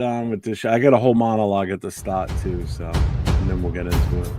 On with this show. I got a whole monologue at the start too, so and then we'll get into it.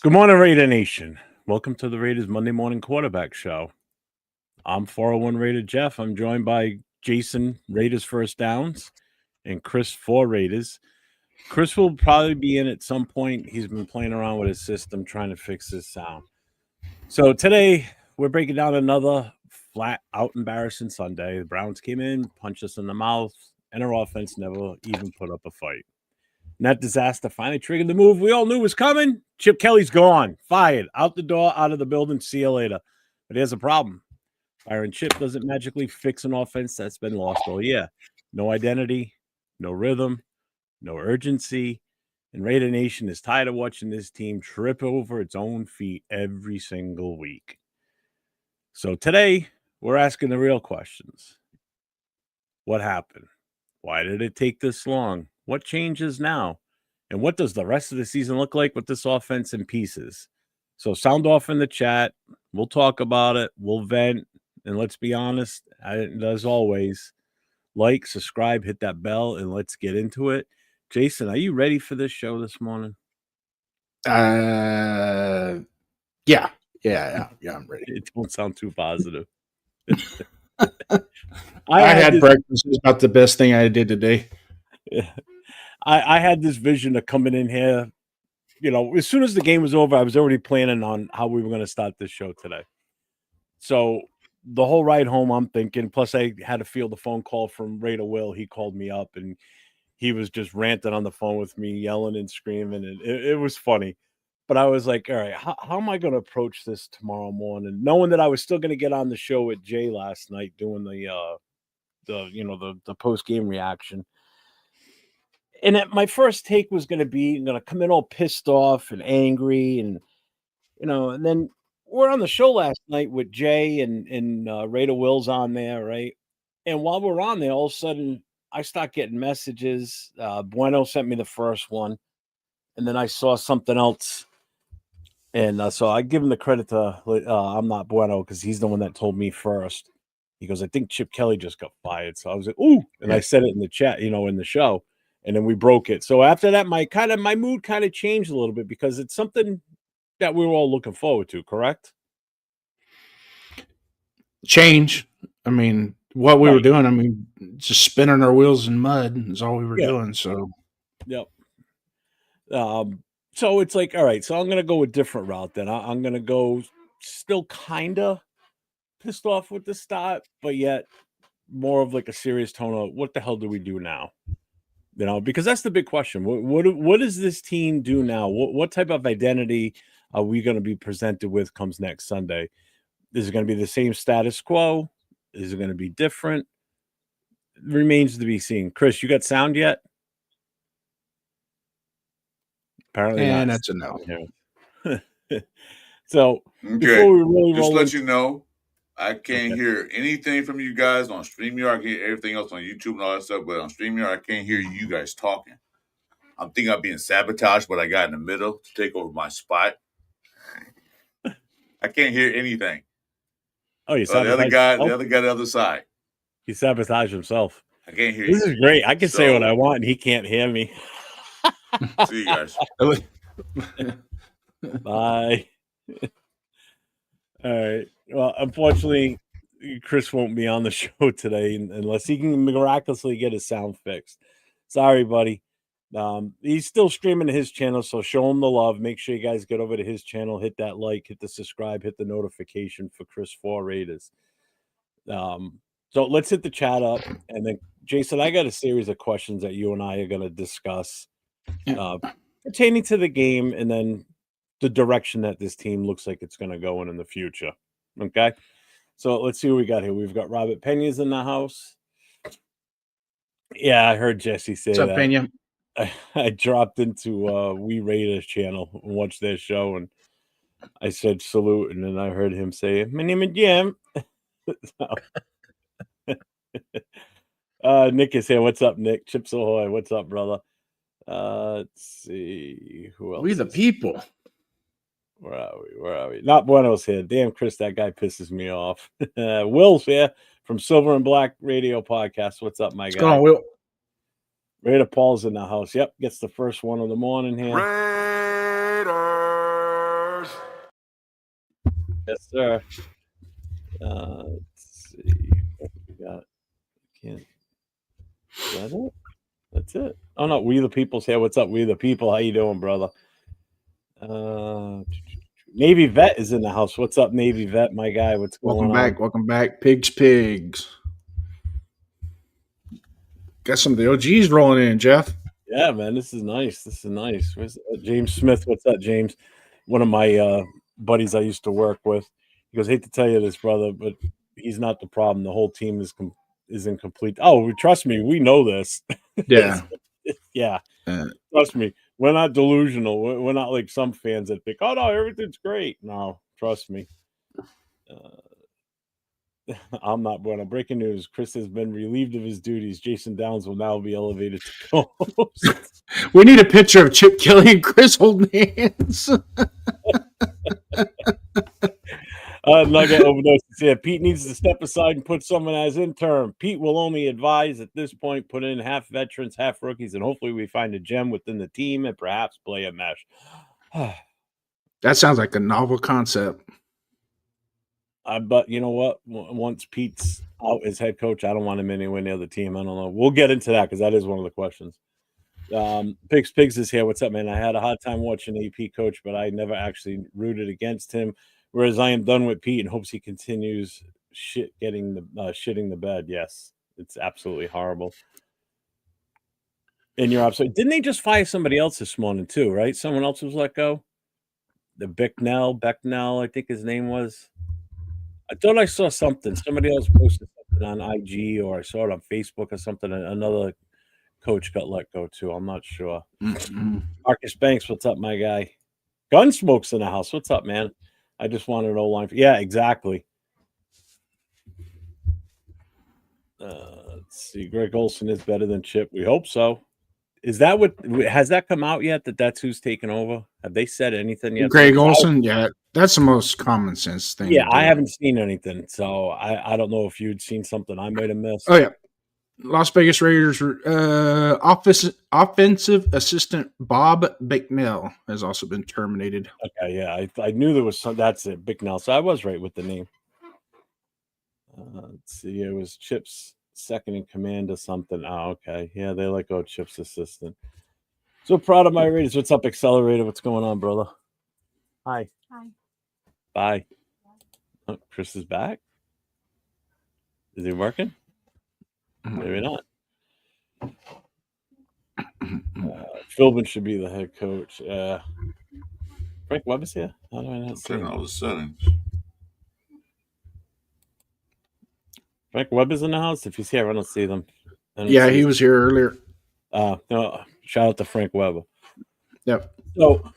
Good morning, Raider Nation. Welcome to the Raiders Monday Morning Quarterback Show. I'm 401 Raider Jeff. I'm joined by Jason, Raiders First Downs, and Chris, 4 Raiders. Chris will probably be in at some point. He's been playing around with his system, trying to fix his sound. So today, we're breaking down another flat-out embarrassing Sunday. The Browns came in, punched us in the mouth, and our offense never even put up a fight. And that disaster finally triggered the move we all knew was coming. Chip Kelly's gone, fired, out the door, out of the building. See you later. But here's a problem. Firing Chip doesn't magically fix an offense that's been lost all year. No identity, no rhythm, no urgency. And Raider Nation is tired of watching this team trip over its own feet every single week. So today, we're asking the real questions. What happened? Why did it take this long? What changes now? And what does the rest of the season look like with this offense in pieces? So sound off in the chat. We'll talk about it. We'll vent. And let's be honest, as always, like, subscribe, hit that bell, and let's get into it. Jason, are you ready for this show this morning? Yeah, I'm ready. It don't sound too positive. I had breakfast. It's about the best thing I did today. I had this vision of coming in here. You know, as soon as the game was over, I was already planning on how we were going to start this show today. So the whole ride home, I'm thinking, plus I had to field a phone call from Raider Will. He called me up and he was just ranting on the phone with me, yelling and screaming. And it was funny. But I was like, all right, how am I going to approach this tomorrow morning? Knowing that I was still going to get on the show with Jay last night doing the post-game reaction. And my first take was going to be, I'm going to come in all pissed off and angry. And, and then we're on the show last night with Jay and Raider Will's on there, right? And while we're on there, all of a sudden, I start getting messages. Bueno sent me the first one. And then I saw something else. And so I give him the credit to I'm not Bueno because he's the one that told me first. He goes, I think Chip Kelly just got fired. So I was like, ooh. And I said it in the chat, in the show. And then we broke it. So after that, my mood kind of changed a little bit because it's something that we were all looking forward to, correct? Change. I mean, what we were doing, just spinning our wheels in mud is all we were doing. So, yep. So it's like, all right, so I'm going to go a different route then. I'm going to go still kind of pissed off with the start, but yet more of like a serious tone of what the hell do we do now? Because that's the big question. What does this team do now? What type of identity are we going to be presented with comes next Sunday? Is it going to be the same status quo? Is it going to be different? It remains to be seen. Chris, you got sound yet? Apparently not. That's a no. So Okay. before we really just roll let into, you know, I can't hear anything from you guys on StreamYard. I can hear everything else on YouTube and all that stuff, but on StreamYard, I can't hear you guys talking. I'm thinking I'm being sabotaged, but I got in the middle to take over my spot. I can't hear anything. oh, you The sabotaged other guy, the other side. He sabotaged himself. I can't hear This you. is great. I can say what So- I want, and he can't hear me. See you guys. Bye. All right. Well, unfortunately, Chris won't be on the show today unless he can miraculously get his sound fixed. Sorry, buddy. He's still streaming to his channel, so show him the love. Make sure you guys get over to his channel, hit that like, hit the subscribe, hit the notification for Chris 4 Raiders. So let's hit the chat up, and then Jason, I got a series of questions that you and I are going to discuss pertaining to the game, and then the direction that this team looks like it's going to go in the future. Okay, so let's see what we got here. We've got Robert Pena's in the house. Yeah, I heard Jesse say What's up, that. Pena? I dropped into We Raiders channel and watched their show, and I said salute, and then I heard him say, "My name is Jim." Nick is here. What's up, Nick? Chips Ahoy. What's up, brother? Let's see who else. We the people. Where are we? Not Bueno's here. Damn, Chris, that guy pisses me off. Will's here from Silver and Black Radio Podcast. What's up, my What's guy? going on, Will? Raider Paul's in the house. Yep, gets the first one of the morning here. Raiders. Yes, sir. Let's see what we got. Is that it? That's it. Oh no, We the People's here. What's up, We the People? How you doing, brother? Navy Vet is in the house. What's up, Navy Vet, my guy? What's going on? Welcome back. Pigs. Got some of the OGs rolling in, Jeff. Yeah, man, this is nice. Where's James Smith? What's up, James? One of my buddies I used to work with. He goes, "Hate to tell you this, brother, but he's not the problem. The whole team is incomplete." Oh, trust me, we know this. Yeah. Yeah. Trust me, we're not delusional. We're not like some fans that think, "Oh no, everything's great." No, trust me. I'm not. Bueno. Breaking news: Chris has been relieved of his duties. Jason Downs will now be elevated to co-host. We need a picture of Chip Kelly and Chris holding hands. Nugget overdose here. Pete needs to step aside and put someone as interim. Pete will only advise at this point, put in half veterans, half rookies, and hopefully we find a gem within the team and perhaps play a mesh. That sounds like a novel concept. But you know what? Once Pete's out as head coach, I don't want him anywhere near the team. I don't know. We'll get into that because that is one of the questions. Pigs is here. What's up, man? I had a hard time watching AP coach, but I never actually rooted against him. Whereas I am done with Pete and hopes he continues shitting the bed. Yes, it's absolutely horrible. And you're absolutely. Didn't they just fire somebody else this morning too? Right? Someone else was let go. The Becknell, I think his name was. I thought I saw something. Somebody else posted something on IG, or I saw it on Facebook or something. Another coach got let go too. I'm not sure. Mm-hmm. Marcus Banks, what's up, my guy? Gunsmoke's in the house. What's up, man? I just wanted an O-line. Yeah, exactly. Let's see. Greg Olson is better than Chip. We hope so. Is that what has that come out yet? That's who's taken over? Have they said anything yet? Greg Olson, yeah, that's the most common sense thing. Yeah, I haven't seen anything, so I don't know if you'd seen something I might have missed. Oh yeah, Las Vegas Raiders offensive assistant Bob Bicknell has also been terminated. Okay, yeah, I knew there was some. That's it, Bicknell. So I was right with the name. Let's see. It was Chip's second in command or something. Oh, okay. Yeah, they let go Chip's assistant. So proud of my Raiders. What's up, Accelerator? What's going on, brother? Hi. Bye. Oh, Chris is back. Is he working? Maybe not. Philbin should be the head coach. Frank Webb is here. How do I not see him? All the settings. Frank Webb is in the house. If he's here, I don't see them. Yeah, he was here earlier. No, shout out to Frank Webb. Yep. So,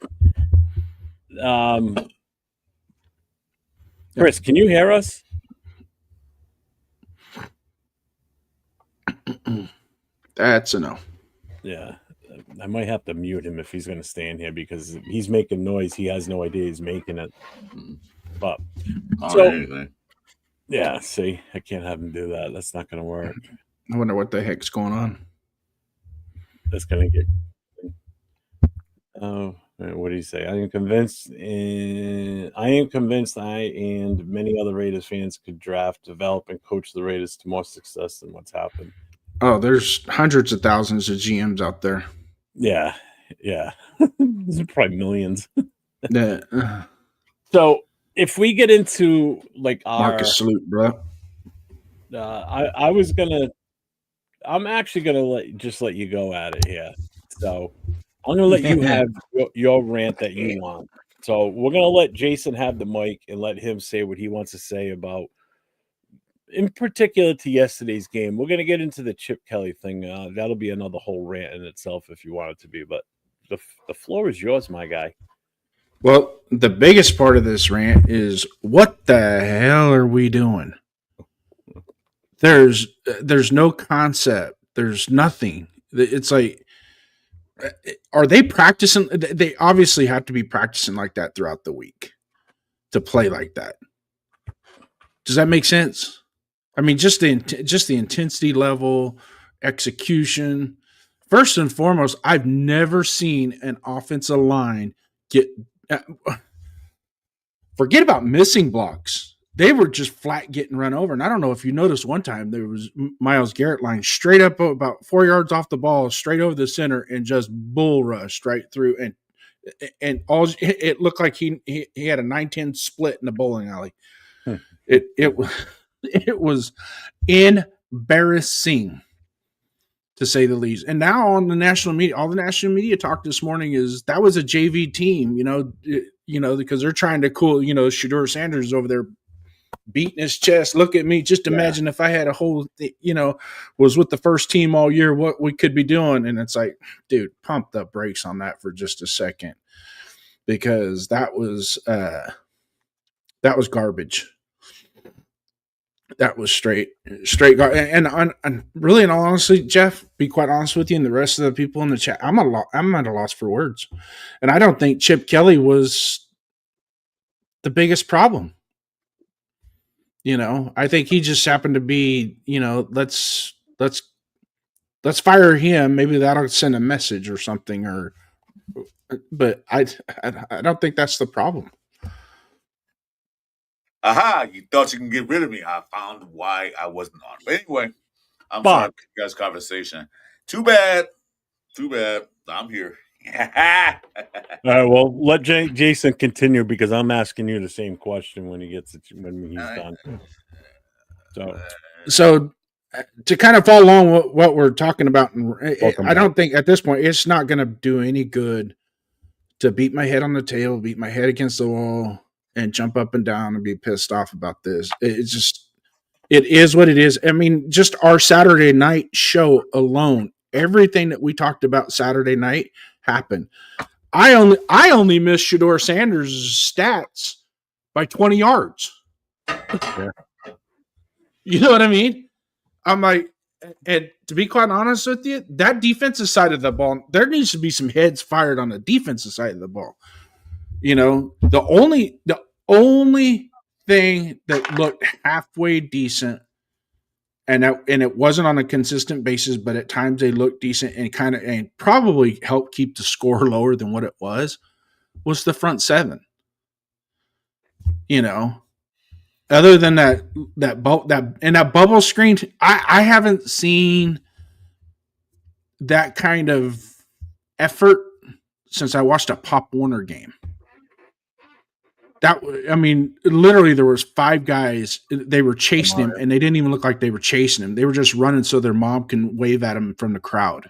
Chris, can you hear us? That's a no. Yeah, I might have to mute him if he's going to stay in here because he's making noise. He has no idea he's making it. But Anything. Yeah, see, I can't have him do that. That's not going to work. I wonder what the heck's going on. That's going to get. Oh, what do you say? I am convinced. I and many other Raiders fans could draft, develop, and coach the Raiders to more success than what's happened. Oh, there's hundreds of thousands of GMs out there. Yeah. There's probably millions. So if we get into like our Marcus salute, bro. I'm actually gonna let you go at it here. So I'm gonna let you have your rant that you want. So we're gonna let Jason have the mic and let him say what he wants to say about, in particular, to yesterday's game. We're gonna get into the Chip Kelly thing. That'll be another whole rant in itself if you want it to be. But the floor is yours, my guy. Well, the biggest part of this rant is what the hell are we doing? There's no concept. There's nothing. It's like, are they practicing? They obviously have to be practicing like that throughout the week to play like that. Does that make sense? I mean, just the intensity level, execution. First and foremost, I've never seen an offensive line get. Forget about missing blocks. They were just flat getting run over. And I don't know if you noticed one time there was Myles Garrett line straight up about 4 yards off the ball, straight over the center, and just bull rushed right through. And all it looked like he had a 9-10 split in the bowling alley. It was embarrassing, to say the least. And now on the national media, all the national media talk this morning is that was a JV team, because they're trying to cool, Shedeur Sanders over there beating his chest. Look at me. Just imagine if I had a whole, was with the first team all year, what we could be doing. And it's like, dude, pump the brakes on that for just a second, because that was garbage. That was straight garbage. And really, in all honesty, Jeff, be quite honest with you, and the rest of the people in the chat, I'm at a loss for words. And I don't think Chip Kelly was the biggest problem. I think he just happened to be, let's fire him. Maybe that'll send a message or something. But I don't think that's the problem. Aha! You thought you can get rid of me. I found why I wasn't on. But anyway, I'm sorry, guys. Conversation. Too bad. I'm here. All right. Well, let Jason continue, because I'm asking you the same question when he's done. So to kind of follow along what we're talking about, I don't think at this point it's not going to do any good to beat my head on the table, beat my head against the wall, and jump up and down and be pissed off about this. It is what it is. I mean, just our Saturday night show alone, everything that we talked about Saturday night happened. I only missed Shedeur Sanders' stats by 20 yards. Yeah. You know what I mean? I'm like, and to be quite honest with you, that defensive side of the ball, there needs to be some heads fired on the defensive side of the ball. The only thing that looked halfway decent, and it wasn't on a consistent basis, but at times they looked decent and probably helped keep the score lower than what it was the front seven. Other than that bubble screen, I haven't seen that kind of effort since I watched a Pop Warner game. Literally there was 5 guys. They were chasing him, and they didn't even look like they were chasing him. They were just running so their mom can wave at him from the crowd.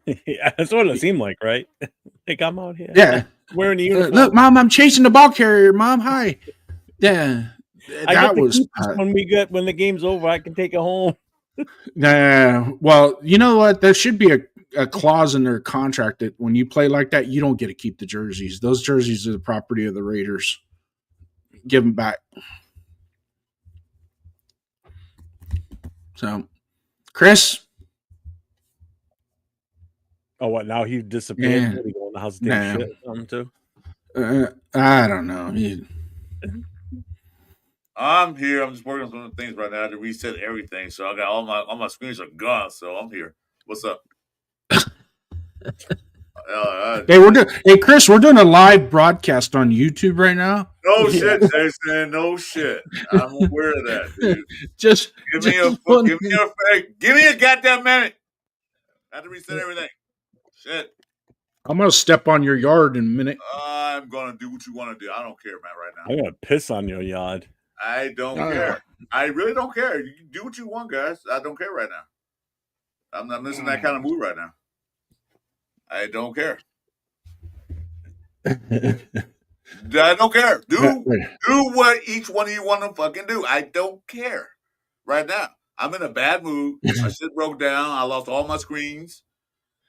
Yeah, that's what it seemed like, right? Like, I'm out here. Yeah. Wearing the uniform. Look, Mom, I'm chasing the ball carrier. Mom, hi. Yeah. That was when the game's over, I can take it home. Well, you know what? There should be a clause in their contract that when you play like that, you don't get to keep the jerseys. Those jerseys are the property of the Raiders. give them back. So, Chris. Oh, what? Now he disappeared. Yeah. What, he go in the house to take shit or something too? I don't know. I'm here. I'm just working on some things right now to reset everything. So I got all my screens are gone. So I'm here. What's up? Hey, Chris, we're doing a live broadcast on YouTube right now. No shit, Jason. No shit. I'm aware of that, dude. Just give me a goddamn minute. I have to reset everything. Shit. I'm gonna step on your yard in a minute. I'm gonna do what you want to do. I don't care, man. Right now, I'm gonna piss on your yard. I don't care. I really don't care. You can do what you want, guys. I don't care right now. I'm not missing that kind of mood right now. I don't care. I don't care. Do what each one of you want to fucking do. I don't care right now. I'm in a bad mood. My shit broke down. I lost all my screens.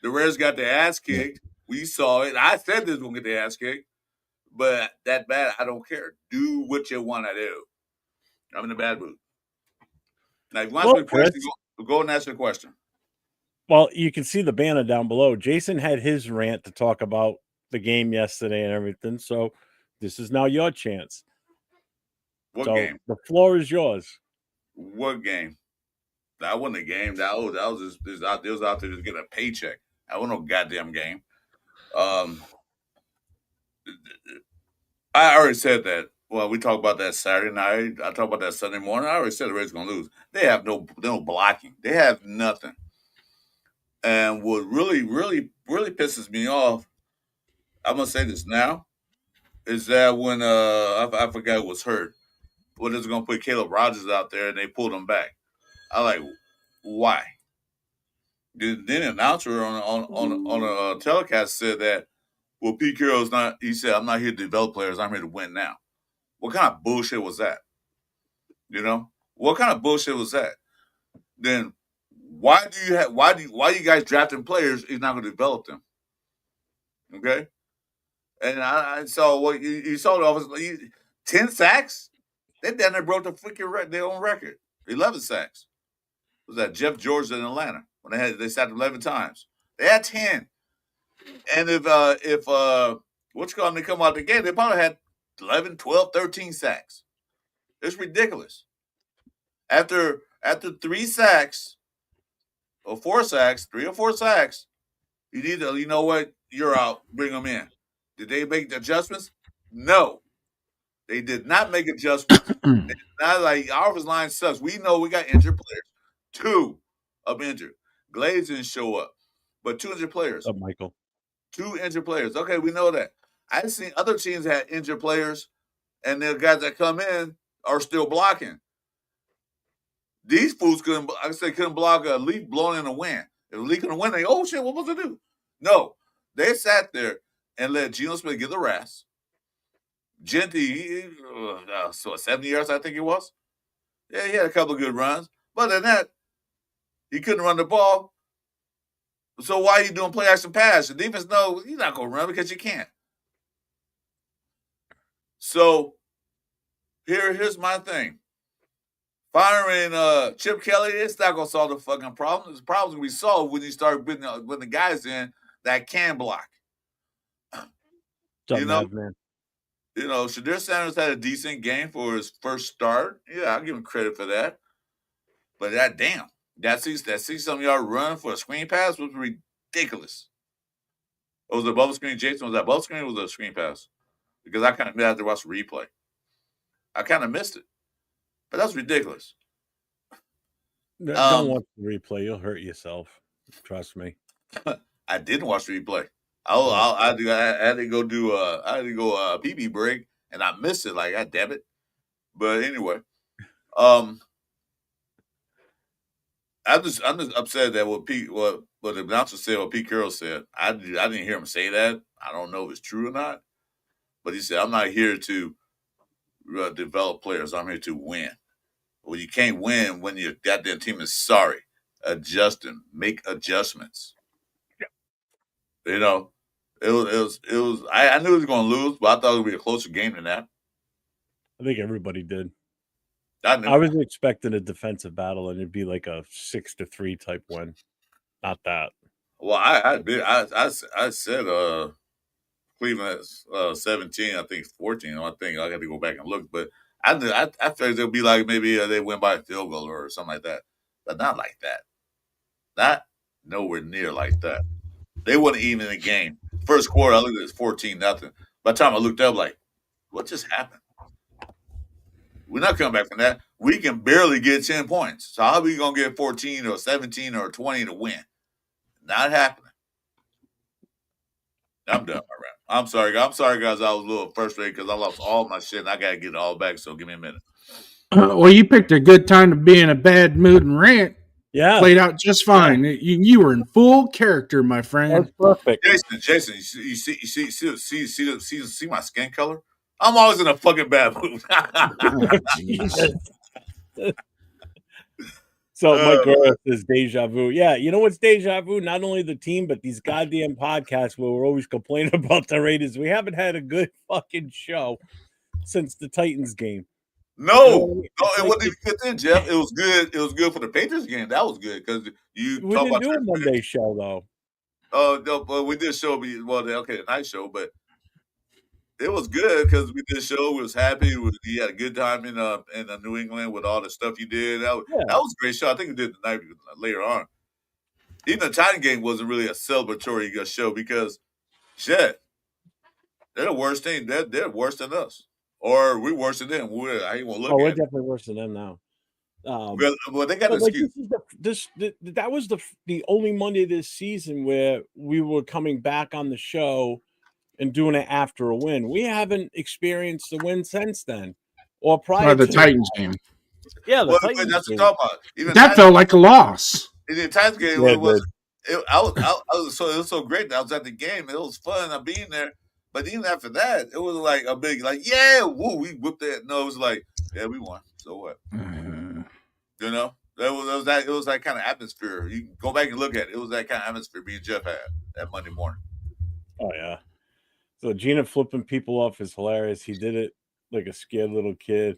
The Rares got their ass kicked. We saw it. I said this was going to get their ass kicked. But that bad, I don't care. Do what you want to do. I'm in a bad mood. Now, if you want to ask me a question, go and ask me a question. Well, you can see the banner down below. Jason had his rant to talk about the game yesterday and everything. So this is now your chance. What game? The floor is yours. What game? That wasn't a game. That was just out there just getting a paycheck. That wasn't no goddamn game. I already said that. Well, we talked about that Saturday night. I talked about that Sunday morning. I already said the Rays going to lose. They have no blocking. They have nothing. And what really, really, really pisses me off, I'm going to say this now, is that when I forgot who was hurt, when they was going to put Caleb Rogers out there and they pulled him back. I like, why? Then the announcer on a telecast said that, well, Pete Carroll's not, he said, I'm not here to develop players. I'm here to win now. What kind of bullshit was that? You know? What kind of bullshit was that? Then why you guys drafting players if you're not going to develop them? Okay? And I saw what you saw the office 10 sacks? They down there broke the freaking their own record. 11 sacks. Was that Jeff George in Atlanta when they sacked 11 times? They had 10. And if what's called they come out the game, they probably had 11, 12, 13 sacks. It's ridiculous. After 3 sacks or 4 sacks, 3 or 4 sacks, you know what? You're out. Bring them in. Did they make the adjustments? No. They did not make adjustments. Not like our offensive line sucks. We know we got injured players. 2 of injured. Glades didn't show up. But 2 injured players. Oh, Michael. 2 injured players. Okay, we know that. I've seen other teams had injured players, and the guys that come in are still blocking. These fools couldn't block a leaf blowing in the wind. If a leaf in the wind, they, oh shit, what was to do? No. They sat there and let Geno Smith get the rest. Genty, 70 yards, I think it was. Yeah, he had a couple of good runs. But other than that, he couldn't run the ball. So why are you doing play action pass? The defense knows you're not going to run because you can't. So here's my thing. Firing Chip Kelly, it's not going to solve the fucking problem. The problem's going to be solved when you start putting the guys in that can block. You know, Shadir Sanders had a decent game for his first start. Yeah, I'll give him credit for that. But that 60-something yard run for a screen pass was ridiculous. It was a bubble screen. Jason, was that bubble screen or was it a screen pass? Because I kind of had to watch the replay. I kind of missed it. But that's ridiculous. Don't watch the replay. You'll hurt yourself. Trust me. I didn't watch the replay. I had to go do a pee break, and I missed it. Like, God damn it. But anyway, I'm just upset that what the announcer said, what Pete Carroll said. I didn't hear him say that. I don't know if it's true or not. But he said, I'm not here to develop players. I'm here to win. Well, you can't win when your goddamn team is sorry. Adjusting, make adjustments. Yeah. You know, it was. I knew he was going to lose, but I thought it would be a closer game than that. I think everybody did. I was expecting a defensive battle, and it'd be like a 6-3 type win. Not that. Well, I said Cleveland 17, I think 14. I think I got to go back and look, but I figured it'll be like maybe they win by a field goal or something like that, but not like that. Not nowhere near like that. They wasn't even in the game. First quarter, I looked at it 14-0. By the time I looked up, like, what just happened? We're not coming back from that. We can barely get 10 points. So how are we gonna get 14 or 17 or 20 to win? Not happening. I'm done, my rap. I'm sorry, guys. I was a little frustrated because I lost all my shit and I gotta get it all back. So give me a minute. Well, you picked a good time to be in a bad mood and rant. Yeah, played out just fine. Yeah. You were in full character, my friend. That's perfect. Jason, you see my skin color? I'm always in a fucking bad mood. So Mike Garrett says deja vu. Yeah, you know what's deja vu? Not only the team, but these goddamn podcasts where we're always complaining about the Raiders. We haven't had a good fucking show since the Titans game. No, it wasn't even good then, Jeff. It was good. It was good for the Patriots game. That was good because we didn't do a Monday show though. Oh no, but we did show. The night show, but it was good because we did a show. We was happy. You had a good time in New England with all the stuff you did. That was a great show. I think we did the night later on. Even the Titan game wasn't really a celebratory show because shit, they're the worst team. They're worse than us, or we're worse than them. I ain't gonna look. We're definitely worse than them now. Well, they got an excuse. That was the only Monday this season where we were coming back on the show and doing it after a win. We haven't experienced a win since then, or prior to the Titans game. Yeah, the Titans that's what I'm talking about. Even that felt like a loss. In the Titans game, it was so great that I was at the game. It was fun being there. But even after that, it was like a big yeah, woo, we whipped it. No, it was like, yeah, we won. So what? You know, it was that kind of atmosphere. You can go back and look at it. It was that kind of atmosphere me and Jeff had that Monday morning. Oh yeah. So Gina flipping people off is hilarious. He did it like a scared little kid,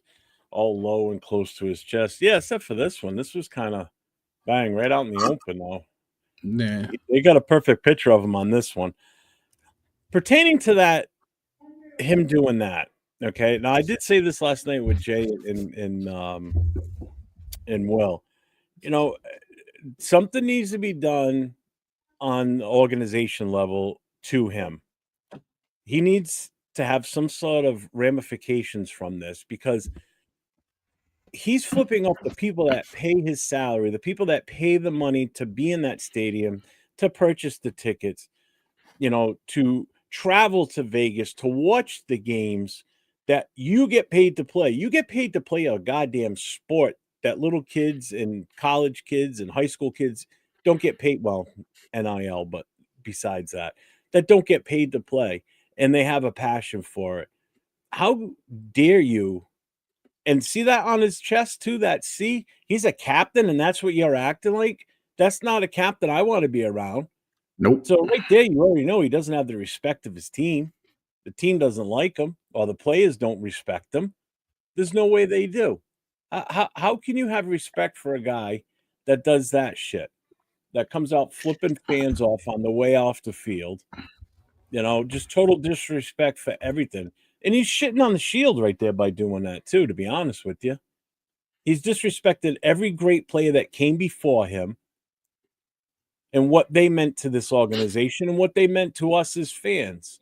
all low and close to his chest. Yeah, except for this one. This was kind of bang right out in the open though. Nah. They got a perfect picture of him on this one. Pertaining to that, him doing that. Okay. Now I did say this last night with Jay and Will. You know, something needs to be done on the organization level to him. He needs to have some sort of ramifications from this because he's flipping off the people that pay his salary, the people that pay the money to be in that stadium, to purchase the tickets, you know, to travel to Vegas, to watch the games that you get paid to play. You get paid to play a goddamn sport that little kids and college kids and high school kids don't get paid. Well, NIL, but besides that don't get paid to play, and they have a passion for it. How dare you? And see that on his chest too, that C? He's a captain, and that's what you're acting like? That's not a captain I want to be around. Nope. So right there, you already know he doesn't have the respect of his team. The team doesn't like him, or the players don't respect him. There's no way they do. How can you have respect for a guy that does that shit? That comes out flipping fans off on the way off the field. You know, just total disrespect for everything. And he's shitting on the Shield right there by doing that too, to be honest with you. He's disrespected every great player that came before him and what they meant to this organization and what they meant to us as fans.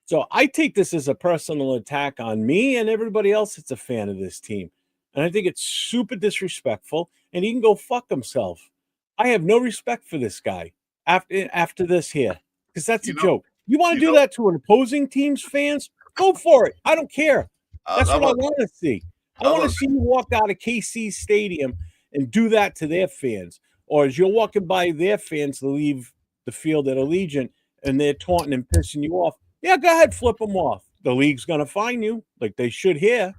So I take this as a personal attack on me and everybody else that's a fan of this team. And I think it's super disrespectful, and he can go fuck himself. I have no respect for this guy after this here, because that's a joke. You want to do that to an opposing team's fans? Go for it. I don't care. That's what I want to see. I want to see you walk out of KC Stadium and do that to their fans. Or as you're walking by their fans to leave the field at Allegiant and they're taunting and pissing you off, yeah, go ahead, flip them off. The league's going to fine you like they should here.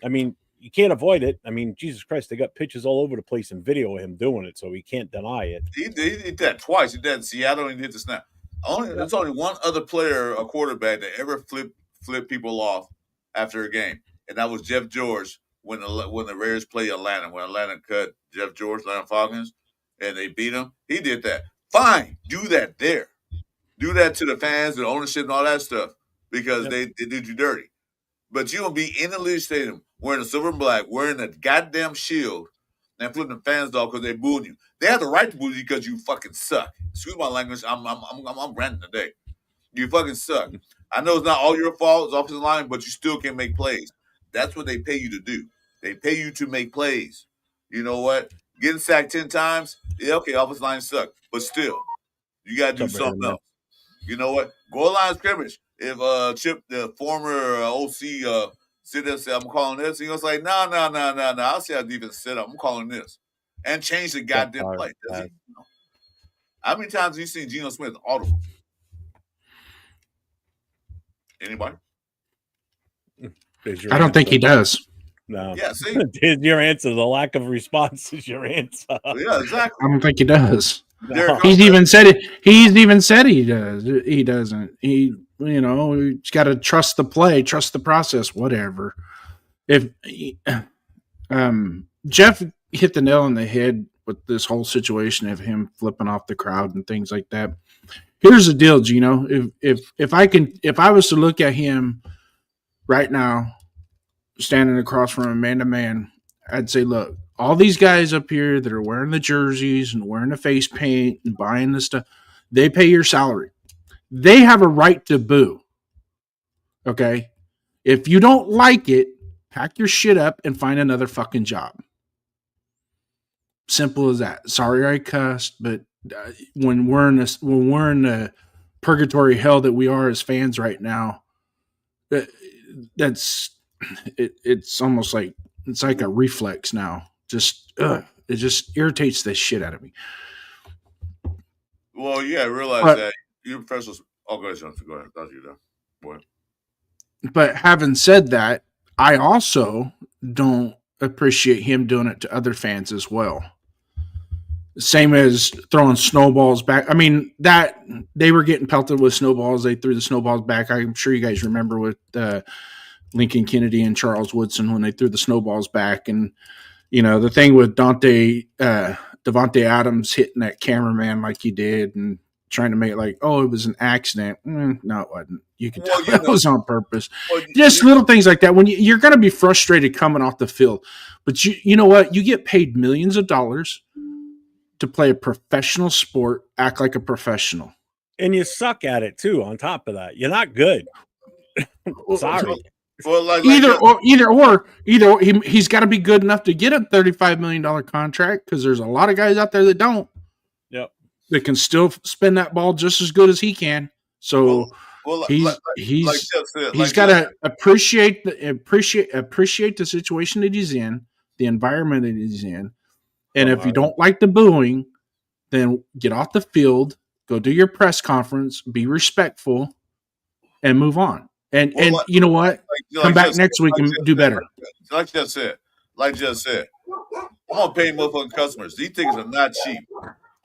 I mean, you can't avoid it. I mean, Jesus Christ, they got pictures all over the place and video of him doing it, so we can't deny it. He did that twice. He did in Seattle and he did the snap. There's only one other player, a quarterback, that ever flipped people off after a game, and that was Jeff George when the Raiders played Atlanta. When Atlanta cut Jeff George, Atlanta Falcons, and they beat him, he did that. Fine, do that there. Do that to the fans and ownership and all that stuff because they did you dirty. But you don't be in the Legion Stadium wearing a silver and black, wearing a goddamn shield, and flipping the fans off because they booed you. They have the right to boo you because you fucking suck. Excuse my language. I'm ranting today. You fucking suck. I know it's not all your fault, it's offensive line, but you still can make plays. That's what they pay you to do. They pay you to make plays. You know what? Getting sacked 10 times, yeah, okay, offensive line suck. But still, you gotta do something else. You know what? Goal line scrimmage. If Chip, the former OC, sit there and say, I'm calling this, he was like, no. I'll see how defense set up. I'm calling this. And change the goddamn play. Does he? No. How many times have you seen Geno Smith audible? Anybody? I don't think he does. No. Yeah, see? Your answer, the lack of response is your answer. Yeah, exactly. I don't think he does. No. He's even said it. He's even said he does. He doesn't. He's got to trust the play, trust the process, whatever. If Jeff hit the nail on the head with this whole situation of him flipping off the crowd and things like that. Here's the deal, Gino. If I was to look at him right now, standing across from him man to man, I'd say, look, all these guys up here that are wearing the jerseys and wearing the face paint and buying the stuff, they pay your salary. They have a right to boo. Okay? If you don't like it, pack your shit up and find another fucking job. Simple as that. Sorry I cussed, but when we're in the purgatory hell that we are as fans right now, it's almost like it's like a reflex now. It just irritates the shit out of me. Well, yeah, I realize that you professionals. Oh, go ahead, Jonathan. Go ahead. I thought you there. Boy. But having said that, I also don't appreciate him doing it to other fans as well. Same as throwing snowballs back. I mean, that they were getting pelted with snowballs. They threw the snowballs back. I'm sure you guys remember with Lincoln Kennedy and Charles Woodson when they threw the snowballs back. And, the thing with Davante Adams hitting that cameraman like he did and trying to make it like, oh, it was an accident. No, it wasn't. You could tell that was on purpose. Just little things like that. When you're going to be frustrated coming off the field. But you know what? You get paid millions of dollars to play a professional sport, act like a professional. And you suck at it too, on top of that. You're not good. Sorry. Well, either he's got to be good enough to get a $35 million contract because there's a lot of guys out there that don't. Yep. That can still spin that ball just as good as he can. So he's got to appreciate the situation that he's in, the environment that he's in. And if you don't like the booing, then get off the field, go do your press conference, be respectful, and move on. And you know what? Come back next week and do better. Like Jeff said, I'm gonna pay motherfucking customers. These things are not cheap.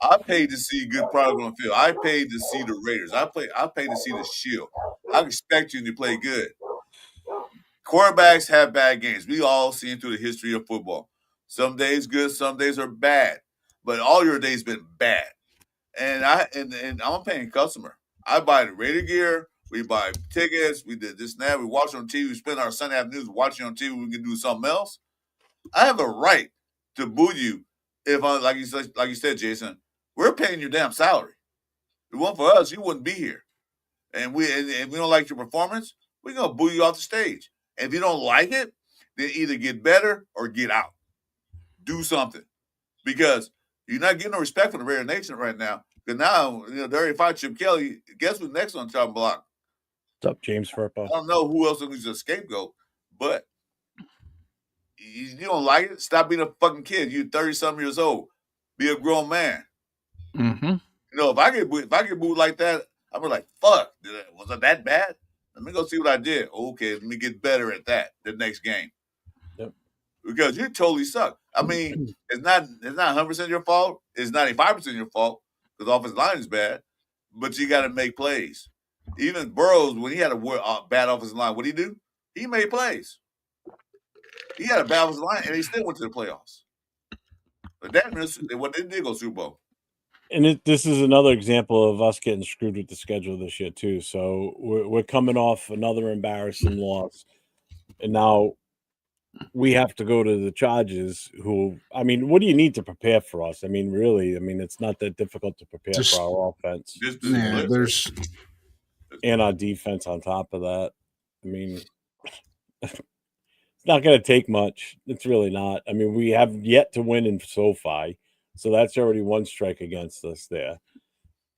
I paid to see good product on the field. I paid to see the Raiders. I paid to see the Shield. I expect you to play good. Quarterbacks have bad games. We all seen through the history of football. Some days good, some days are bad. But all your days been bad. And I'm a paying customer. I buy the Raider gear. We buy tickets. We did this and that. We watch on TV. We spend our Sunday afternoons watching on TV. We can do something else. I have a right to boo you if like you said, Jason. We're paying your damn salary. If it weren't for us, you wouldn't be here. And we don't like your performance, we're gonna boo you off the stage. And if you don't like it, then either get better or get out. Do something. Because you're not getting no respect from the Raider Nation right now. Because now, they already fired Chip Kelly. Guess who's next on the chopping block? What's up, James Furpo? I don't know who else is a scapegoat, but you don't like it, stop being a fucking kid. You're 30-something years old. Be a grown man. Mm-hmm. If I get booed like that, I'm like, fuck, was it that bad? Let me go see what I did. Okay, let me get better at that the next game. Yep. Because you totally suck. I mean, it's not 100% your fault. It's 95% your fault because offensive line is bad. But you got to make plays. Even Burrows, when he had a bad offensive line, what did he do? He made plays. He had a balanced line, and they still went to the playoffs. But that means they did go Super Bowl. And this is another example of us getting screwed with the schedule this year too. So we're coming off another embarrassing loss, and now we have to go to the Chargers. Who, I mean, what do you need to prepare for us? I mean, really, I mean, it's not that difficult to prepare for our offense. There's and our defense on top of that. I mean, it's not going to take much. It's really not. I mean, we have yet to win in SoFi, so that's already one strike against us there.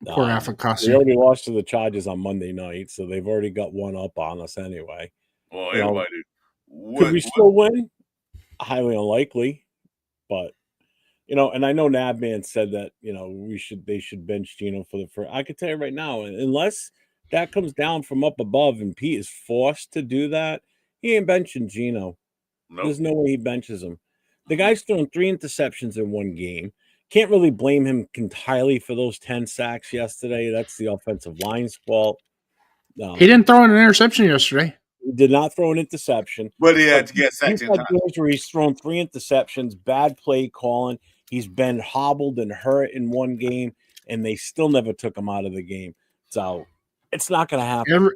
Poor Afakasi. We already lost to the Chargers on Monday night, so they've already got one up on us anyway. Well, everybody. Could we still win? Highly unlikely, but and I know Nabman said that they should bench Gino for the first. I could tell you right now, unless that comes down from up above and Pete is forced to do that, he ain't benching Gino. Nope. There's no way he benches him. The guy's thrown 3 interceptions in one game. Can't really blame him entirely for those 10 sacks yesterday. That's the offensive line's fault. He didn't throw an interception yesterday. He did not throw an interception. But he had to get sacked. He's had games where he's thrown 3 interceptions, bad play calling. He's been hobbled and hurt in one game, and they still never took him out of the game. So it's not going to happen.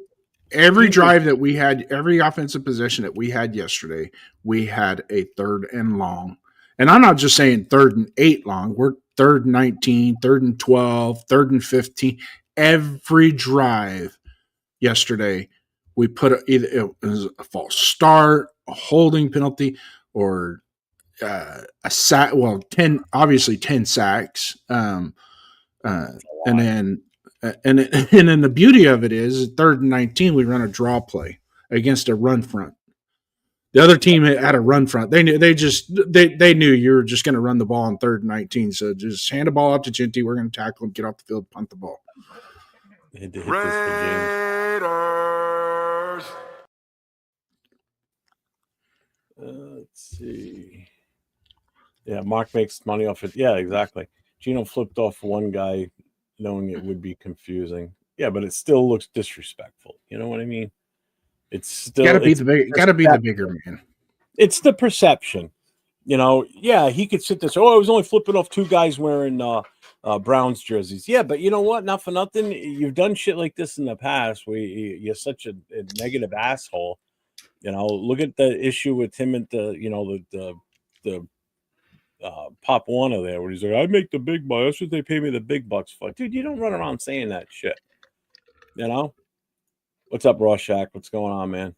Every drive that we had, every offensive possession that we had yesterday, we had a 3rd and long. And I'm not just saying 3rd and 8 long. We're 3rd and 19, 3rd and 12, 3rd and 15. Every drive yesterday, we put either it was a false start, a holding penalty, or a sack. Well, 10 sacks. And then the beauty of it is 3rd and 19, we run a draw play against a run front. The other team had a run front. They knew they knew you were just going to run the ball on 3rd and 19. So just hand the ball out to Ginty. We're going to tackle him, get off the field, punt the ball. Raiders. Let's see. Yeah, Mark makes money off it. Yeah, exactly. Gino flipped off one guy knowing it would be confusing. Yeah, but it still looks disrespectful. You know what I mean? It's still gotta be the bigger man. It's the perception. Yeah, he could sit there. I was only flipping off 2 guys wearing Browns jerseys. Yeah, but you know what? Not for nothing. You've done shit like this in the past where you're such a negative asshole. Look at the issue with him at the Pop Warner there, where he's like, I make the big bucks. That's what they pay me the big bucks for. Dude, you don't run around saying that shit. What's up, Rorschach? What's going on, man?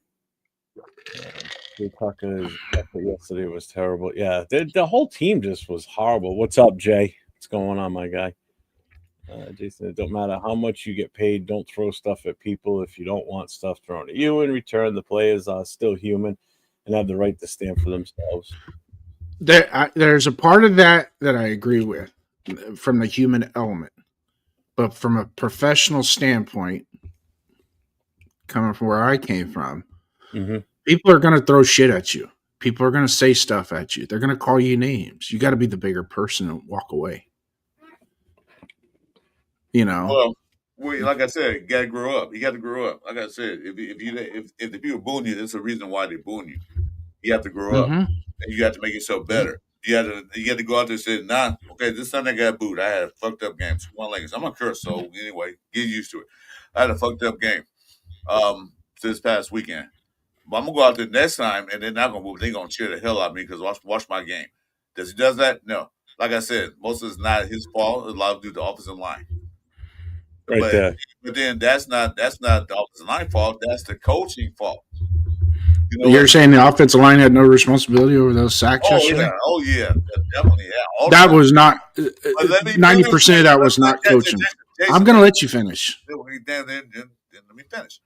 Tucker yesterday was terrible. Yeah, the whole team just was horrible. What's up, Jay? What's going on, my guy? Jason, it don't matter how much you get paid. Don't throw stuff at people if you don't want stuff thrown at you. In return, the players are still human and have the right to stand for themselves. There's a part of that I agree with from the human element. But from a professional standpoint, coming from where I came from, people are going to throw shit at you. People are going to say stuff at you. They're going to call you names. You got to be the bigger person and walk away. Well, like I said, you got to grow up. You got to grow up. Like I said, if the people booing you, there's a reason why they're booing you. You have to grow up, and you got to make yourself better. You got to go out there and say, nah, okay, this Sunday I got booed. I had a fucked up game. One leggings. I'm a curse, so anyway, get used to it. I had a fucked up game this past weekend. But I'm gonna go out there next time, and they're not gonna move. They're gonna cheer the hell out of me because watch my game. Does he does that? No. Like I said, most of it's not his fault. A lot of due to the offensive line. But then that's not the offensive line fault. That's the coaching fault. You're saying the offensive line had no responsibility over those sacks yesterday? Yeah. Oh yeah, definitely. Yeah. That was not 90% of that was not coaching. I'm gonna let you finish. Then let me finish.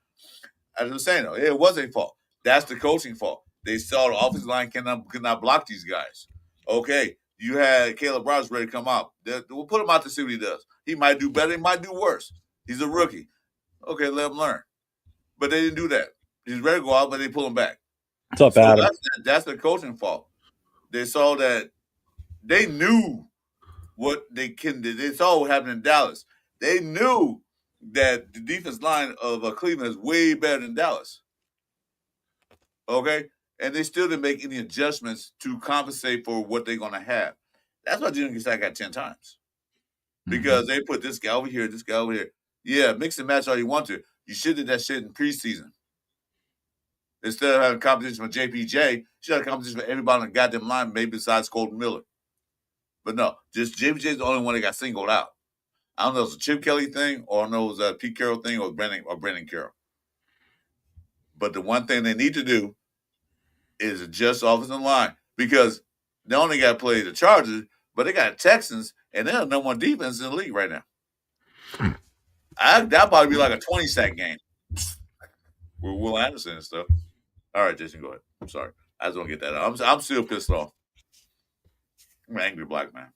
As I was saying, though, it was a fault. That's the coaching fault. They saw the offensive line could not block these guys. Okay, you had Caleb Brown ready to come out. We'll put him out to see what he does. He might do better. He might do worse. He's a rookie. Okay, let him learn. But they didn't do that. He's ready to go out, but they pull him back. What's up, Adam? That's the coaching fault. They saw that they knew what they can do. They saw what happened in Dallas. They knew that the defense line of Cleveland is way better than Dallas. Okay? and they still didn't make any adjustments to compensate for what they're going to have. That's why Junior Gonzaga got 10 times. Because they put this guy over here, this guy over here. Yeah, mix and match all you want to. You should have did that shit in preseason. Instead of having competition for JPJ, you should have competition for everybody on the goddamn line, maybe besides Colton Miller. But no, just JPJ is the only one that got singled out. I don't know if it was a Chip Kelly thing or I don't know if it was a Pete Carroll thing or Brandon Carroll. But the one thing they need to do is adjust offensive line because they only got to play the Chargers, but they got Texans, and they're the number one defense in the league right now. That'll probably be like a 20-sack game with Will Anderson and stuff. All right, Jason, go ahead. I'm sorry. I just want to get that out. I'm still pissed off. I'm an angry black man.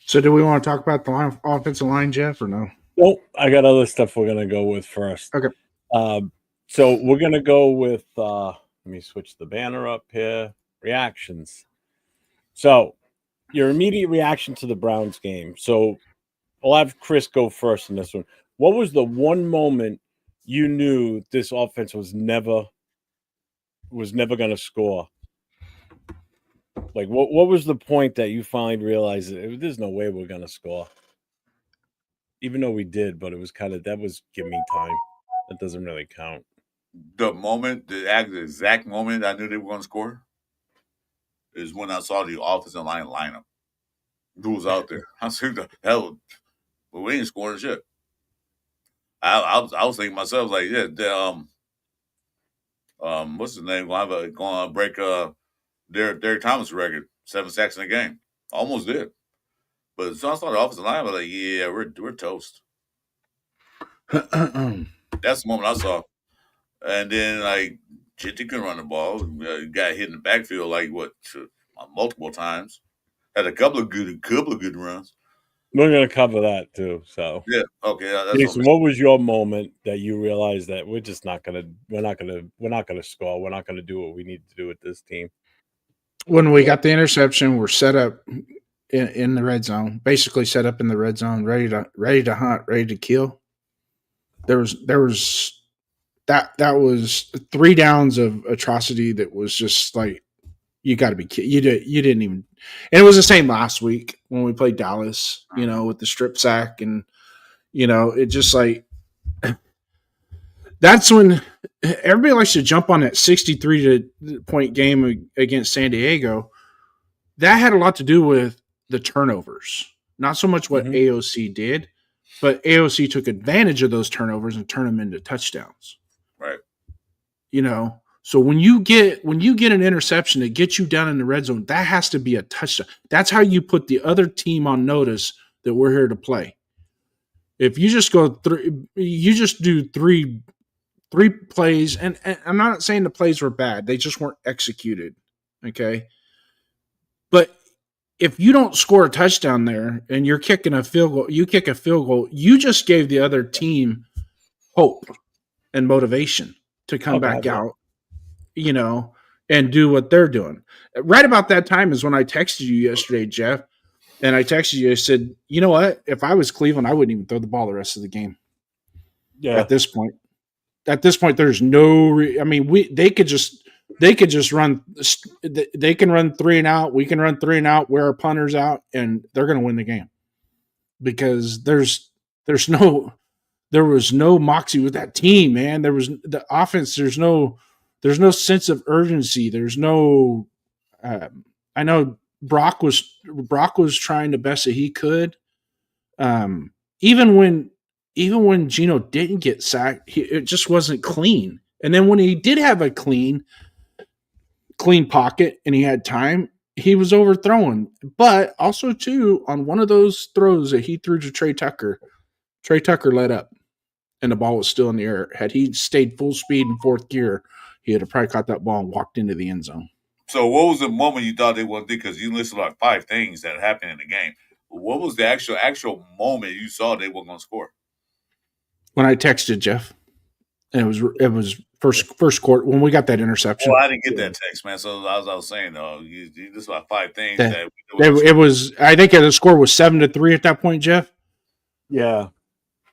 So do we want to talk about the offensive line, Jeff, or no? Nope. I got other stuff we're going to go with first. Okay. So we're going to go with, let me switch the banner up here, reactions. So your immediate reaction to the Browns game. So I'll have Chris go first in this one. What was the one moment you knew this offense was never going to score? Like, what was the point that you finally realized that there's no way we're going to score? Even though we did, but it was that was give me time. That doesn't really count. The exact moment I knew they were going to score is when I saw the offensive line lineup. Who was out there? I said, the hell, but we ain't scoring shit. I was thinking to myself, like, yeah, what's his name? Going to break Derek Thomas' record, 7 sacks in a game. Almost did. But as soon as I saw the offensive line, I was like, yeah, we're toast. That's the moment I saw. And then, like, Jitty couldn't run the ball. Got hit in the backfield, like, multiple times. Had a couple of good runs. We're going to cover that, too. So yeah, okay. Jason, what was your moment that you realized that we're just not going to score? We're not going to do what we need to do with this team? When we got the interception, we're set up in the red zone, basically set up in the red zone, ready to hunt, ready to kill. There was that was 3 downs of atrocity that was just like, you got to be kidding. You didn't even, and it was the same last week when we played Dallas, with the strip sack, and it just like, that's when everybody likes to jump on that 63-point game against San Diego. That had a lot to do with the turnovers, not so much what AOC did, but AOC took advantage of those turnovers and turned them into touchdowns. Right. So when you get an interception that gets you down in the red zone, that has to be a touchdown. That's how you put the other team on notice that we're here to play. If you just go through, you just do three plays, and I'm not saying the plays were bad; they just weren't executed. Okay, but if you don't score a touchdown there and you're kicking a field goal, you just gave the other team hope and motivation to come back out. And do what they're doing. Right about that time is when I texted you yesterday, Jeff, and I texted you. I said, you know what? If I was Cleveland, I wouldn't even throw the ball the rest of the game. Yeah. At this point, there's no. They could just run. They can run 3 and out. We can run 3 and out. Wear our punters out, and they're going to win the game because there was no moxie with that team, man. There was the offense. There's no sense of urgency. There's no. I know Brock was trying the best that he could. Even when Gino didn't get sacked, it just wasn't clean. And then when he did have a clean pocket and he had time, he was overthrowing. But also too, on one of those throws that he threw to Trey Tucker let up, and the ball was still in the air. Had he stayed full speed in 4th gear, he had probably caught that ball and walked into the end zone. So what was the moment you thought they wouldn't do? Because you listed like 5 things that happened in the game. What was the actual moment you saw they weren't going to score? When I texted Jeff, and it was first quarter when we got that interception. Well, I didn't get that text, man. So as I was saying, though, you listed about 5 things it was. I think the score was 7-3 at that point, Jeff. Yeah.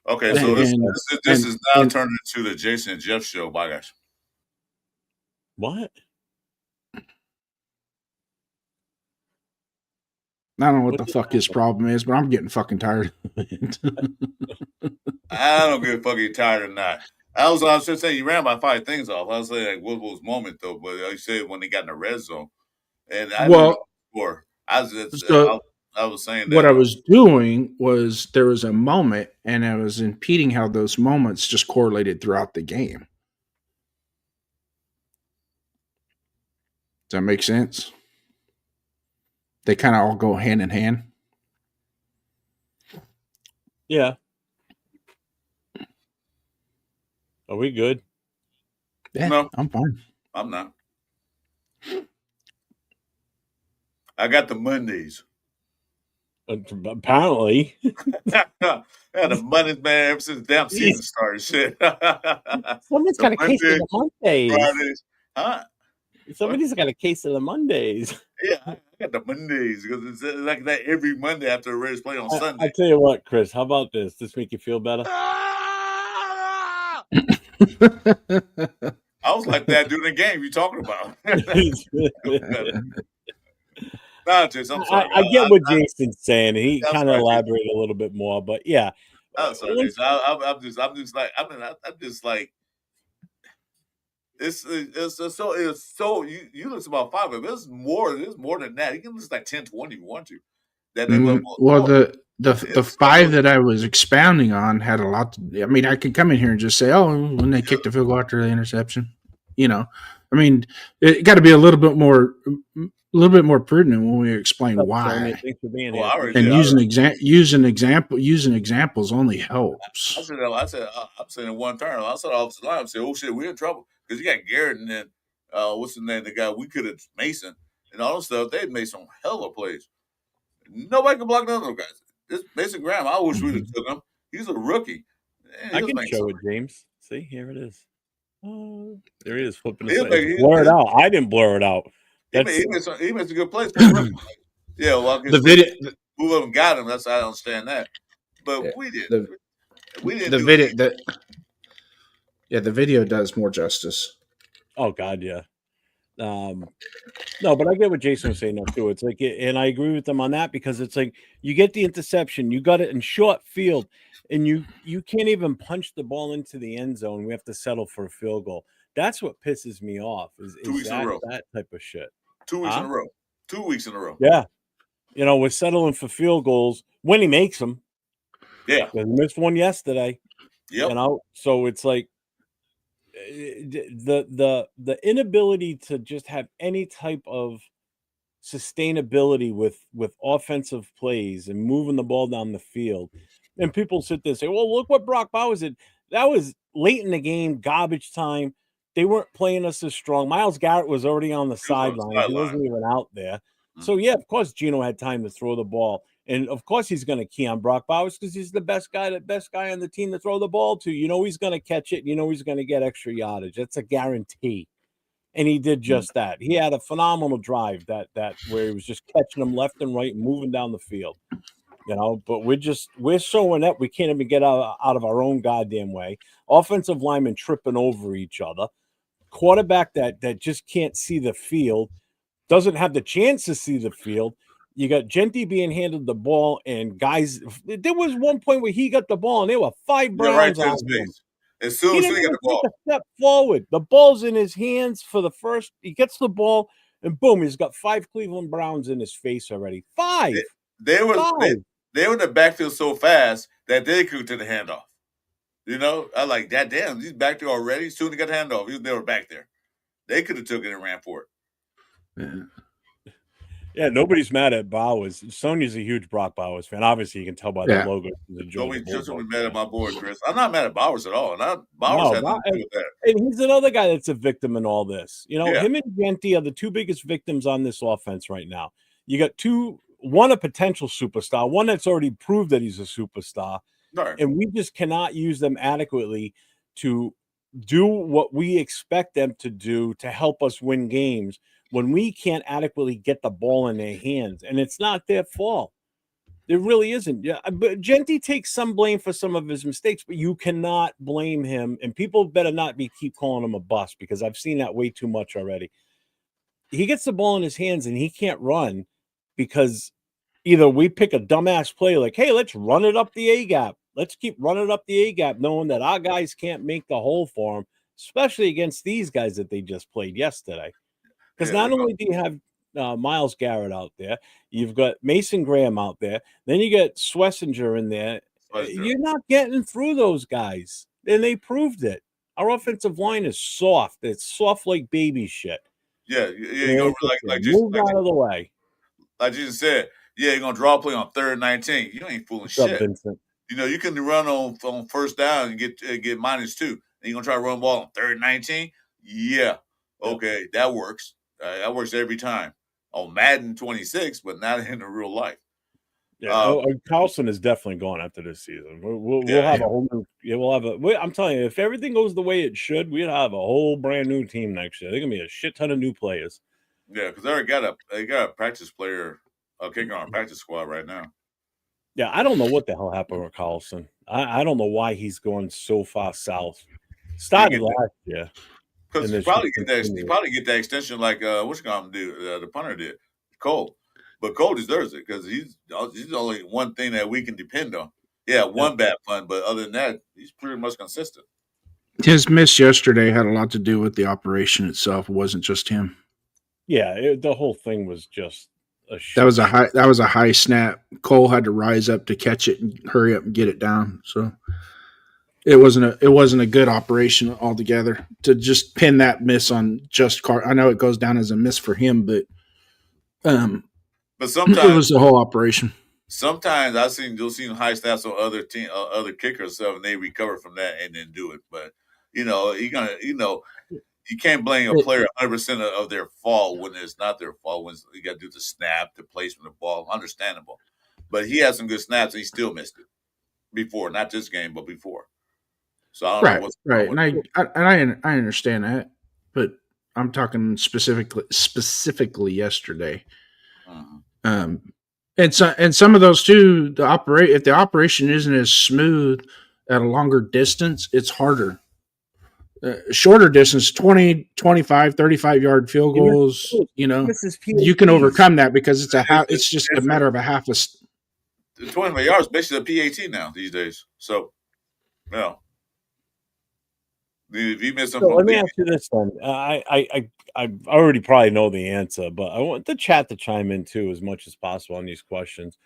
Okay, so this is now turning into the Jason and Jeff show. Bye, guys. What? I don't know what the fuck his problem is, but I'm getting fucking tired of it. I don't give a fuck if you're tired or not. I was just saying you ran about 5 things off. I was saying like what was moment though, but you said when they got in the red zone, and I didn't score. I was just I was saying that what I was doing was there was a moment, and I was impeding how those moments just correlated throughout the game. Does that make sense? They kind of all go hand in hand. Yeah. Are we good? Yeah, no, I'm fine. I'm not. I got the Mondays. Apparently. Yeah, the Mondays, man, ever since the damn season started. Shit. Somebody's got a case of the Mondays. Fridays. Huh? Somebody's got a case of the Mondays. Yeah, I got the Mondays because it's like that every Monday after the Raiders play on Sunday. I tell you what, Chris, how about this? This make you feel better? I was like that during the game you're talking about. Nah, Jason, I'm sorry. I get what Jason's saying. He kind of elaborated a little bit more, but yeah. I'm sorry, Jason. I'm just like I'm just like it's so you listen about 5 of it. It's more than that. You can listen like 10, 20 if you want to. Well, the 5 that I was expounding on had a lot to, I mean, I could come in here and just say, oh, when they kicked the field goal after the interception, you know, I mean, it got to be a little bit more prudent when we explain why. And using examples only helps. I'm saying in one turn. I said offensive line. I said, oh shit, we're in trouble because you got Garrett and then what's the name? The guy we could have Mason and all this stuff. They made some hell of plays. Nobody can block none of those guys. This Mason Graham, I wish we'd have took him. He's a rookie. I can show it, James. See, here it is. Oh, there he is flipping his blur it out. I didn't blur it out. He made a good play. Yeah, well, the video, who of them got him? That's I don't understand that. But we did. We didn't. The video the video does more justice. Oh God, yeah. No, but I get what Jason was saying too. It's like, and I agree with them on that because it's like you get the interception, you got it in short field, and you can't even punch the ball into the end zone. We have to settle for a field goal. That's what pisses me off. Is that type of shit. 2 weeks in a row. 2 weeks in a row. Yeah, we're settling for field goals when he makes them. Yeah, he missed one yesterday. Yeah, so it's like. The inability to just have any type of sustainability with offensive plays and moving the ball down the field, and people sit there and say, well, look what Brock Bowers did. That was late in the game, garbage time. They weren't playing us as strong. Myles Garrett was already on the sideline. He wasn't even out there. So yeah, of course Geno had time to throw the ball. And of course he's going to key on Brock Bowers because he's the best guy on the team to throw the ball to. He's going to catch it. He's going to get extra yardage. That's a guarantee. And he did just that. He had a phenomenal drive that where he was just catching them left and right and moving down the field. But we're so inept we can't even get out of our own goddamn way. Offensive linemen tripping over each other. Quarterback that just can't see the field, doesn't have the chance to see the field. You got Genty being handed the ball, and guys, there was one point where he got the ball, and there were 5 Browns on him. As soon as he got the ball, a step forward, the ball's in his hands for the first. He gets the ball, and boom, he's got 5 Cleveland Browns in his face already. 5. They were in the backfield so fast that they could to the handoff. I like that. Damn, he's back there already. As soon as he got the handoff, they were back there. They could have took it and ran for it. Yeah, nobody's mad at Bowers. Sonya's a huge Brock Bowers fan. Obviously, you can tell by the logo. Nobody's just mad at my boy, Chris. I'm not mad at Bowers at all. Bowers has nothing to do with that. And he's another guy that's a victim in all this. Him and Genty are the 2 biggest victims on this offense right now. You got one a potential superstar, one that's already proved that he's a superstar. Right. And we just cannot use them adequately to do what we expect them to do to help us win games when we can't adequately get the ball in their hands. And it's not their fault. There really isn't. Yeah, but Genti takes some blame for some of his mistakes, but you cannot blame him. And people better not keep calling him a bust, because I've seen that way too much already. He gets the ball in his hands and he can't run because either we pick a dumbass play like, hey, let's run it up the A gap. Let's keep running up the A gap, knowing that our guys can't make the hole for him, especially against these guys that they just played yesterday. Because not only do you have Myles Garrett out there, you've got Mason Graham out there, then you get Schlesinger in there. You're not getting through those guys, and they proved it. Our offensive line is soft. It's soft like baby shit. Yeah, you know, move out of the way. Like you just said, yeah, you're gonna draw a play on 3rd and 19. You ain't fooling shit. Up, Vincent? You know, you can run on first down and get -2. And you're gonna try to run the ball on 3rd and 19. Yeah, okay, that works. That works every time on Madden 26, but not in the real life. Yeah, Carlson is definitely gone after this season. We'll have a whole new. Yeah, I'm telling you, if everything goes the way it should, we'd have a whole brand new team next year. They're gonna be a shit ton of new players. Yeah, because they got a practice player, a kicker on a practice squad right now. Yeah, I don't know what the hell happened with Carlson. I don't know why he's going so far south. Started last year. Because he probably get that extension like what's going to do? The punter did, Cole. But Cole deserves it because he's only one thing that we can depend on. Yeah, one bad punt, but other than that, he's pretty much consistent. His miss yesterday had a lot to do with the operation itself. It wasn't just him. Yeah, the whole thing was just a shit. That was a high snap. Cole had to rise up to catch it and hurry up and get it down. So it wasn't a good operation altogether to just pin that miss on just Carr. I know it goes down as a miss for him, but sometimes it was the whole operation. Sometimes you'll see high stats on other kickers, so and they recover from that and then do it. But you can't blame a player 100% of their fault when it's not their fault. When you got to do the snap, the placement of the ball, understandable. But he had some good snaps and he still missed it before, not this game, but before. So I don't know what's right, and I understand that, but I'm talking specifically yesterday. Uh-huh. And some of those too, if the operation isn't as smooth at a longer distance, it's harder. Shorter distance, 20, 25, 35-yard field goals, you can overcome that because it's just a matter of a half a. 25 yards basically a PAT now these days. So, yeah. If you miss something, let me ask you this then. I already probably know the answer, but I want the chat to chime in too as much as possible on these questions.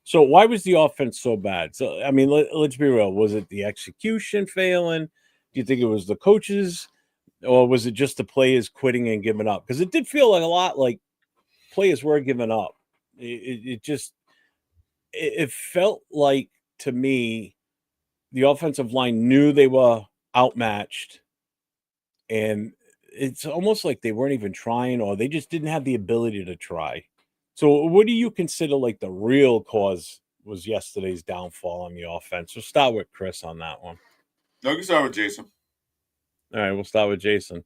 So why was the offense so bad? So, I mean, let's be real. Was it the execution failing? Do you think it was the coaches, or was it just the players quitting and giving up? Because it did feel like a lot like players were giving up. It felt like, to me, the offensive line knew they were outmatched, and it's almost like they weren't even trying, or they just didn't have the ability to try. So what do you consider like the real cause was yesterday's downfall on the offense? We'll start with Chris on that one. No, you can start with Jason. All right, we'll start with Jason.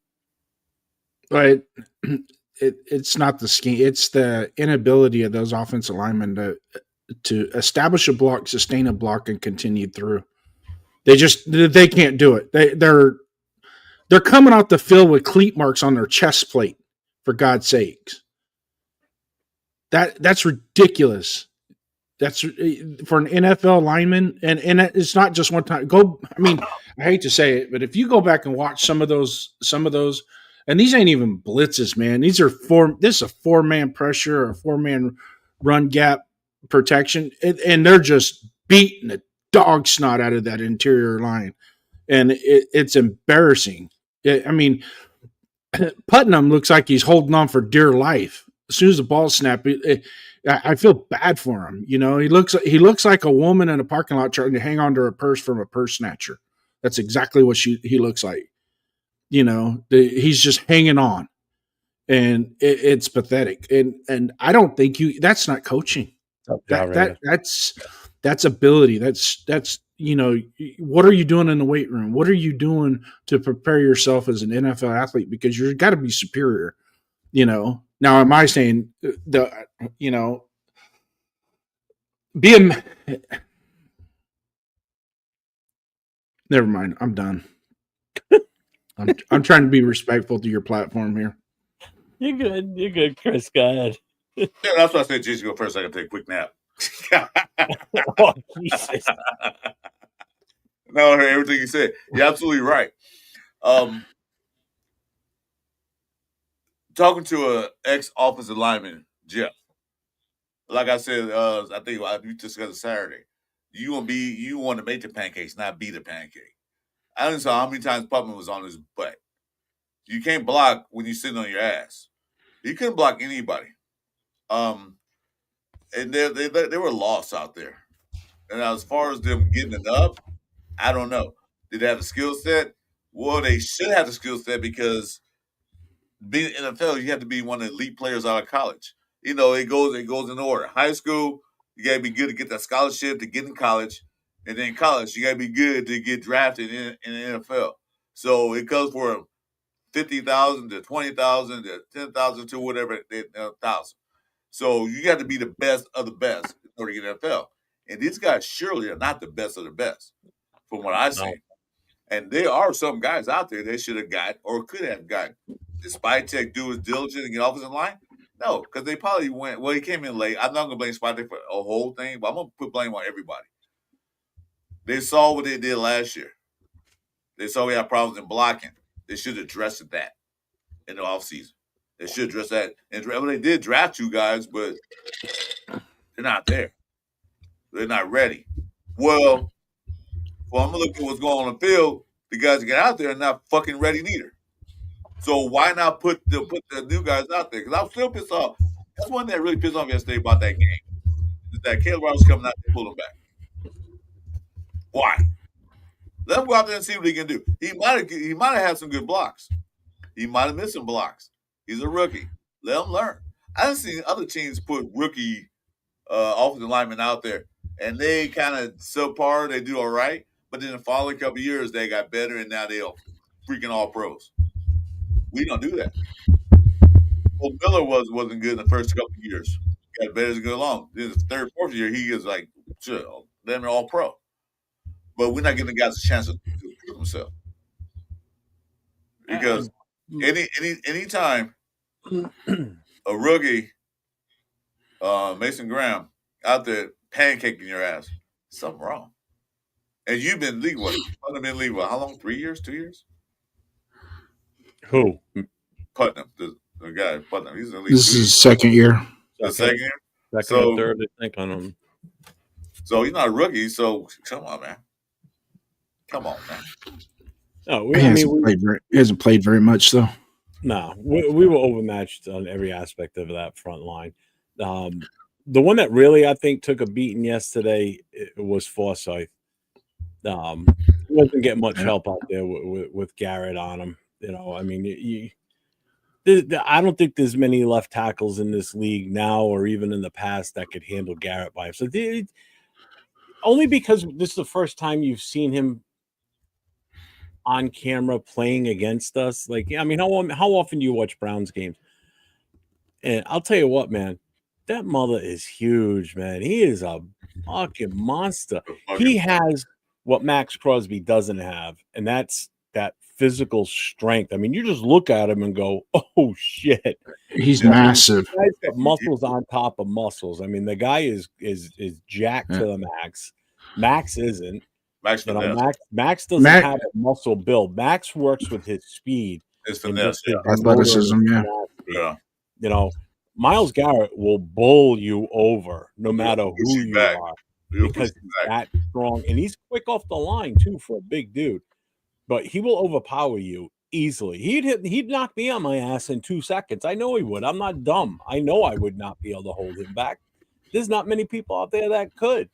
Right. It's not the scheme. It's the inability of those offensive linemen to establish a block, sustain a block, and continue through. They can't do it. They're coming out the field with cleat marks on their chest plate, for God's sakes. That's ridiculous. That's for an NFL lineman, and it's not just one time. I hate to say it, but if you go back and watch some of those, and these ain't even blitzes, man. This is a 4-man pressure or a 4-man run gap protection, and they're just beating the dog snot out of that interior line, and it's embarrassing. Putnam looks like he's holding on for dear life. As soon as the ball snapped, I feel bad for him. He looks like a woman in a parking lot trying to hang on to her purse from a purse snatcher. That's exactly what he looks like. He's just hanging on, and it's pathetic. And I don't think that's not coaching. That's ability. That's what are you doing in the weight room? What are you doing to prepare yourself as an NFL athlete? Because you've got to be superior. Now, am I saying Never mind. I'm done. I'm trying to be respectful to your platform here. You're good. You're good, Chris. Go ahead. Yeah, that's why I said Jason go first. I can take a quick nap. Oh, Jesus. No, I heard everything you said. You're absolutely right. Talking to an ex-offensive lineman, Jeff. Like I said, I think we discussed Saturday. You want to make the pancakes, not be the pancake. I don't know how many times Putman was on his butt. You can't block when you're sitting on your ass. He couldn't block anybody. And they were lost out there. And as far as them getting it up, I don't know. Did they have the skill set? Well, they should have the skill set because being in the NFL, you have to be one of the elite players out of college. You know, it goes in order. High school, you gotta be good to get that scholarship to get in college, and then college, you gotta be good to get drafted in the NFL. So it goes from 50,000 to 20,000 to 10,000 to whatever 1,000. So you got to be the best of the best in order to get NFL. And these guys surely are not the best of the best, from what I see. No. And there are some guys out there they should have got or could have got. Did Spytek do his diligence and get offensive line? No, because they probably went. Well, he came in late. I'm not gonna blame Spytek for a whole thing, but I'm gonna put blame on everybody. They saw what they did last year. They saw we had problems in blocking. They should have addressed that in the offseason. They should address that. And they did draft you guys, but they're not there. They're not ready. Well, I'm gonna look at what's going on the field. The guys that get out there are not fucking ready neither. So why not put the new guys out there? Because I'm still pissed off. That's one thing that really pissed off yesterday about that game. Is that Caleb Roberts coming out and pull him back. Why? Let him go out there and see what he can do. He might have had some good blocks. He might have missed some blocks. He's a rookie. Let him learn. I done seen other teams put rookie offensive linemen out there, and they kind of subpar. They do all right, but then the following couple of years they got better, and now they're freaking all pros. We don't do that. Well, Miller wasn't good in the first couple of years. He got better as it go along. Then the third, fourth year, he is like, sure, then they're all pro. But we're not giving the guys a chance to prove themselves. Because any time a rookie, Mason Graham, out there pancaking your ass, something wrong. And you've been league what? How long? 3 years? 2 years? Who? Putnam, the guy Putnam. He's in the league. This is his second year. The second year? Second or third, I think, on him. So he's not a rookie. So come on, man. Come on, man. No, he hasn't played very much, though. No, we were overmatched on every aspect of that front line. The one that really, I think, took a beating yesterday was Forsyth. He wasn't getting much help out there with Garrett on him. You know, I mean, I don't think there's many left tackles in this league now or even in the past that could handle Garrett by himself. Only because this is the first time you've seen him on camera playing against us. Like, I mean, how often do you watch Browns games? And I'll tell you what, man, that mother is huge, man. He is a fucking monster. He has what Max Crosby doesn't have, and that's that physical strength. I mean, you just look at him and go, "Oh shit, he's massive." The guy's got muscles on top of muscles. I mean, the guy is jacked to the max. Max isn't. Max doesn't have a muscle build. Max works with his speed, his finesse, athleticism, yeah. You know, Myles Garrett will bowl you over no matter who you are because he's that strong, and he's quick off the line too for a big dude. But he will overpower you easily. He'd knock me on my ass in 2 seconds. I know he would. I'm not dumb. I know I would not be able to hold him back. There's not many people out there that could.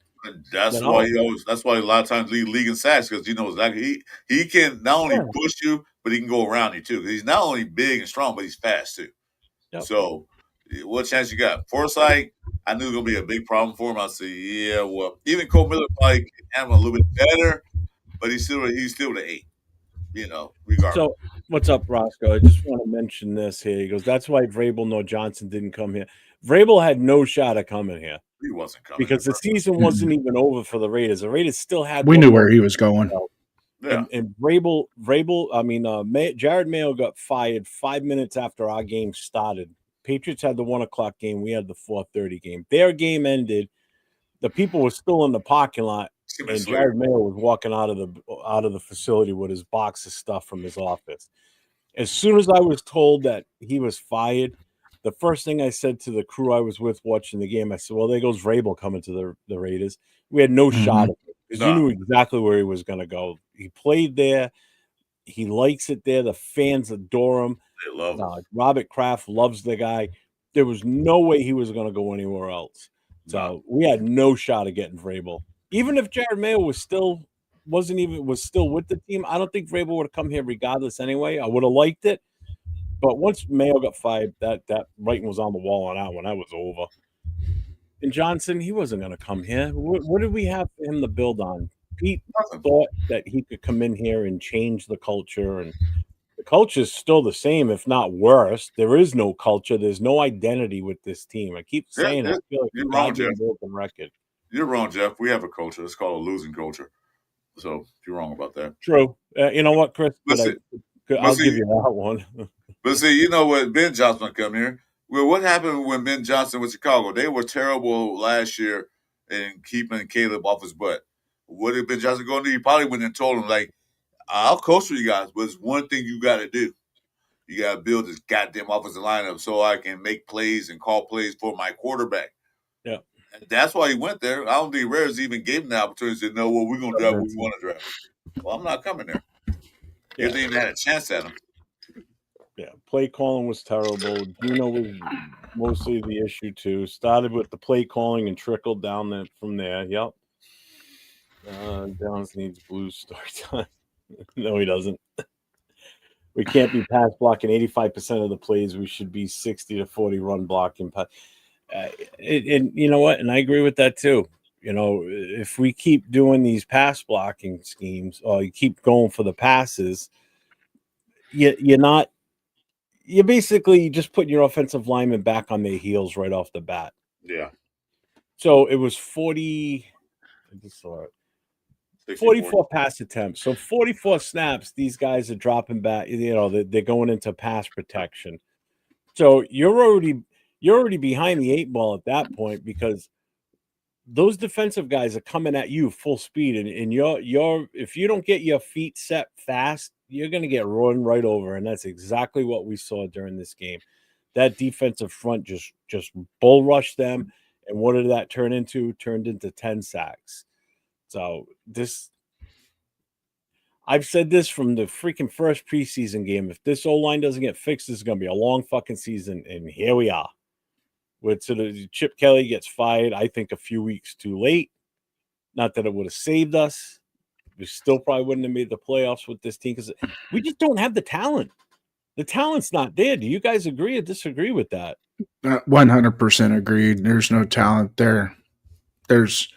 That's why a lot of times lead in sacks, because you know exactly he can not only push you, but he can go around you too. He's not only big and strong, but he's fast too. Yep. So what chance you got? Forsyth, I knew it was gonna be a big problem for him. I said, yeah, well, even Cole Miller probably can handle a little bit better, but he's still the 8. You know, regardless. So what's up, Roscoe? I just want to mention this here. He goes, that's why Vrabel, no Johnson didn't come here. Vrabel had no shot at coming here. He wasn't coming because the there. season wasn't even over for the Raiders. The Raiders still had. We knew where he was going. Yeah. And Jared Mayo got fired 5 minutes after our game started. Patriots had the 1:00 game. We had the 4:30 game. Their game ended. The people were still in the parking lot, and Jared Mayo was walking out of the facility with his box of stuff from his office. As soon as I was told that he was fired, the first thing I said to the crew I was with watching the game, I said, "Well, there goes Vrabel coming to the Raiders." We had no shot of it because you knew exactly where he was going to go. He played there. He likes it there. The fans adore him. They love him. Robert Kraft loves the guy. There was no way he was going to go anywhere else. So we had no shot of getting Vrabel. Even if Jared Mayo was still with the team, I don't think Vrabel would have come here regardless anyway. I would have liked it. But once Mayo got fired, that writing was on the wall on that one. That was over. And Johnson, he wasn't going to come here. What did we have for him to build on? Pete thought that he could come in here and change the culture, and the culture is still the same, if not worse. There is no culture. There's no identity with this team. I keep saying I feel like you're wrong, Jeff. Broken record. You're wrong, Jeff. We have a culture. It's called a losing culture. So you're wrong about that. True. You know what, Chris? I'll give you that one. But see, you know what? Ben Johnson come here. Well, what happened when Ben Johnson was Chicago? They were terrible last year in keeping Caleb off his butt. What did Ben Johnson go to do? He probably went and told him, like, I'll coach for you guys, but it's one thing you got to do. You got to build this goddamn offensive lineup so I can make plays and call plays for my quarterback. Yeah. And that's why he went there. I don't think Raiders even gave him the opportunity to say, no, well, we're going to draft what we want to draft. Well, I'm not coming there. Yeah. If they even had a chance at him. Yeah, play calling was terrible. Gino was mostly the issue too. Started with the play calling and trickled down from there. Yep. Downs needs Blues start time. No, he doesn't. We can't be pass blocking 85% of the plays. We should be 60 to 40 run blocking. And you know what? And I agree with that too. You know, if we keep doing these pass blocking schemes, or you keep going for the passes, you're basically just putting your offensive linemen back on their heels right off the bat. Yeah. So it was 44 pass attempts. So 44 snaps, these guys are dropping back. You know, they're going into pass protection. So you're already behind the 8 ball at that point, because those defensive guys are coming at you full speed, and you're if you don't get your feet set fast, you're going to get run right over, and that's exactly what we saw during this game. That defensive front just bull rushed them, and what did that turn into? Turned into 10 sacks. So I've said this from the freaking first preseason game. If this O-line doesn't get fixed, this is going to be a long fucking season, and here we are. Chip Kelly gets fired, I think, a few weeks too late. Not that it would have saved us. We still probably wouldn't have made the playoffs with this team because we just don't have the talent. The talent's not there. Do you guys agree or disagree with that? 100% agreed. There's no talent there. It's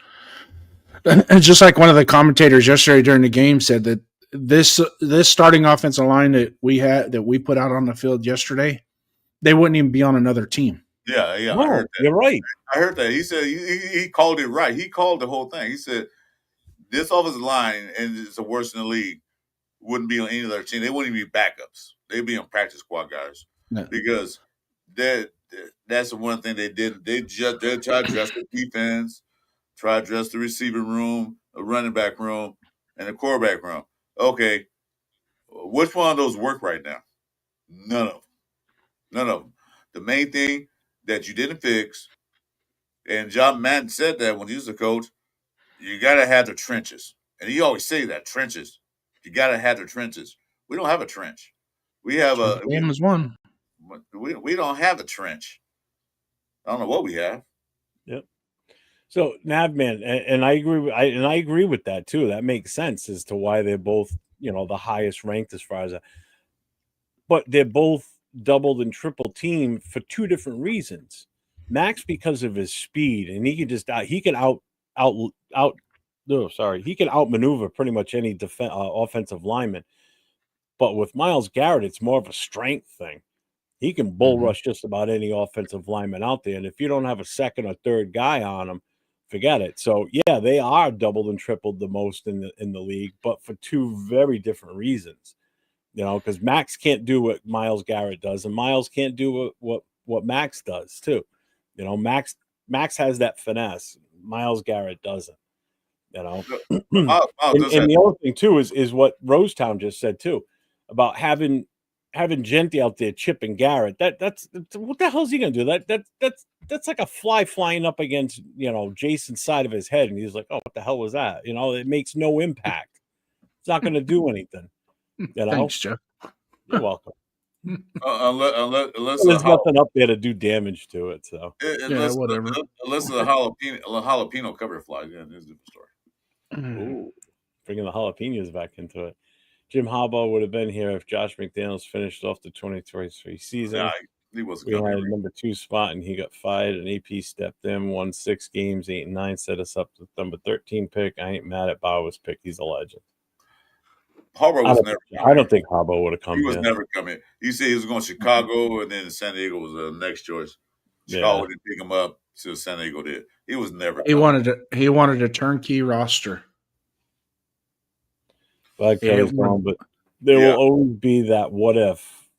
just like one of the commentators yesterday during the game said that this starting offensive line that we put out on the field yesterday, they wouldn't even be on another team. Yeah. No, I heard that. You're right. I heard that. He said he called it right. He called the whole thing. He said this offensive line, and it's the worst in the league, wouldn't be on any other team. They wouldn't even be backups. They'd be on practice squad guys because that's the one thing they did. They tried to address the defense, try to address the receiving room, the running back room, and the quarterback room. Okay, which one of those work right now? None of them. The main thing that you didn't fix, and John Madden said that when he was a coach, you got to have the trenches. And he always say that, trenches. You got to have the trenches. We don't have a trench. We have game is one. We don't have a trench. I don't know what we have. Yep. So Navman, and I agree. I agree with that too. That makes sense as to why they're both, the highest ranked as far as that. But they're both doubled and triple teamed for two different reasons. Max, because of his speed, and he can outmaneuver pretty much any offensive lineman. But with Myles Garrett, it's more of a strength thing. he can bull rush just about any offensive lineman out there. And if you don't have a second or third guy on him, forget it. So yeah, they are doubled and tripled the most in the league, but for two very different reasons. Because Max can't do what Myles Garrett does, and Myles can't do what Max does too. Max has that finesse. Myles Garrett doesn't. And the other thing too is what Rosetown just said too about having Genty out there chipping Garrett. That's what the hell is he gonna do? That's like a fly flying up against Jason's side of his head, and he's like, oh, what the hell was that? It makes no impact. It's not gonna do anything. Thanks, Jeff. You're welcome. Unless there's nothing up there to do damage to it, so whatever. Unless the jalapeno cover flies, yeah, it's a different story. Ooh, bringing the jalapenos back into it. Jim Harbaugh would have been here if Josh McDaniels finished off the 2023 season. Nah, he wasn't. We had a number 2 spot, and he got fired. And AP stepped in, won 6 games, 8-9, set us up with number 13 pick. I ain't mad at Bauer's pick. He's a legend. Harbaugh was never. I don't think Harbaugh would have come. He was never coming. He said he was going to Chicago, and then San Diego was the next choice. Chicago didn't pick him up, so San Diego did. He was never. He wanted a turnkey roster. But there will always be that what if.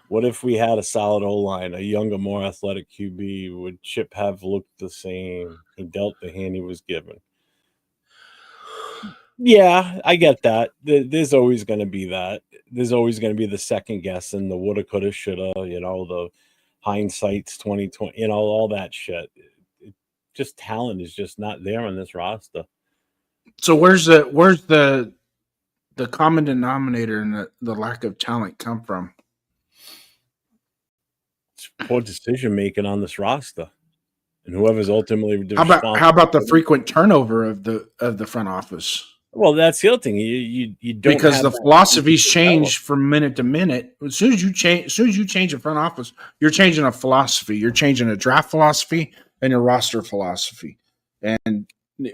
What if we had a solid O-line, a younger, more athletic QB? Would Chip have looked the same? He dealt the hand he was given. Yeah, I get that. There's always going to be that. There's always going to be the second guess and the woulda, coulda, shoulda. The hindsight's 2020. All that shit. Just talent is just not there on this roster. So where's the common denominator and the lack of talent come from? It's poor decision making on this roster, and whoever's ultimately how about the frequent turnover of the front office? Well, that's the other thing. You don't, because the philosophies change from minute to minute. As soon as you change a front office, you're changing a philosophy. You're changing a draft philosophy and your roster philosophy. And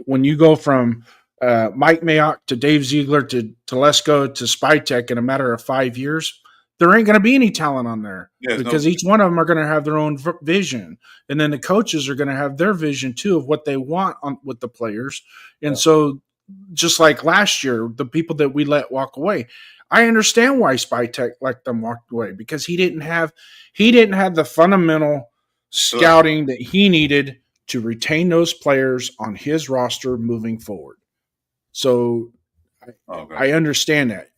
when you go from Mike Mayock to Dave Ziegler to Telesco to Spytek in a matter of 5 years, there ain't going to be any talent on there because each one of them are going to have their own vision. And then the coaches are going to have their vision too of what they want with the players. And so just like last year, the people that we let walk away, I understand why Spytek let them walk away because he didn't have the fundamental scouting that he needed to retain those players on his roster moving forward. So I understand that.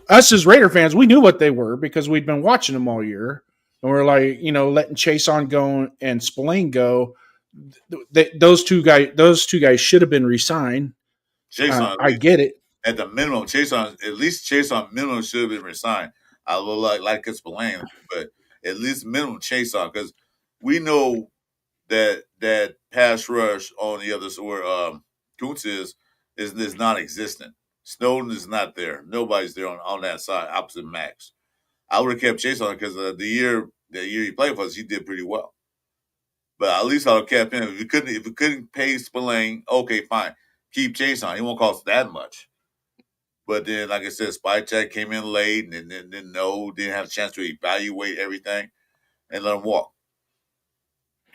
Us as Raider fans, we knew what they were because we'd been watching them all year. And we're like, letting Chason go and Spillane go. Those two guys should have been re-signed. I get it. At the minimum, Chason minimum should have been re-signed. I would like Spillane, but at least minimum Chason because we know that pass rush on the other side where Kuntz is non-existent. Snowden is not there. Nobody's there on that side opposite Max. I would have kept Chason because the year he played for us, he did pretty well. But at least I would have kept him. If we couldn't pay Spillane, okay, fine. Keep Chason. He won't cost that much. But then, like I said, Spytek came in late and then didn't have a chance to evaluate everything and let him walk.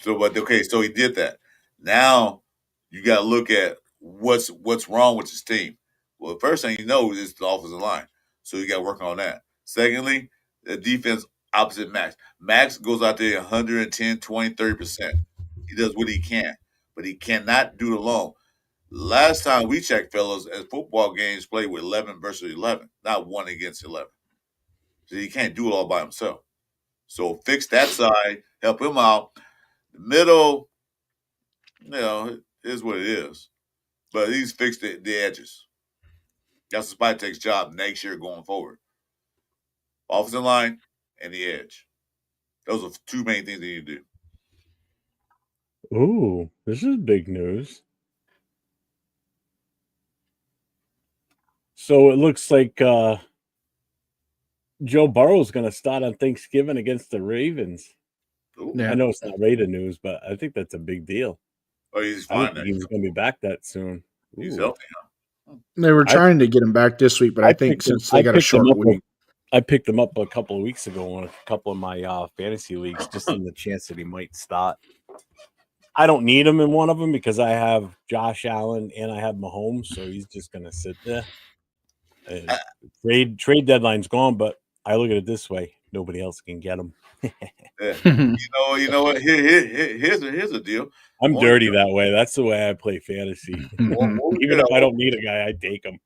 So he did that. Now you got to look at what's wrong with his team. Well, the first thing you know is the offensive line. So you got to work on that. Secondly, the defense opposite Max. Max goes out there 110, 20, 30%. He does what he can, but he cannot do it alone. Last time we checked, fellas, as football games played with 11 versus 11, not 1 against 11. So he can't do it all by himself. So fix that side, help him out. The middle, is what it is. But he's fixed the edges. That's Spytek's job next year going forward. Offensive line and the edge. Those are 2 main things that you do. Ooh, this is big news. So it looks like Joe Burrow's going to start on Thanksgiving against the Ravens. Yeah. I know it's not Raider news, but I think that's a big deal. Oh, he's fine. He's going to be back that soon. He's healthy, huh? They were trying to get him back this week, but I think since they got a short week. I picked him up a couple of weeks ago in a couple of my fantasy leagues, just in the chance that he might start. I don't need him in one of them because I have Josh Allen and I have Mahomes, so he's just going to sit there. And trade deadline's gone, but I look at it this way: nobody else can get him. Yeah. You know what? Here's a deal. I'm dirty that way. That's the way I play fantasy. Even if I don't need a guy, I take him.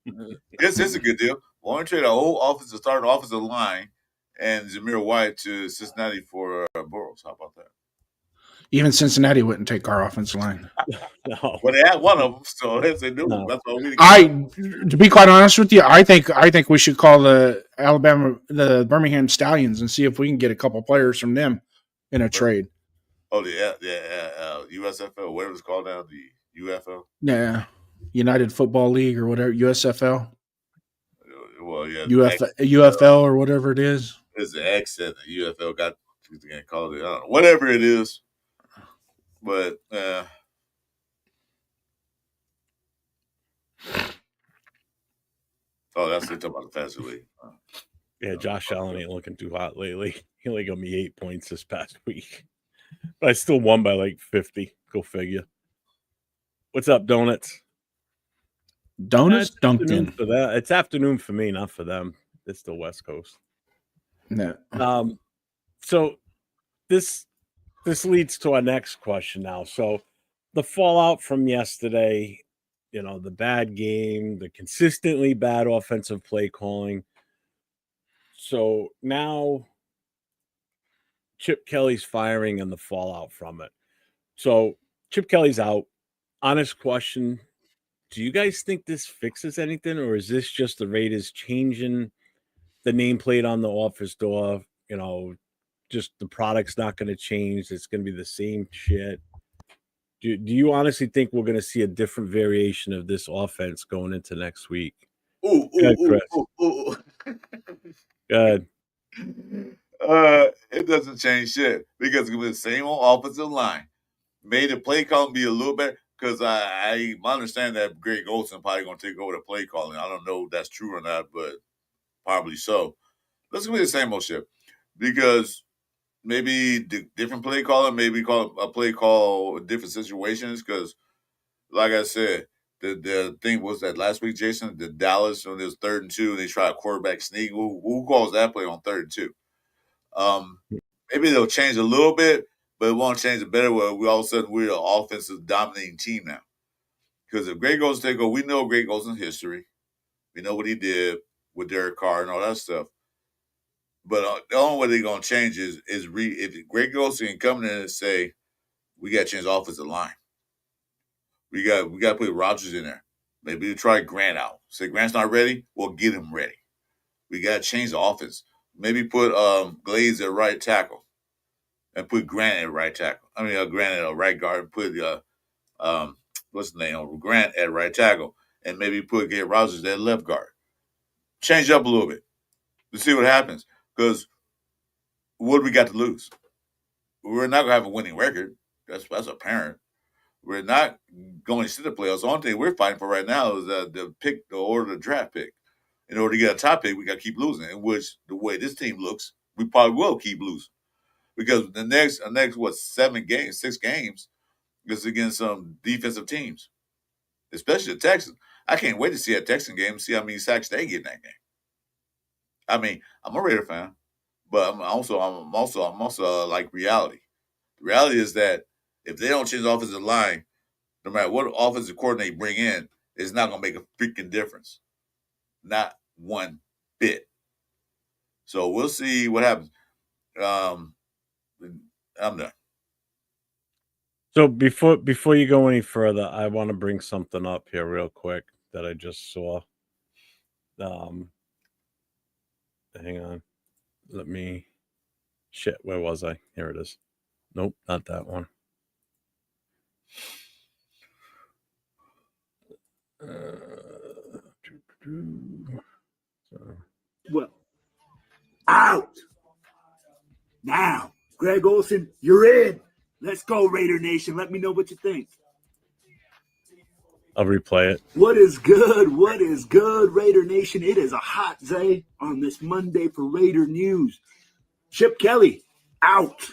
This is a good deal. Why don't you trade our whole starting offensive line and Zamir White to Cincinnati for Burrows? How about that? Even Cincinnati wouldn't take our offensive line. No. Well, they had one of them, so they do. No. That's all we. To be quite honest with you, I think we should call the Birmingham Stallions and see if we can get a couple players from them in a trade. Oh, USFL, whatever it's called now, the UFL. Yeah, United Football League or whatever, USFL. Well, yeah, UFL or whatever it is. It's the X that the UFL got called it. I don't know, whatever it is. But oh, that's what talking about the fantasy league. Yeah, Josh Allen ain't looking too hot lately. He only got me 8 points this past week, but I still won by like 50. Go figure. What's up, Donuts? Duncan. For that, it's afternoon for me, not for them. It's the West Coast. No. So this leads to our next question now. So the fallout from yesterday, the bad game, the consistently bad offensive play calling. So now Chip Kelly's firing and the fallout from it. So Chip Kelly's out. Honest question. Do you guys think this fixes anything, or is this just the Raiders changing the nameplate on the office door? Just the product's not going to change. It's going to be the same shit. Do you honestly think we're going to see a different variation of this offense going into next week? Ooh. Go ahead. It doesn't change shit because it was the same old offensive line. Made the play calling be a little better because I understand that Greg Olsen probably going to take over the play calling. I don't know if that's true or not, but probably so. Let's be the same old shit because maybe different play calling, maybe call a play call different situations because, like I said, the thing was that last week, Jason, the Dallas when it was 3rd and 2, they tried a quarterback sneak. Who calls that play on 3rd and 2? Maybe they'll change a little bit, but it won't change it better where we all of a sudden we're an offensive dominating team now. Because if Greg Olsen take over, we know Greg Olsen's history. We know what he did with Derek Carr and all that stuff. But the only way they're going to change is if Greg Olsen can come in and say, we got to change the offensive line. We got to put Rodgers in there. Maybe we try Grant out. Say Grant's not ready, we'll get him ready. We got to change the offense. Maybe put Glaze at right tackle and put Grant at right tackle. Grant at right guard and put what's the name? Grant at right tackle and maybe get Rodgers at left guard. Change up a little bit to see what happens because what do we got to lose? We're not going to have a winning record. That's apparent. We're not going to the playoffs. The only thing we're fighting for right now is the draft pick. In order to get a top pick, we got to keep losing. In which the way this team looks, we probably will keep losing because the next 6 games is against some defensive teams, especially the Texans. I can't wait to see that Texan game, see how many sacks they get in that game. I'm a Raider fan, but I'm also like reality. The reality is that if they don't change the offensive line, no matter what offensive coordinator bring in, it's not going to make a freaking difference. Not one bit. So we'll see what happens. I'm done. So before you go any further, I want to bring something up here real quick that I just saw. Hang on. Where was I? Here it is. Nope, not that one. Well, out. Now, Greg Olsen, you're in. Let's go, Raider Nation. Let me know what you think. I'll replay it. What is good? What is good, Raider Nation? It is a hot day on this Monday for Raider News. Chip Kelly, out.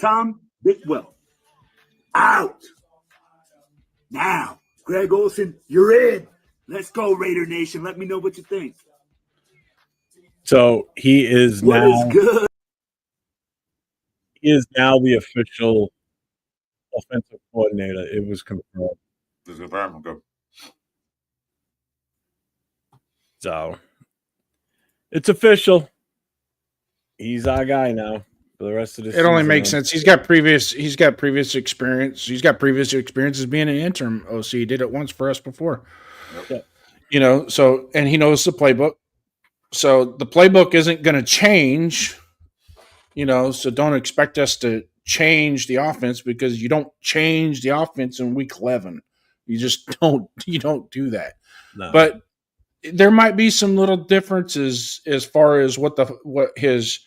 Tom Bickwell, out. Now, Greg Olsen, you're in. Let's go, Raider Nation. Let me know what you think. So he is What now is good? he is now the official offensive coordinator. It was confirmed. This is confirmed. Okay. So it's official. He's our guy now for the rest of the season. It only makes sense. He's got previous experience. He's got previous experience as being an interim OC. He did it once for us before. Yep. You know, so and he knows the playbook. So the playbook isn't going to change, you know, so don't expect us to change the offense because you don't change the offense in week 11. You just don't do that. No. But there might be some little differences as far as what his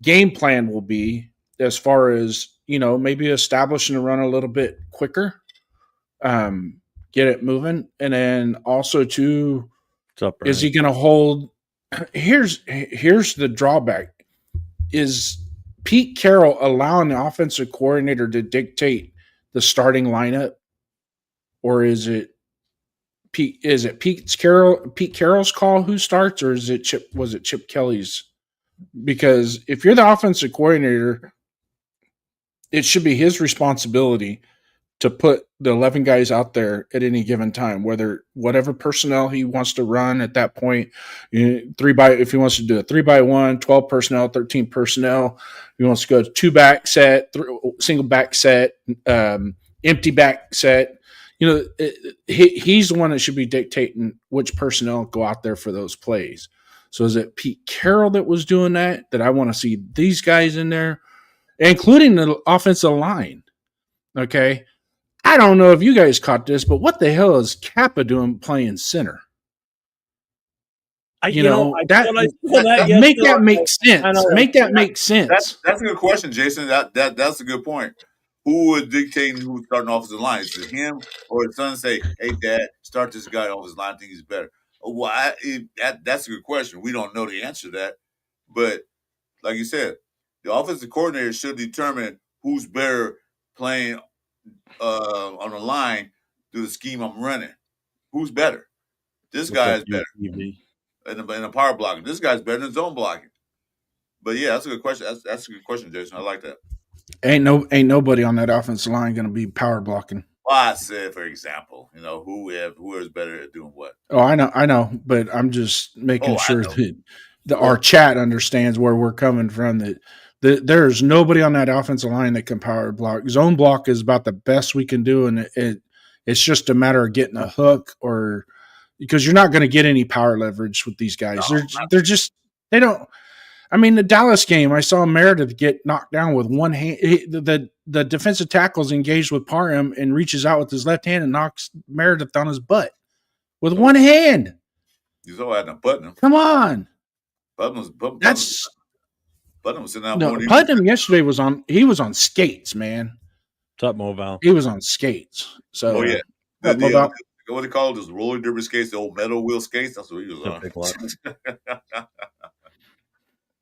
game plan will be, as far as, you know, maybe establishing the run a little bit quicker, get it moving. And then also too, is he going to hold? Here's the drawback: is Pete Carroll allowing the offensive coordinator to dictate the starting lineup, or is it Pete Carroll's call who starts, or is it Chip Kelly's? Because if you're the offensive coordinator, it should be his responsibility to put the 11 guys out there at any given time, whatever personnel he wants to run at that point, if he wants to do a 3x1, 12 personnel, 13 personnel, if he wants to go 2-back set, single back set, empty back set, you know, he's the one that should be dictating which personnel go out there for those plays. So is it Pete Carroll that was doing that I want to see these guys in there, including the offensive line? Okay. I don't know if you guys caught this, but what the hell is Kappa doing playing center? Make that make sense. Make that make sense. That's a good question, Jason. That's a good point. Who was dictating who was starting offensive line? Is it him or his son say, "Hey, Dad, start this guy off his line. I think he's better." Well, that's a good question. We don't know the answer to that, but like you said, the offensive coordinator should determine who's better playing on the line through the scheme I'm running. Who's better? This guy is better in the power blocking. This guy's better than zone blocking. But yeah, that's a good question. That's a good question, Jason. I like that. Ain't nobody on that offensive line going to be power blocking. Well, I said, for example, you know, who is better at doing what? Oh, I know, but I'm just making sure that our chat understands where we're coming from. That there's nobody on that offensive line that can power block. Zone block is about the best we can do, and it's just a matter of getting a hook, or because you're not going to get any power leverage with these guys. They don't. I mean, the Dallas game, I saw Meredith get knocked down with one hand. The defensive tackle's engaged with Parham and reaches out with his left hand and knocks Meredith on his butt with one hand. You saw that Putnam. Come on. Putnam was sitting out. No, Putnam yesterday was on skates, man. What's up, Moval? He was on skates. So, yeah. What do they call it? Those roller derby skates, the old metal wheel skates? That's what he was on.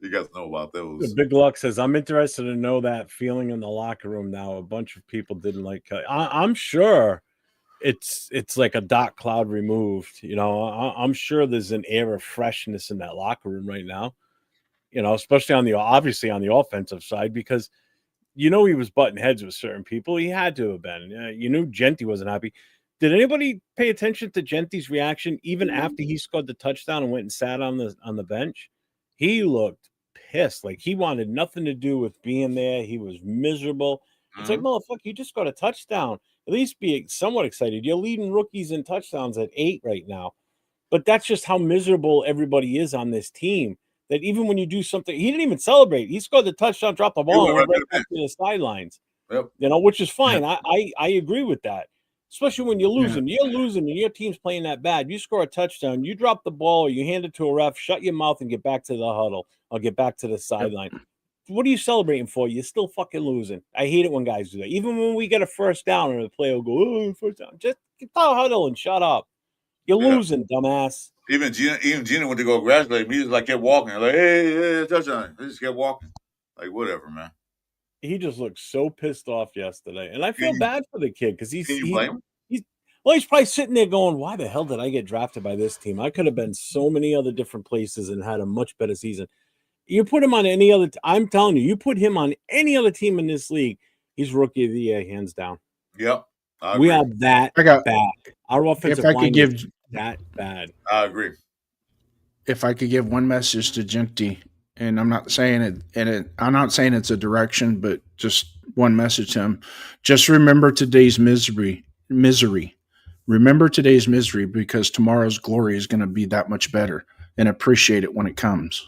You guys know about those. Big Luck says, I'm interested to know that feeling in the locker room now. A bunch of people didn't like I'm sure it's like a dark cloud removed. You know, I'm sure there's an air of freshness in that locker room right now. You know, especially obviously on the offensive side, because you know he was butting heads with certain people. He had to have been. You knew Genty wasn't happy. Did anybody pay attention to Genty's reaction even after he scored the touchdown and went and sat on the bench? He looked pissed, like he wanted nothing to do with being there. He was miserable. It's like, motherfucker, you just got a touchdown. At least be somewhat excited. You're leading rookies in touchdowns at 8 right now. But that's just how miserable everybody is on this team. That even when you do something, he didn't even celebrate. He scored the touchdown, dropped the ball, and went right back to the sidelines. Yep. You know, which is fine. I agree with that. Especially when you're losing. You're losing and your team's playing that bad. You score a touchdown, you drop the ball, or you hand it to a ref, shut your mouth and get back to the huddle or get back to the sideline. Yep. What are you celebrating for? You're still fucking losing. I hate it when guys do that. Even when we get a first down and the player will go, oh, first down. Just Tell Huddle and shut up. You're losing, dumbass. Even Gina went to go congratulate me. He just like kept walking. Like, hey, touchdown. He just kept walking. Like, whatever, man. He just looked so pissed off yesterday. And I feel bad for the kid because Can you blame him? He's probably sitting there going, why the hell did I get drafted by this team? I could have been so many other different places and had a much better season. You put him on any other I'm telling you, you put him on any other team in this league, he's rookie of the year, hands down. Yep. We are that bad. Our offensive line is that bad. I agree. If I could give one message to Genty, and I'm not saying it, I'm not saying it's a direction, but just one message to him. Just remember today's misery. Remember today's misery, because tomorrow's glory is going to be that much better, and appreciate it when it comes.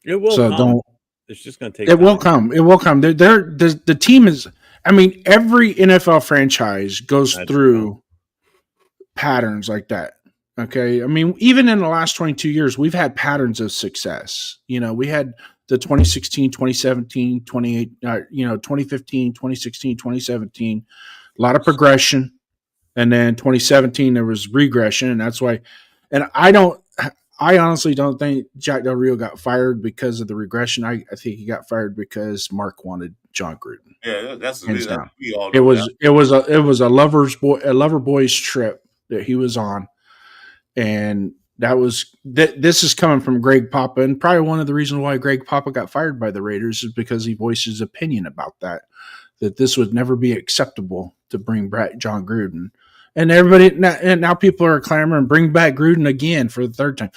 It will come. It's just going to take time. Will come. It will come. The team is, I mean, every NFL franchise goes through patterns like that. Okay. I mean, even in the last 22 years, we've had patterns of success. You know, we had the 2016, 2017, 2015, 2016, 2017, a lot of progression. And then 2017, there was regression. And that's why, and I honestly don't think Jack Del Rio got fired because of the regression. I think he got fired because Mark wanted John Gruden. Yeah, that's we all know it was a lover boys trip that he was on, and this is coming from Greg Papa, and probably one of the reasons why Greg Papa got fired by the Raiders is because he voiced his opinion about that this would never be acceptable to bring back John Gruden. And everybody now people are clamoring, bring back Gruden again for the third time.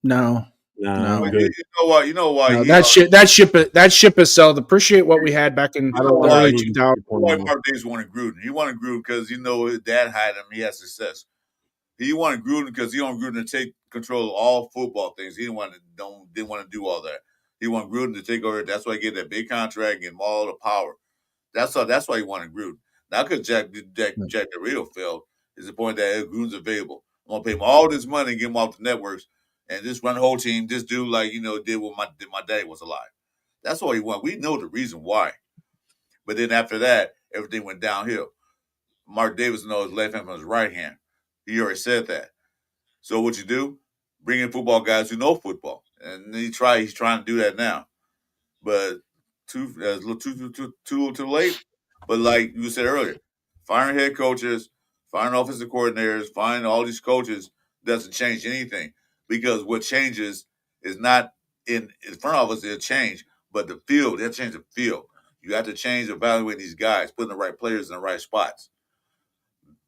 No. You know why? No, that ship is sailed. Appreciate what we had back in the early 2000s. Why Mark Davis wanted Gruden? He wanted Gruden because his dad had him. He had success. He wanted Gruden because he wanted Gruden to take control of all football things. He didn't want to do all that. He wanted Gruden to take over. That's why he gave that big contract and get him all the power. That's why he wanted Gruden. Not because Jack Del Rio failed. Is the point that Gruden's available. I'm gonna pay him all this money and get him off the networks and just run the whole team. Just do like did when my daddy was alive. That's all he wanted. We know the reason why. But then after that, everything went downhill. Mark Davis knows his left hand from his right hand. He already said that. So what you do? Bring in football guys who know football, and he's trying to do that now, but too late. But like you said earlier, firing head coaches, firing offensive coordinators, firing all these coaches doesn't change anything, because what changes is not in front of us. It'll change, but the field, they'll change the field. You have to change, evaluate these guys, putting the right players in the right spots,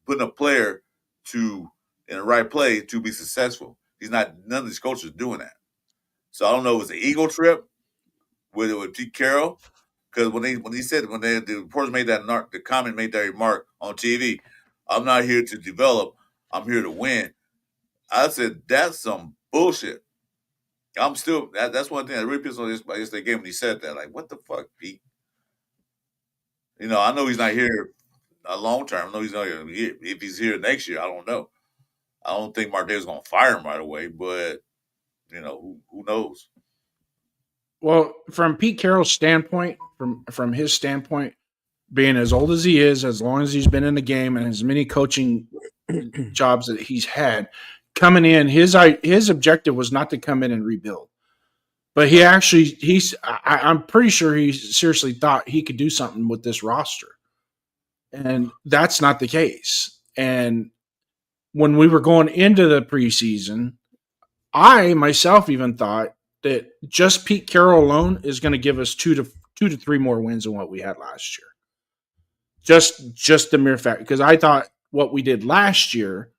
putting a player in the right play to be successful. None of these coaches are doing that. So I don't know if it's an ego trip with Pete Carroll, because when the reporters made the comment made that remark on TV, I'm not here to develop, I'm here to win. I said that's some bullshit. I'm still that's one thing that really pissed me off yesterday game when he said that. Like, what the fuck, Pete? I know he's not here long term. I know he's not here. If he's here next year, I don't know. I don't think Mark Davis is going to fire him right away, but who knows? Well, from Pete Carroll's standpoint, from his standpoint, being as old as he is, as long as he's been in the game, and as many coaching jobs that he's had, coming in, his objective was not to come in and rebuild. But I'm pretty sure he seriously thought he could do something with this roster. And that's not the case. And when we were going into the preseason, I myself even thought that just Pete Carroll alone is going to give us two to three more wins than what we had last year. Just the mere fact, because I thought what we did last year,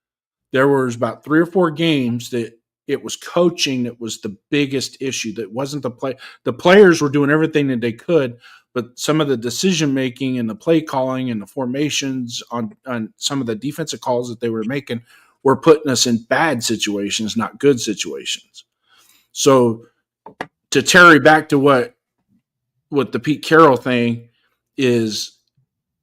there was about 3 or 4 games that it was coaching that was the biggest issue. That wasn't the play. The players were doing everything that they could, but some of the decision making and the play calling and the formations on some of the defensive calls that they were making were putting us in bad situations, not good situations. So to tarry back to what the Pete Carroll thing is,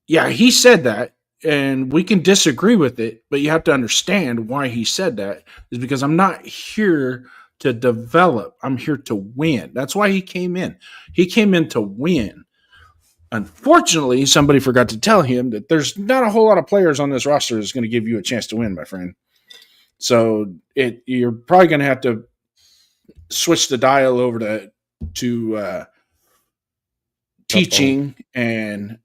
yeah, he said that, and we can disagree with it, but you have to understand why he said that is because I'm not here to develop. I'm here to win. That's why he came in. He came in to win. Unfortunately, somebody forgot to tell him that there's not a whole lot of players on this roster that's going to give you a chance to win, my friend. So you're probably going to have to switch the dial over to teaching and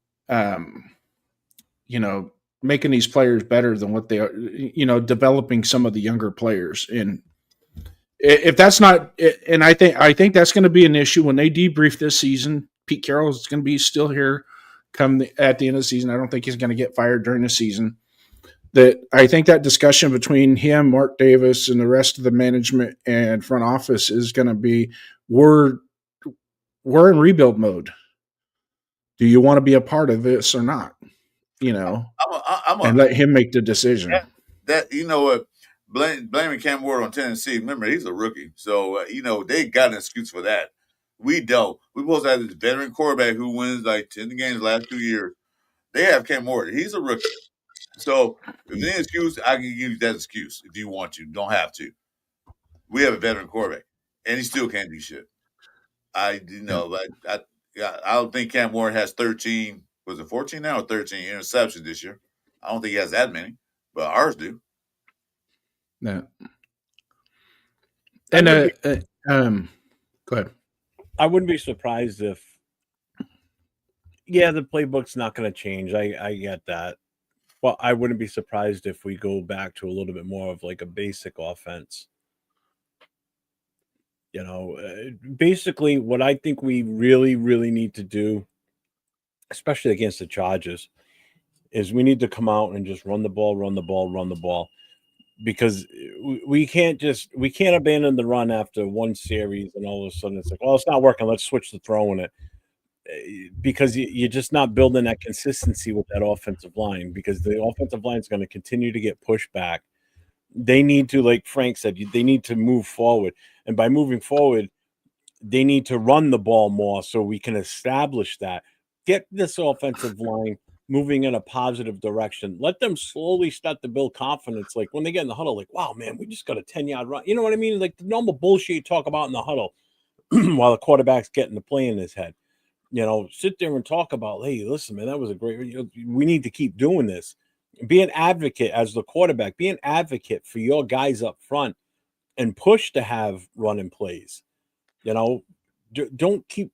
making these players better than what they are. Developing some of the younger players. And if that's not, and I think that's going to be an issue when they debrief this season. Pete Carroll is going to be still here come at the end of the season. I don't think he's going to get fired during the season. I think that discussion between him, Mark Davis, and the rest of the management and front office is going to be, we're in rebuild mode. Do you want to be a part of this or not? And let him make the decision. What? Blaming Cam Ward on Tennessee. Remember, he's a rookie, so they got an excuse for that. We don't. We're supposed to have this veteran quarterback who wins like 10 games the last 2 years. They have Cam Ward. He's a rookie. So if there's any excuse, I can give you that excuse if you want to. Don't have to. We have a veteran quarterback, and he still can't do shit. I don't think Cam Ward has 13. Was it 14 now or 13 interceptions this year? I don't think he has that many, but ours do. No. And go ahead. I wouldn't be surprised if, the playbook's not going to change. I get that. But I wouldn't be surprised if we go back to a little bit more of like a basic offense. Basically what I think we really, really need to do, especially against the Chargers, is we need to come out and just run the ball. Because we can't abandon the run after one series and all of a sudden it's like, well, it's not working. Let's switch to throwing it. Because you're just not building that consistency with that offensive line, because the offensive line is going to continue to get pushed back. They need to, like Frank said, they need to move forward. And by moving forward, they need to run the ball more so we can establish that. Get this offensive line moving in a positive direction. Let them slowly start to build confidence. Like when they get in the huddle, like, wow, man, we just got a 10-yard run. You know what I mean? Like the normal bullshit you talk about in the huddle while the quarterback's getting the play in his head. Sit there and talk about, hey, listen, man, that was a great, we need to keep doing this. Be an advocate as the quarterback. Be an advocate for your guys up front and push to have running plays. Don't keep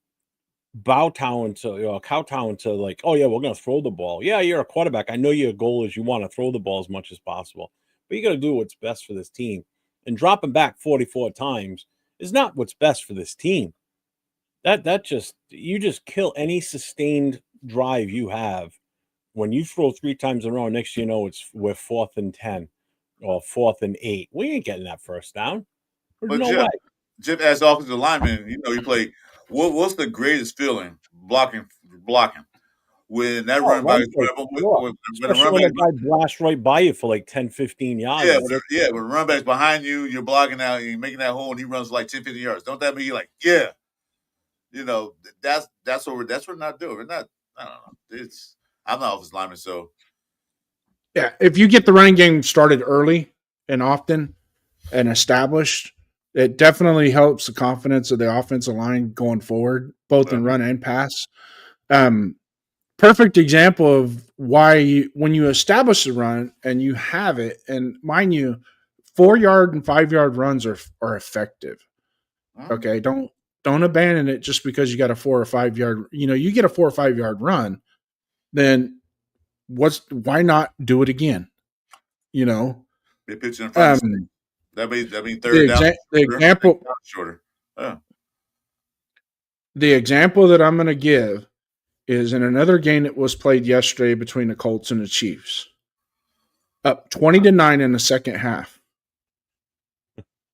kowtowing to like, oh, yeah, we're going to throw the ball. Yeah, you're a quarterback. I know your goal is you want to throw the ball as much as possible, but you got to do what's best for this team. And dropping back 44 times is not what's best for this team. You just kill any sustained drive you have when you throw 3 times in a row. Next, we're 4th and 10 or 4th and 8. We ain't getting that first down. There's no way. Jeff, as offensive lineman, you play. What's the greatest feeling blocking when that run back? When a guy blasts right by you for like 10, 15 yards. When the run back's behind you, you're blocking out, you're making that hole, and he runs like 10, 15 yards. Don't that mean you're like, yeah? That's what we're not doing. We're not. I don't know. I'm not offensive lineman, so yeah. If you get the running game started early and often and established, it definitely helps the confidence of the offensive line going forward, both in run and pass. Perfect example of why when you establish the run and you have it, and mind you, 4-yard and 5-yard runs are effective. Okay, don't abandon it just because you got a 4 or 5 yard. You get a 4 or 5 yard run, then why not do it again? They pitch in front. That means third down. The example shorter. The example that I'm going to give is in another game that was played yesterday between the Colts and the Chiefs. Up 20-9 in the second half.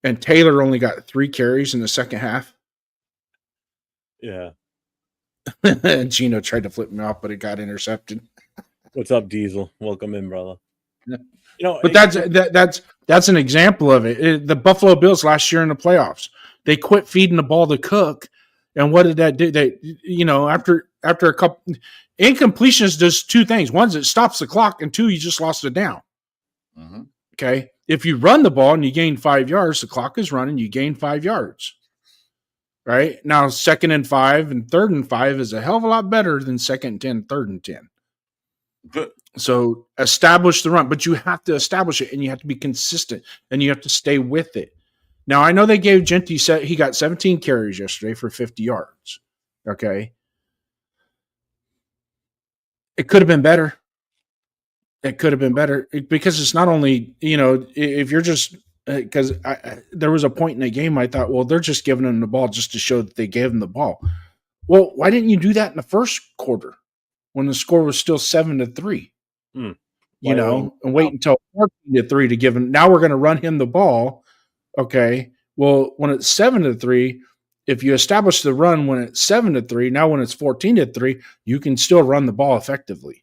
And Taylor only got 3 carries in the second half. Yeah. And Gino tried to flip me off, but it got intercepted. What's up, Diesel? Welcome in, brother. Yeah. But that's an example of it. The Buffalo Bills last year in the playoffs, they quit feeding the ball to Cook, and what did that do? They, after a couple incompletions, does 2 things. One is it stops the clock, and 2, you just lost it down. Mm-hmm. Okay, if you run the ball and you gain 5 yards, the clock is running. You gain 5 yards. right? Now, 2nd and 5 and 3rd and 5 is a hell of a lot better than 2nd and 10, 3rd and 10. Good. So establish the run, but you have to establish it and you have to be consistent and you have to stay with it. Now, I know they gave Genty, he got 17 carries yesterday for 50 yards. Okay. It could have been better. It could have been better because it's not only, if you're just, because there was a point in the game I thought, well, they're just giving him the ball just to show that they gave him the ball. Well, why didn't you do that in the first quarter when the score was still 7-3? And wait until 14-3 to give him. Now we're going to run him the ball. Okay. Well, when it's 7-3, if you establish the run when it's 7-3, now when it's 14-3, you can still run the ball effectively.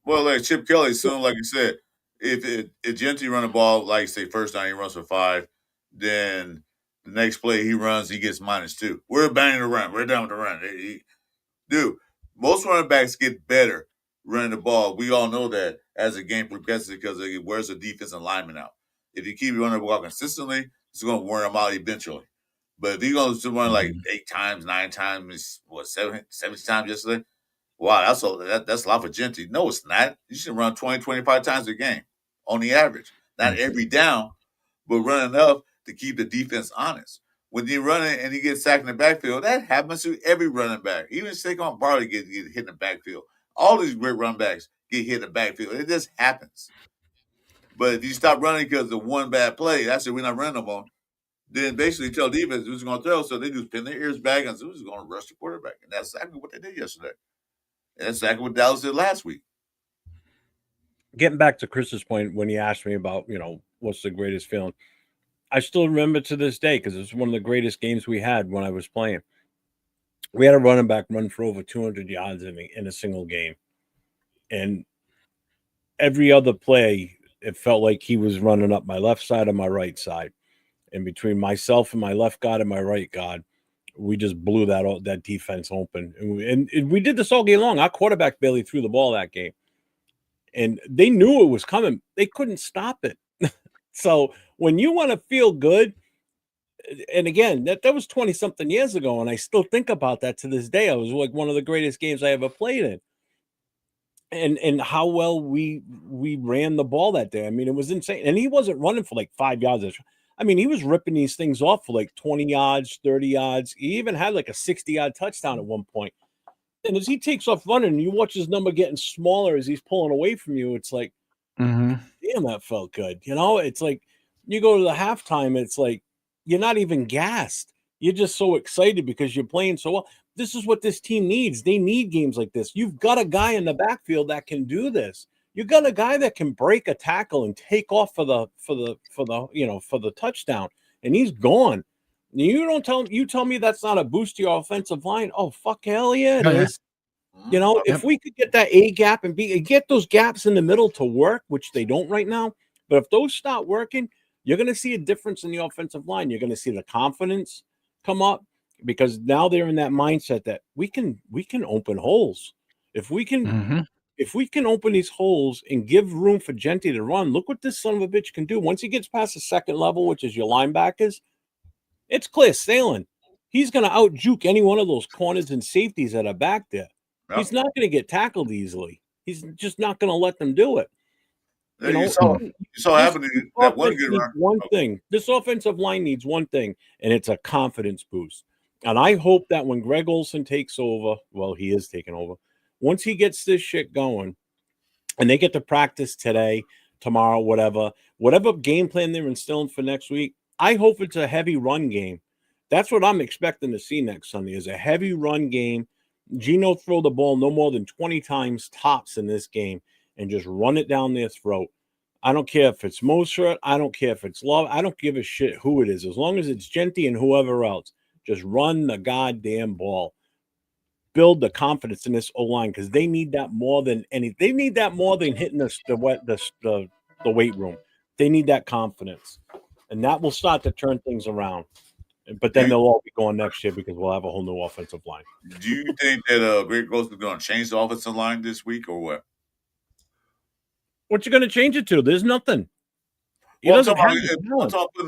Well, like Chip Kelly, soon, like you said, if Genty run the ball, like say first down, he runs for 5, then the next play he runs, he gets -2. We're banning the run. We're down with the run. Dude, most running backs get better running the ball. We all know that as the game progresses because it wears the defensive lineman out. If you keep running the ball consistently, it's going to wear them out eventually. But if you're going to run like 8 times, 9 times, 70 times yesterday? Wow, that's a lot for Genty. No, it's not. You should run 20, 25 times a game on the average. Not every down, but run enough to keep the defense honest. When you're running and you get sacked in the backfield, that happens to every running back. Even Saquon Barkley get hit in the backfield. All these great running backs get hit in the backfield. It just happens. But if you stop running because of one bad play, that's it, we're not running no more. Then basically tell defense who's going to throw, so they just pin their ears back and who's going to rush the quarterback. And that's exactly what they did yesterday. And that's exactly what Dallas did last week. Getting back to Chris's point when he asked me about, what's the greatest feeling, I still remember to this day because it was one of the greatest games we had when I was playing. We had a running back run for over 200 yards in a single game. And every other play, it felt like he was running up my left side or my right side. And between myself and my left guard and my right guard, we just blew that defense open. And we did this all game long. Our quarterback barely threw the ball that game. And they knew it was coming. They couldn't stop it. So when you want to feel good, and again, that was 20-something years ago, and I still think about that to this day. It was like one of the greatest games I ever played in. And how well we ran the ball that day. I mean, it was insane. And he wasn't running for like 5 yards. I mean, he was ripping these things off for like 20 yards, 30 yards. He even had like a 60-yard touchdown at one point. And as he takes off running, and you watch his number getting smaller as he's pulling away from you, it's like, damn, that felt good. It's like you go to the halftime, it's like you're not even gassed. You're just so excited because you're playing so well. This is what this team needs. They need games like this. You've got a guy in the backfield that can do this. You got a guy that can break a tackle and take off for the touchdown, and he's gone. You tell me that's not a boost to your offensive line. Oh, fuck, hell yeah, it is. If we could get that A gap and get those gaps in the middle to work, which they don't right now, but if those start working, you're going to see a difference in the offensive line. You're going to see the confidence come up because now they're in that mindset that we can open holes. If we can open these holes and give room for Genty to run, look what this son of a bitch can do. Once he gets past the second level, which is your linebackers, it's clear sailing. He's going to out-juke any one of those corners and safeties that are back there. Yep. He's not going to get tackled easily. He's just not going to let them do it. You saw happening that one good run. One thing. This offensive line needs one thing, and it's a confidence boost. And I hope that when Greg Olsen takes over, well, he is taking over, once he gets this shit going, and they get to practice today, tomorrow, whatever game plan they're instilling for next week, I hope it's a heavy run game. That's what I'm expecting to see next Sunday is a heavy run game. Geno throw the ball no more than 20 times tops in this game and just run it down their throat. I don't care if it's Mostert. I don't care if it's Love. I don't give a shit who it is. As long as it's Genty and whoever else, just run the goddamn ball. Build the confidence in this O-line because they need that more than any. They need that more than hitting the weight room. They need that confidence. And that will start to turn things around. But then they'll all be going next year because we'll have a whole new offensive line. Do you think that Greg Olsen is going to change the offensive line this week or what? What you going to change it to? There's nothing. I'm talking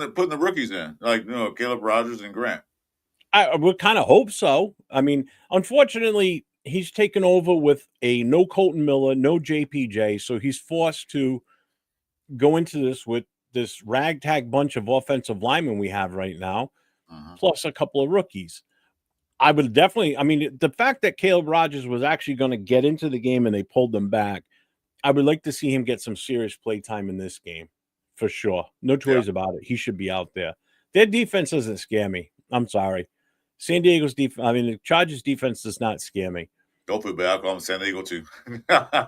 about putting the rookies in, like Caleb Rogers and Grant. I would kind of hope so. I mean, unfortunately, he's taken over with a no Colton Miller, no JPJ, so he's forced to go into this with this ragtag bunch of offensive linemen we have right now, plus a couple of rookies. I would definitely, I mean, the fact that Caleb Rogers was actually going to get into the game and they pulled them back, I would like to see him get some serious play time in this game for sure. No two ways about it. He should be out there. Their defense doesn't scare me. I'm sorry. San Diego's defense, I mean, the Chargers defense does not scare me. Don't feel bad. I call them San Diego too. I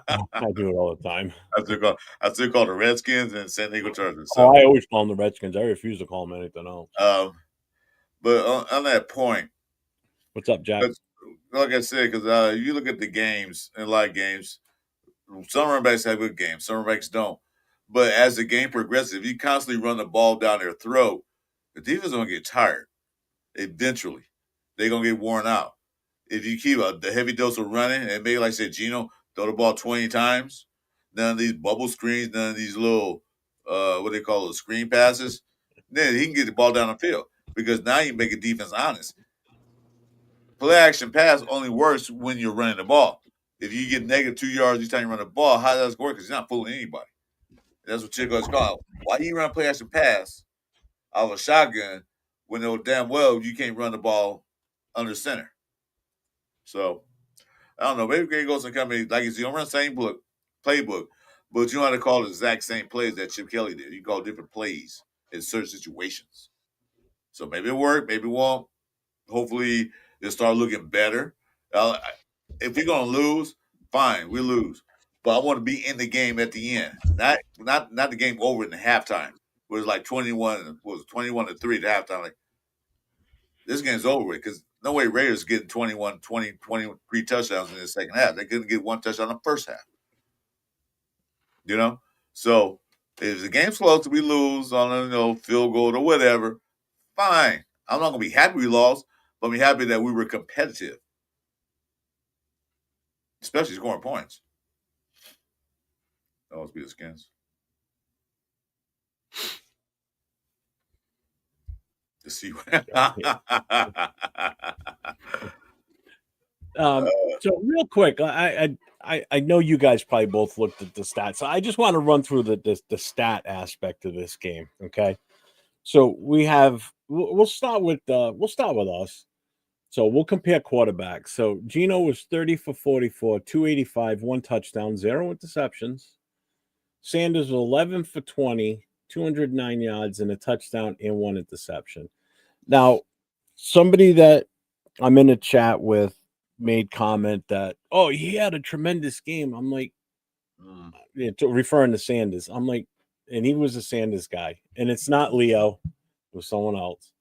do it all the time. I still call the Redskins and San Diego Chargers. So. I always call them the Redskins. I refuse to call them anything else. But on that point, what's up, Jack? Like I said, because you look at the games and live games, some running backs have good games, some running backs don't. But as the game progresses, if you constantly run the ball down their throat, the defense is going to get tired. Eventually, they're going to get worn out. If you keep the heavy dose of running, and maybe like I said, Gino, throw the ball 20 times, none of these bubble screens, none of these little, what they call it, screen passes, then he can get the ball down the field because now you make a defense honest. Play action pass only works when you're running the ball. If you get negative 2 yards each time you run the ball, how does that work? Because you're not fooling anybody. That's what Chico is called. Why do you run play action pass out of a shotgun when know damn well you can't run the ball under center? So, I don't know. Maybe Greg goes and company, like you don't run the same playbook, but you know how to call the exact same plays that Chip Kelly did. You call different plays in certain situations. So maybe it worked, maybe it won't. Hopefully, they'll start looking better. If we're going to lose, fine, we lose. But I want to be in the game at the end, not the game over in the halftime. Where it's like 21 to 3 at halftime. Like this game's over with because no way Raiders getting 21, 20, 23 touchdowns in the second half. They couldn't get one touchdown in the first half. You know? So if the game's close, we lose on a field goal or whatever, fine. I'm not going to be happy we lost, but I'm happy that we were competitive. Especially scoring points. That must be the Skins. To see what so real quick, I know you guys probably both looked at the stats. So I just want to run through the stat aspect of this game. Okay. So we'll start with us. So we'll compare quarterbacks. So Gino was 30 for 44, 285, 1 touchdown, 0 interceptions. Sanders was 11 for 20, 209 yards and a touchdown and 1 interception. Now, somebody that I'm in a chat with made comment that, oh, he had a tremendous game. I'm like, referring to Sanders. I'm like, and he was a Sanders guy. And it's not Leo. It was someone else.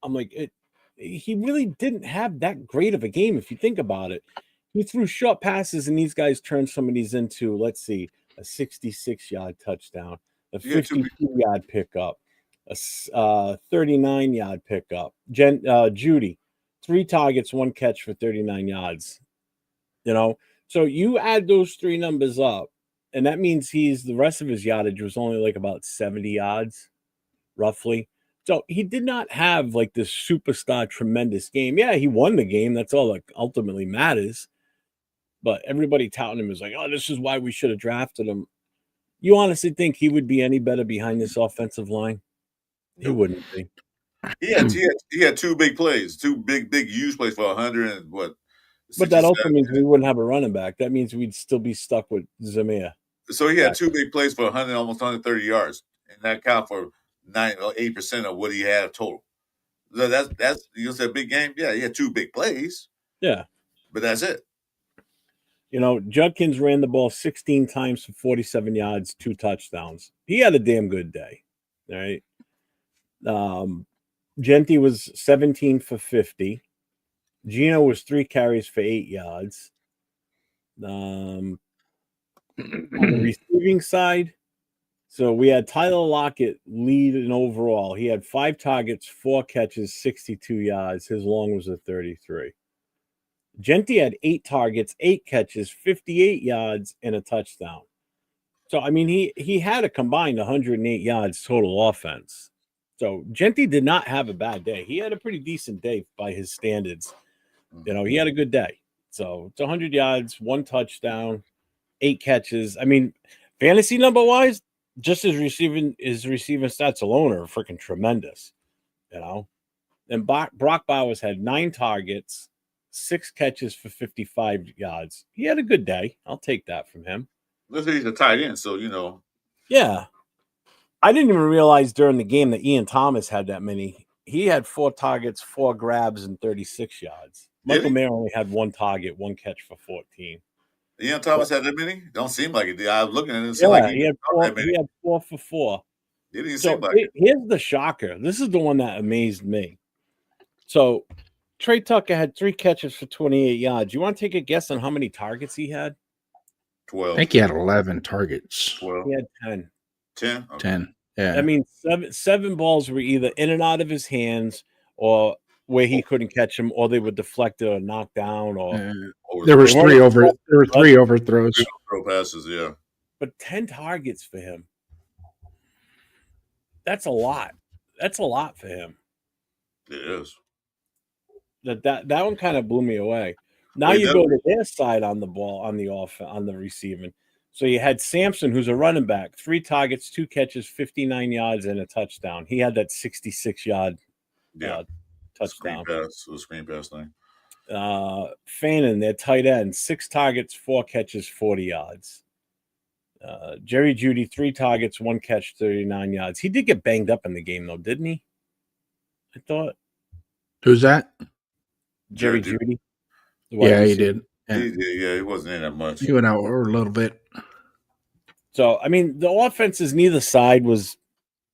I'm like, he really didn't have that great of a game if you think about it. He threw short passes, and these guys turned some of these into, let's see, a 66-yard touchdown, a 52-yard pickup, a 39-yard pickup. Judy, 3 targets, 1 catch for 39 yards. So you add those 3 numbers up, and that means the rest of his yardage was only like about 70 yards, roughly. So he did not have like this superstar tremendous game. Yeah, he won the game. That's all that ultimately matters. But everybody touting him is like, oh, this is why we should have drafted him. You honestly think he would be any better behind this offensive line? He wouldn't be. He had 2 big plays, 2 big huge plays for 100 and what? But that also means we wouldn't have a running back. That means we'd still be stuck with Zamir. So he had 2 big plays for 100, almost 130 yards, and that count for 9 or 8% of what he had total. So that's you said big game. Yeah, he had 2 big plays. Yeah, but that's it. Judkins ran the ball 16 times for 47 yards, 2 touchdowns. He had a damn good day. All right. Genty was 17 for 50. Gino was 3 carries for 8 yards. On the receiving side, so we had Tyler Lockett lead in overall. He had 5 targets, 4 catches, 62 yards. His long was a 33. Genty had 8 targets, 8 catches, 58 yards, and a touchdown. So, I mean, he had a combined 108 yards total offense. So Genty did not have a bad day. He had a pretty decent day by his standards. He had a good day. So it's 100 yards, 1 touchdown, 8 catches. I mean, fantasy number wise, just his receiving stats alone are freaking tremendous. And Brock Bowers had 9 targets, 6 catches for 55 yards. He had a good day. I'll take that from him. Let's say he's a tight end, so Yeah. I didn't even realize during the game that Ian Thomas had that many. He had 4 targets, 4 grabs, and 36 yards. Michael Mayer only had 1 target, 1 catch for 14. Ian Thomas had that many? Don't seem like it. I was looking at it. He had 4 for 4. It didn't seem like it. Here's the shocker. This is the one that amazed me. So Trey Tucker had 3 catches for 28 yards. You want to take a guess on how many targets he had? 12. I think he had 11 targets. 12. He had 10. 10? Okay. 10. Yeah. I mean, seven balls were either in and out of his hands or where he couldn't catch them, or they were deflected or knocked down. Or there were 3 overthrows. Throw passes, yeah. But 10 targets for him. That's a lot. That's a lot for him. It is. That one kind of blew me away. Now you go to their side on the ball, on the receiving. So you had Sampson, who's a running back, 3 targets, 2 catches, 59 yards, and a touchdown. He had that 66-yard touchdown. Screen pass thing. Fannin, their tight end, 6 targets, 4 catches, 40 yards. Jerry Jeudy, 3 targets, 1 catch, 39 yards. He did get banged up in the game, though, didn't he? I thought. Who's that? Jerry Jeudy. Yeah, he did. Yeah. He wasn't in that much. He went out a little bit. So, I mean, the offenses, neither side was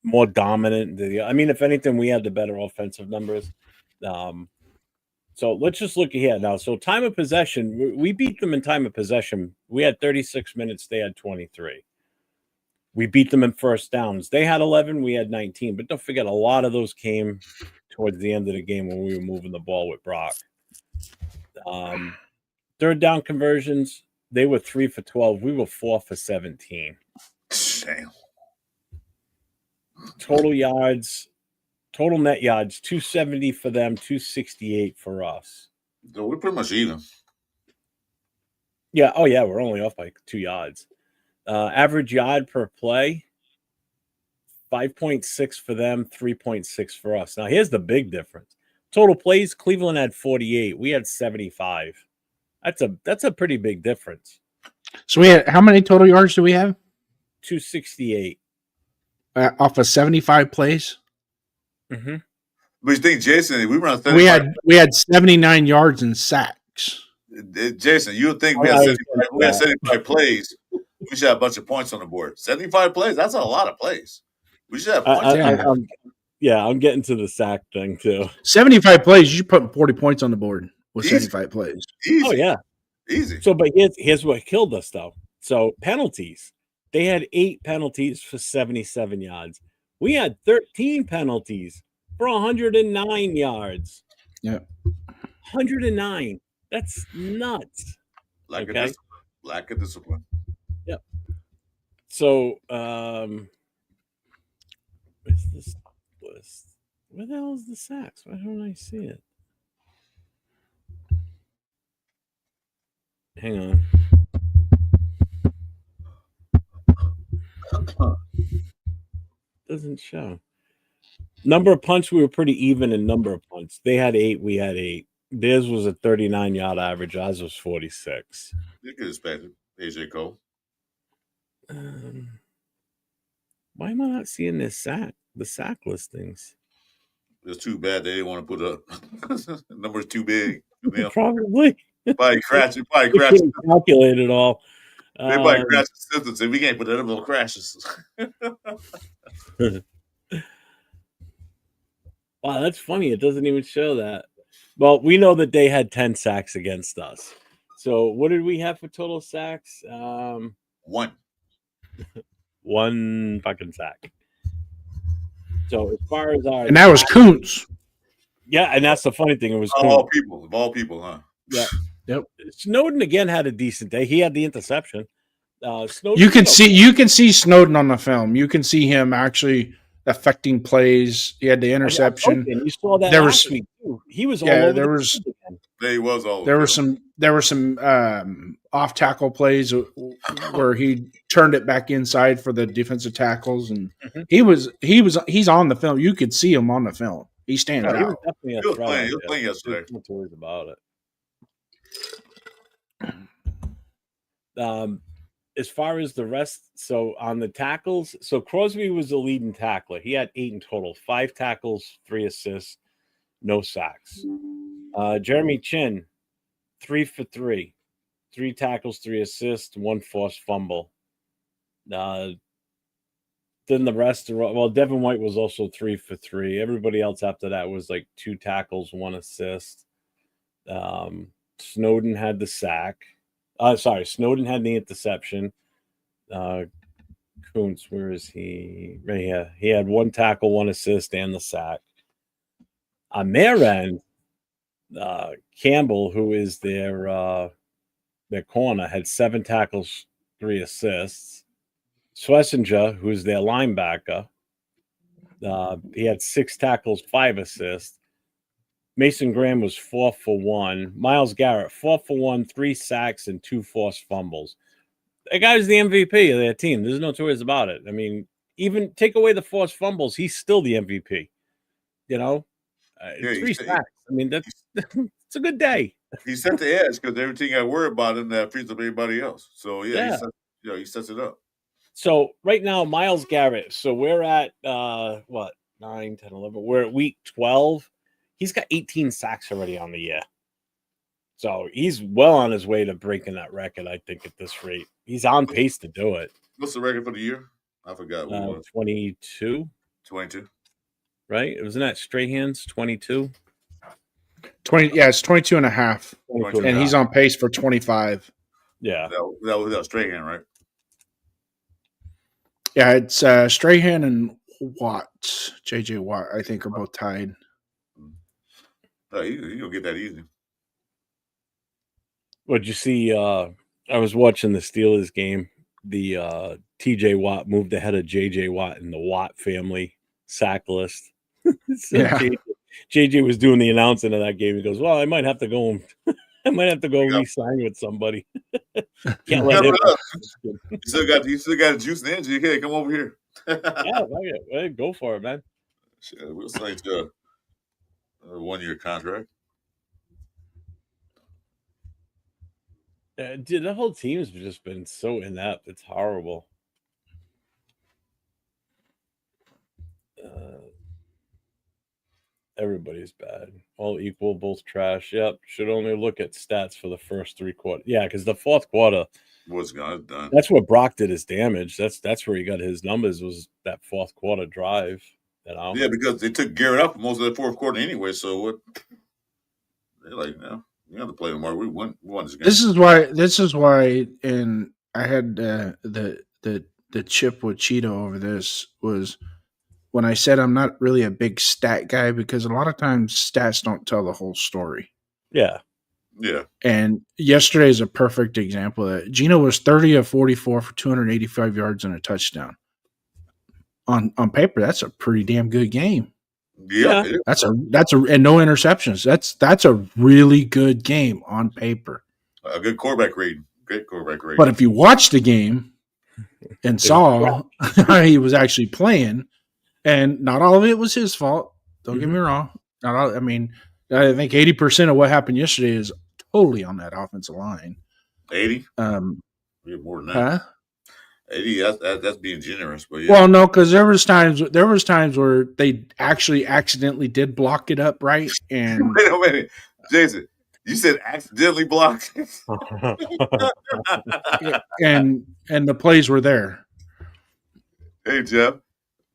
more dominant. I mean, if anything, we had the better offensive numbers. So let's just look here now. So time of possession, we beat them in time of possession. We had 36 minutes. They had 23. We beat them in first downs. They had 11. We had 19. But don't forget, a lot of those came towards the end of the game when we were moving the ball with Brock. Third down conversions, they were 3 for 12. We were 4 for 17. Damn. Total net yards, 270 for them, 268 for us. So we're pretty much even. Yeah. Oh, yeah. We're only off by 2 yards. Average yard per play, 5.6 for them, 3.6 for us. Now, here's the big difference. Total plays, Cleveland had 48. We had 75. That's a pretty big difference. So we had how many total yards do we have? 268. Off of 75 plays? Mm-hmm. But you think, Jason, we run 35. We had 79 yards in sacks. Jason, you would think we had 75 plays. We should have a bunch of points on the board. 75 plays, that's a lot of plays. We should have points. I'm getting to the sack thing, too. 75 plays, you put 40 points on the board with 75 plays. Easy. Oh, yeah. Easy. So, but here's what killed us, though. So, penalties. They had 8 penalties for 77 yards. We had 13 penalties for 109 yards. Yeah. 109. That's nuts. Lack of discipline. Yep. So, where's this list? Where the hell is the sacks? Why don't I see it? Hang on. Doesn't show. Number of punts, we were pretty even in number of punts. They had 8, we had 8. Theirs was a 39-yard average. Ours was 46. You could expect it. AJ Cole. Why am I not seeing the sack listings? It's too bad they didn't want to put up. The number's too big. Probably. Probably crash. Calculate it all. They probably crash the system. Say we can't put that up. Little crashes. Wow, that's funny. It doesn't even show that. Well, we know that they had 10 sacks against us. So what did we have for total sacks? 1. 1 fucking sack. So as far as our... And that was Kuntz. Yeah, and that's the funny thing. It was of all people, huh? Yeah. Yep. Snowden again had a decent day. He had the interception. Snowden, you can see Snowden on the film. You can see him actually affecting plays. He had the interception. You saw that There last was- week too. He was all Yeah, over there the was- field again. He was all There were some off tackle plays where he turned it back inside for the defensive tackles, and he's on the film. You could see him on the film. He stands No, he was out. definitely a He was threat. playing. He out was there. playing yesterday. There's no two ways about it. As far as the rest, so on the tackles, so Crosby was the leading tackler. He had 8 in total, 5 tackles, 3 assists, no sacks. Jeremy Chin, 3 for 3, 3 tackles, 3 assists, 1 forced fumble. Then the rest, Devin White was also 3 for 3. Everybody else after that was like 2 tackles, 1 assist. Snowden had the sack. Snowden had the interception. Kuntz, where is he? Right here. He had 1 tackle, 1 assist, and the sack. On their end, Campbell, who is their corner, had 7 tackles, 3 assists. Schlesinger, who's their linebacker, he had 6 tackles, 5 assists. Mason Graham was 4 for 1. Myles Garrett, 4 for 1, 3 sacks, and 2 forced fumbles. That guy's the MVP of their team. There's no two ways about it. I mean, even take away the forced fumbles, he's still the MVP. You know, 3 sacks. I mean, that's it's a good day. He set the edge because everything I worry about him that frees up everybody else. So he sets it up. So right now, Myles Garrett. So we're at 9, 10, 11. We're at week 12. He's got 18 sacks already on the year. So he's well on his way to breaking that record, I think, at this rate. He's on pace to do it. What's the record for the year? I forgot what it was. 22. 22. Right? Wasn't that Strahan's 22? 20. Yeah, it's 22 and a half. 22 And he's on pace for 25. Yeah. That was Strahan, right? Yeah, it's Strahan and Watt, JJ Watt, I think, are both tied. You'll get that easy. What'd you see? I was watching the Steelers game. The TJ Watt moved ahead of JJ Watt in the Watt family sack list. JJ was doing the announcing of that game. He goes, "Well, I might have to go. I might have to go re-sign with somebody. Can't let him." You still got a juice and energy. Hey, come over here. Yeah, go for it, man. Shit, we'll sign to a 1-year contract. Dude, the whole team's just been so inept. It's horrible. Everybody's bad. All equal, both trash. Yep. Should only look at stats for the first 3 quarters. Yeah, because the fourth quarter was done. That's what Brock did his damage. That's where he got his numbers, was that fourth quarter drive. You know? Yeah, because they took Garrett out for most of the fourth quarter anyway. So what? They're like, no, you have to play tomorrow. We won this game. This is why, and I had the chip with Cheeto over this was when I said I'm not really a big stat guy, because a lot of times stats don't tell the whole story. Yeah. Yeah. And yesterday is a perfect example of that. Gino was 30 of 44 for 285 yards and a touchdown. On paper, that's a pretty damn good game. Yeah. That's a and no interceptions. That's a really good game on paper. A good quarterback rating. Great quarterback rating. But if you watch the game and saw how he was actually playing, and not all of it was his fault. Don't get me wrong. Not all, I mean, I think 80% of what happened yesterday is totally on that offensive line. 80? We have more than that. 80, that's being generous, but yeah. Well, no, because there was times where they actually accidentally did block it up, right? And wait a minute, Jason, you said accidentally blocked, and the plays were there. Hey Jeff,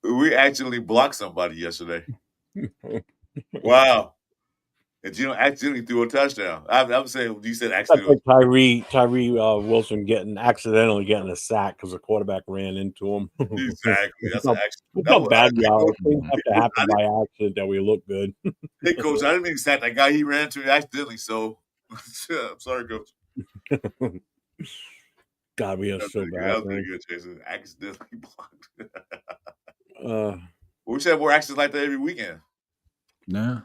we actually blocked somebody yesterday. Wow. And you accidentally threw a touchdown. I'm saying you said accidentally. That's like Tyree Wilson accidentally getting a sack because the quarterback ran into him. Exactly. That's an accident. Look how bad we are. Things have to happen by accident that we look good. Hey, Coach, I didn't mean to sack that guy. He ran into accidentally. So I'm sorry, Coach. God, we are so bad. That was good, Jason. Accidentally blocked. We should have more actions like that every weekend. No.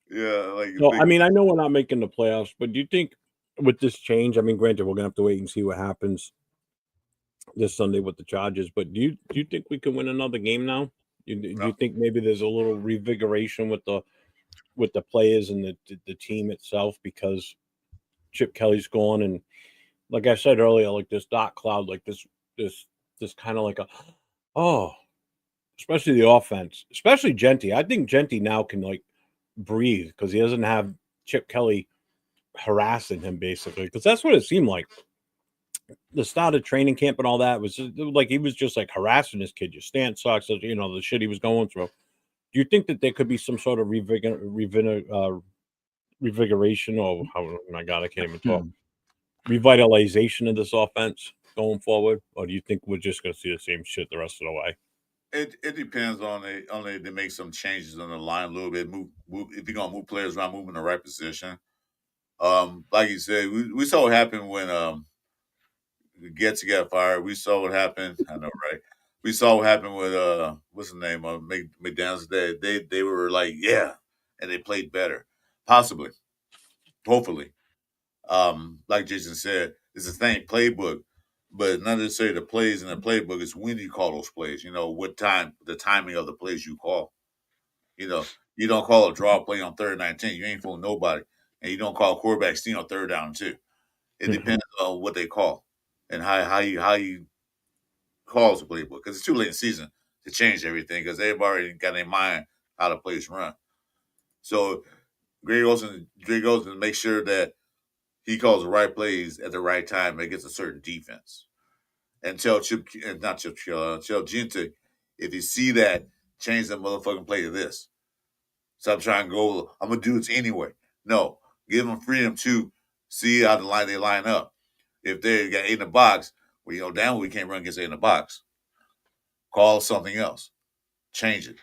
Yeah, like So, I mean, I know we're not making the playoffs, but do you think with this change, I mean, granted, we're gonna have to wait and see what happens this Sunday with the Chargers, but do you think we can win another game now? Do you think maybe there's a little revigoration with the players and the team itself because Chip Kelly's gone, and like I said earlier, like this dark cloud, like this kind of like especially the offense, especially Genty. I think Genty now can like breathe because he doesn't have Chip Kelly harassing him basically, because that's what it seemed like. The start of training camp and all that was just, like he was just like harassing this kid. Your stance sucks, the shit he was going through. Do you think that there could be some sort of revigoration, or oh my God, I can't even talk. Revitalization of this offense going forward, or do you think we're just going to see the same shit the rest of the way? It depends on they make some changes on the line a little bit. Move if you're gonna move players around, move in the right position. Like you said, we saw what happened when Getz got fired. We saw what happened. I know, right? We saw what happened with what's the name of McDaniels. They were like, yeah, and they played better, possibly, hopefully. Like Jason said, it's the same playbook, but not necessarily the plays in the playbook. It's when you call those plays. What time, the timing of the plays you call. You don't call a draw play on 3rd and 19. You ain't fooling nobody, and you don't call a quarterback sneak on 3rd down too. It depends on what they call and how you call the playbook, because it's too late in the season to change everything because they've already got in mind how the plays run. So Greg Olsen make sure that he calls the right plays at the right time against a certain defense. And tell Gente, if you see that, change the motherfucking play to this. Stop trying to go, I'm going to do this anyway. No, give them freedom to see how they line up. If they got 8 in the box, well, damn, we can't run against 8 in the box. Call something else. Change it.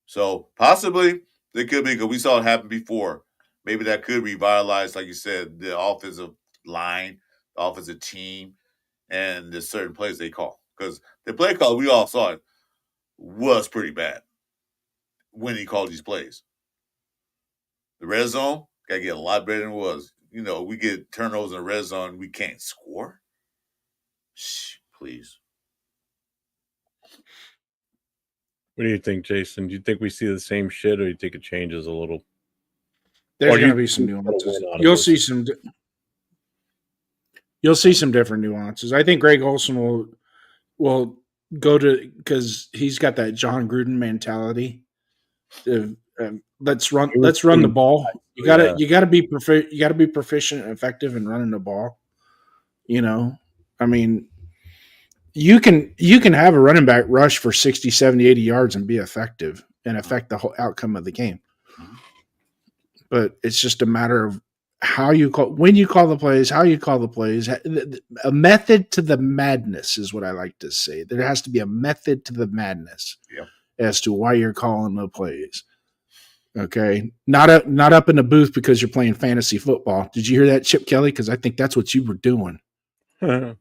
So possibly there could be, because we saw it happen before. Maybe that could revitalize, like you said, the offensive line, the offensive team, and the certain plays they call. Because the play call, we all saw it, was pretty bad when he called these plays. The red zone got to get a lot better than it was. We get turnovers in the red zone, we can't score. Shh, please. What do you think, Jason? Do you think we see the same shit, or do you think it changes a little? There's going to be some nuances. You'll see some different nuances. I think Greg Olsen will go to, because he's got that John Gruden mentality. Let's run the ball. You gotta be proficient and effective in running the ball. I mean, you can have a running back rush for 60, 70, 80 yards and be effective and affect the whole outcome of the game. But it's just a matter of when you call the plays, how you call the plays. A method to the madness is what I like to say. There has to be a method to the madness as to why you're calling the plays. Okay, not up in the booth because you're playing fantasy football. Did you hear that, Chip Kelly? Because I think that's what you were doing. Run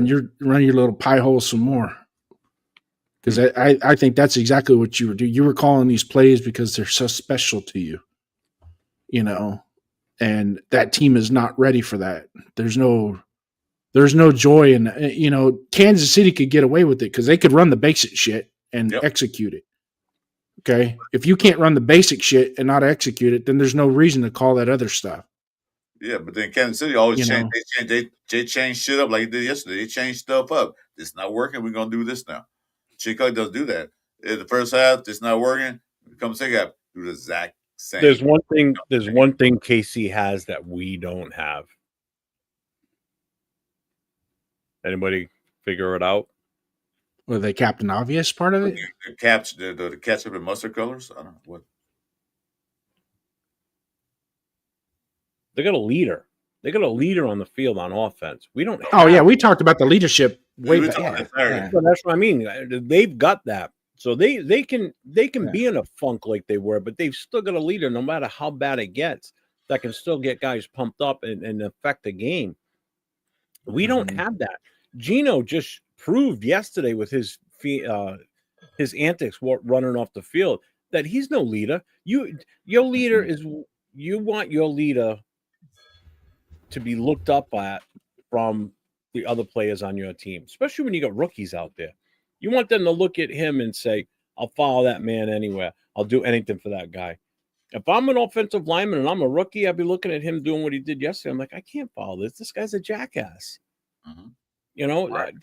your little pie hole some more. Because I think that's exactly what you were doing. You were calling these plays because they're so special to you, and that team is not ready for that. There's no joy in, Kansas City could get away with it because they could run the basic shit and execute it. Okay. If you can't run the basic shit and not execute it, then there's no reason to call that other stuff. Yeah, but then Kansas City always change. They change shit up like they did yesterday. They changed stuff up. It's not working. We're gonna do this now. Chicago doesn't do that. In the first half, it's not working. Come second half, do the exact same. There's one thing KC has that we don't have. Anybody figure it out? Were they Captain Obvious part of it? The ketchup and mustard colors. I don't know what. They got a leader. They got a leader on the field on offense. We don't. We talked about the leadership way back. So that's what I mean. They've got that, so they can be in a funk like they were, but they've still got a leader, no matter how bad it gets, that can still get guys pumped up and affect the game. We don't have that. Gino just proved yesterday with his antics running off the field that he's no leader. Your leader is you want your leader to be looked up at from the other players on your team, especially when you got rookies out there. You want them to look at him and say, I'll follow that man anywhere. I'll do anything for that guy. If I'm an offensive lineman and I'm a rookie, I'd be looking at him doing what he did yesterday. I'm like, I can't follow this. This guy's a jackass. Mhm. You know, Right.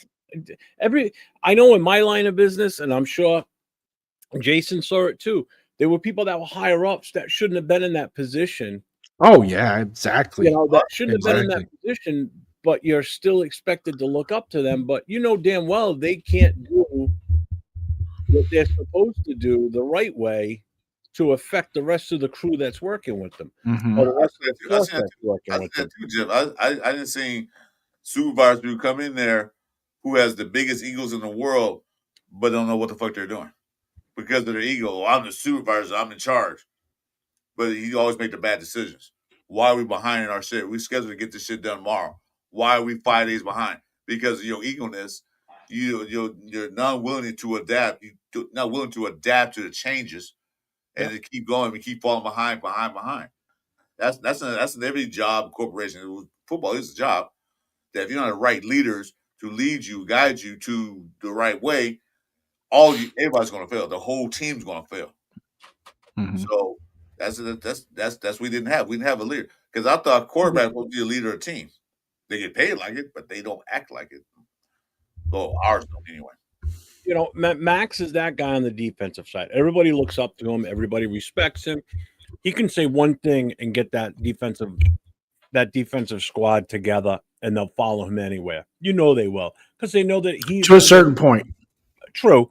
I know in my line of business, and I'm sure Jason saw it too, there were people that were higher ups that shouldn't have been in that position. Oh yeah, exactly. You know, that shouldn't have been in that Exactly. position, but you're still expected to look up to them. But you know damn well they can't do what they're supposed to do the right way to affect the rest of the crew that's working with them. Mhm. Or the rest of I the seen force that that's working I with seen them. that too, Jeff. I didn't see supervisors who come in there who has the biggest egos in the world, but don't know what the fuck they're doing because of their ego. Oh, I'm the supervisor. I'm in charge, but he always make the bad decisions. Why are we behind in our shit? We scheduled to get this shit done tomorrow. Why are we 5 days behind? Because of your ego-ness. You're not willing to adapt. You're not willing to adapt to the changes, and to keep going. We keep falling behind. That's in every job, corporation. Football is a job that if you're not the right leaders to lead you, guide you to the right way, everybody's going to fail. The whole team's going to fail. Mhm. So that's we didn't have. We didn't have a leader because I thought quarterback would be a leader of a team. They get paid like it, but they don't act like it. Well, ours don't anyway. You know, Max is that guy on the defensive side. Everybody looks up to him. Everybody respects him. He can say one thing and get that defensive squad together, and they'll follow him anywhere. You know they will because they know that he's To a certain point. True,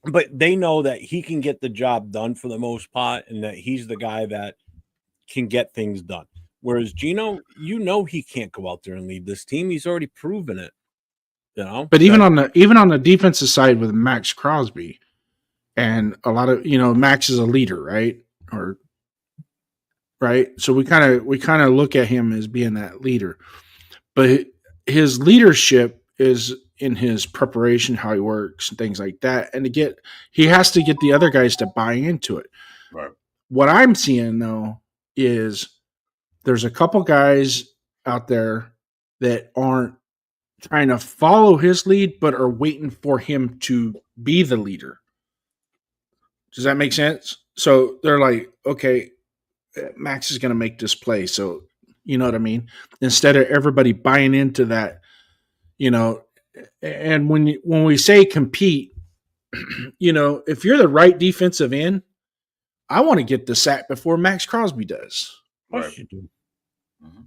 but they know that he can get the job done for the most part, and that he's the guy that can get things done. Whereas Gino, you know, he can't go out there and lead this team. He's already proven it. You know, But even on the defensive side with Max Crosby, and a lot of Max is a leader, right? So we kind of look at him as being that leader, but his leadership is in his preparation, how he works, and things like that. And he has to get the other guys to buy into it. Right. What I'm seeing though is there's a couple guys out there that aren't trying to follow his lead, but are waiting for him to be the leader. Does that make sense? So they're like, okay, Max is going to make this play. So, you know what I mean? Instead of everybody buying into that, and when we say compete, if you're the right defensive end, I want to get the sack before Max Crosby does. of course you do. Mm-hmm.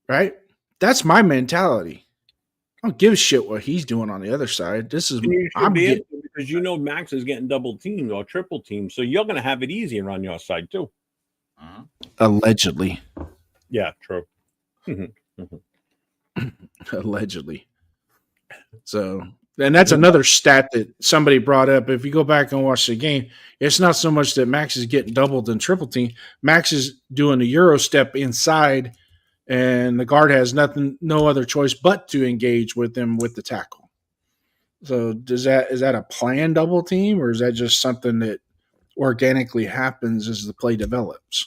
Right? That's my mentality. I don't give a shit what he's doing on the other side. This is because you know Max is getting double teamed or triple teamed, so you're going to have it easier on your side too. Uh-huh. Allegedly. Yeah, true. Allegedly. So, and that's another stat that somebody brought up. If you go back and watch the game, it's not so much that Max is getting doubled and triple team. Max is doing a Euro step inside, and the guard has no other choice but to engage with him with the tackle. So is that a planned double team, or is that just something that organically happens as the play develops?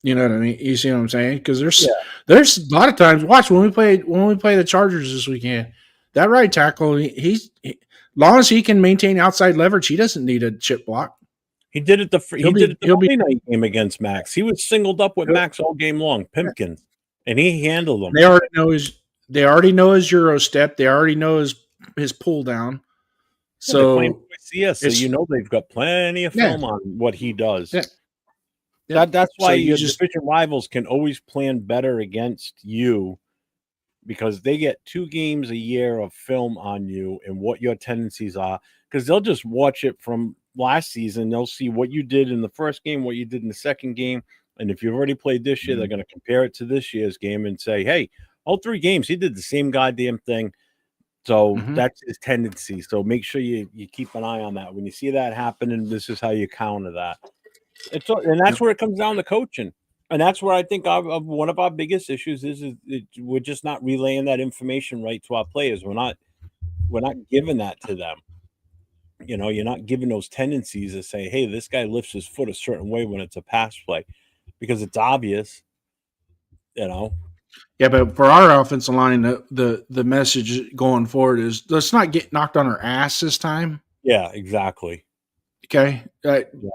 You know what I mean? You see what I'm saying? Because there's a lot of times. Watch when we play the Chargers this weekend. That right tackle, he's long as he can maintain outside leverage, he doesn't need a chip block. He did it the Monday night game against Max. He was singled up with Max all game long, Pimpkins, and he handled them. They already know his Euro step. They already know his pull down. So so you know they've got plenty of film on what he does. Yeah. That's why your division rivals can always plan better against you, because they get 2 games a year of film on you and what your tendencies are, because they'll just watch it from last season. They'll see what you did in the first game, what you did in the second game, and if you've already played this year, they're going to compare it to this year's game and say, hey, all 3 games he did the same goddamn thing. So that's his tendency. So make sure you keep an eye on that. When you see that happening, this is how you counter that. And that's where it comes down to coaching. And that's where I think one of our biggest issues is we're just not relaying that information right to our players. We're not giving that to them. You know, you're not giving those tendencies to say, hey, this guy lifts his foot a certain way when it's a pass play, because it's obvious, you know. Yeah, but for our offensive line, the message going forward is let's not get knocked on our ass this time. Yeah, exactly. Okay.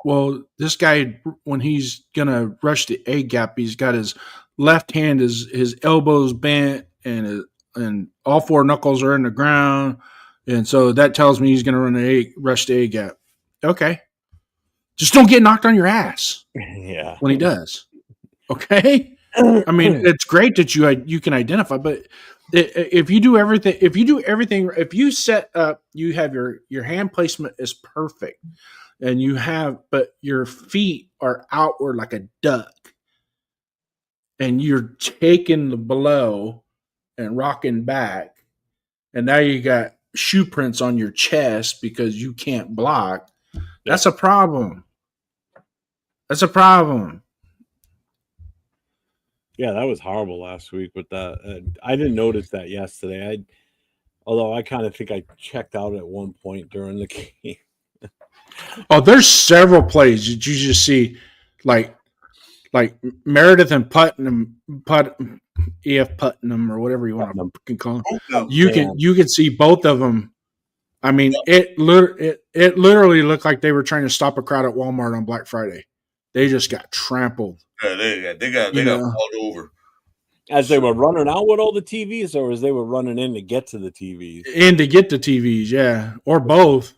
Well, this guy, when he's gonna rush the A gap, he's got his left hand, his elbows bent, and all four knuckles are in the ground, and so that tells me he's gonna rush the A gap. Okay. Just don't get knocked on your ass Yeah. when he does. Okay. I mean, it's great that you can identify, but if you do everything, if you set up, you have your hand placement is perfect, and but your feet are outward like a duck, and you're taking the blow and rocking back, and now you got shoe prints on your chest because you can't block. That's a problem. That's a problem. Yeah, that was horrible last week with that. I didn't notice that yesterday. Although I kind of think I checked out at one point during the game. Oh, there's several plays that you just see, like Meredith and EF Putnam or whatever you want to call them. You can see both of them. I mean, it literally looked like they were trying to stop a crowd at Walmart on Black Friday. They just got trampled. Yeah, they got hauled over. As they were running out with all the TVs, or as they were running in to get to the TVs? In to get the TVs, yeah, or both.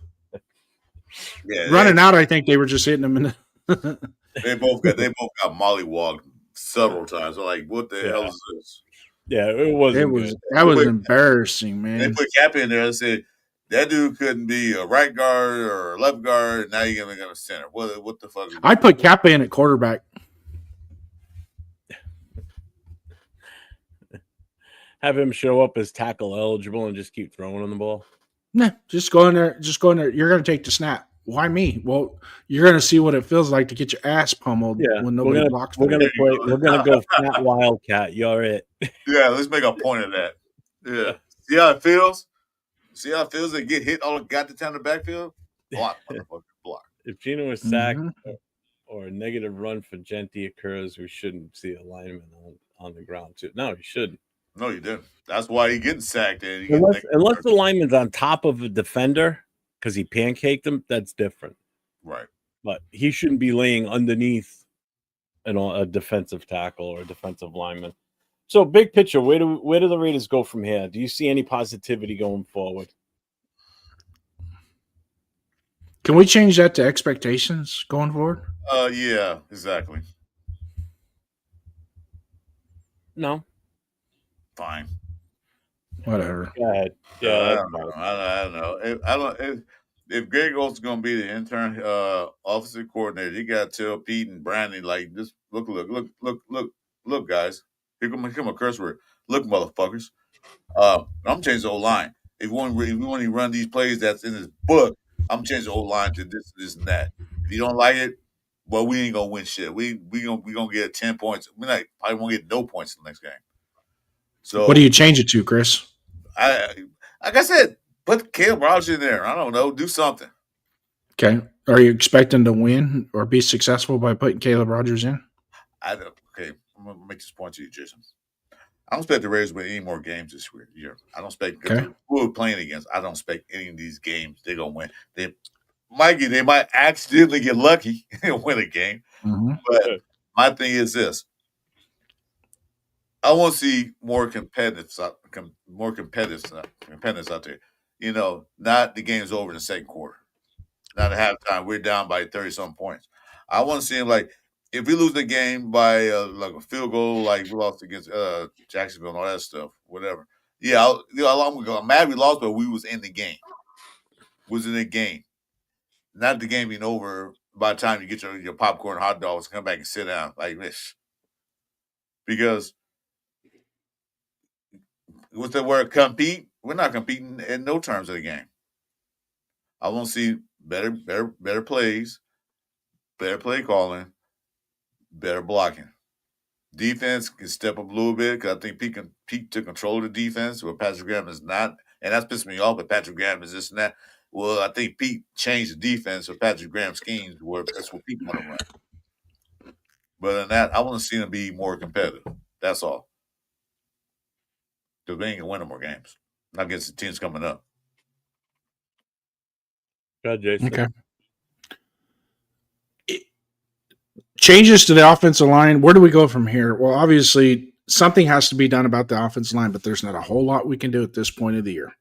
Yeah, running out, I think they were just hitting them in the They both got mollywogged several times. They're like, what the hell is this? Yeah, it was embarrassing, man. They put Cap in there and said that dude couldn't be a right guard or a left guard. Now you're gonna center. What the fuck? I put Kappa in at quarterback. Have him show up as tackle eligible and just keep throwing on the ball. Nah, just go in there. You're going to take the snap. Why me? Well, you're going to see what it feels like to get your ass pummeled when nobody blocks. We're going to go fat wildcat. You're it. Yeah, let's make a point of that. Yeah, see how it feels. See how it feels to get hit all got the time in the backfield. Block, motherfucker, block. If Gino is sacked or a negative run for Genti occurs, we shouldn't see a lineman on the ground too. No, he shouldn't. No, you didn't. That's why he getting sacked. Unless the lineman's on top of a defender because he pancaked him, that's different. Right. But he shouldn't be laying underneath a defensive tackle or a defensive lineman. So, big picture, where do the Raiders go from here? Do you see any positivity going forward? Can we change that to expectations going forward? Yeah, exactly. No. Fine. Whatever. Go ahead. Yeah, I don't know. If Greg Olson's going to be the intern offensive coordinator, you got to tell Pete and Brandon, like, just look, guys. Here come a curse word. Look, motherfuckers. I'm changing the whole line. If you want to run these plays that's in his book, I'm changing the whole line to this, and that. If you don't like it, well, we ain't gonna win shit. We gonna get 10 points. Probably won't get no points in the next game. So what do you change it to, Chris? Like I said, put Caleb Rogers in there. I don't know, do something. Okay. Are you expecting to win or be successful by putting Caleb Rogers in? Okay, I'm gonna make this point to you, Jason. I don't expect the Raiders to win any more games this year. I don't expect who we're playing against. I don't expect any of these games they're gonna win. They might accidentally get lucky and win a game. Mm-hmm. But my thing is this: I want to see more competitiveness out there. You know, not the game's over in the second quarter. Not at halftime, we're down by 30-something points. I want to see him like if we lose the game by like a field goal, like we lost against Jacksonville and all that stuff, whatever. Yeah, I'm mad we lost, but we was in the game. Not the game being over by the time you get your popcorn, hot dogs, come back and sit down like this. Because what's the word? Compete? We're not competing in no terms of the game. I want to see better plays, better play calling, better blocking. defense can step up a little bit because I think Pete took control of the defense where Patrick Graham is not. And that's pissed me off, but Patrick Graham is this and that. Well, I think Pete changed the defense with Patrick Graham's schemes where that's what Pete want to run. But than that, I want to see them be more competitive. That's all. Because they ain't going to win no more games. Not against the teams coming up. Good, Jason. Okay. Changes to the offensive line. Where do we go from here? Well, obviously, something has to be done about the offensive line, but there's not a whole lot we can do at this point of the year.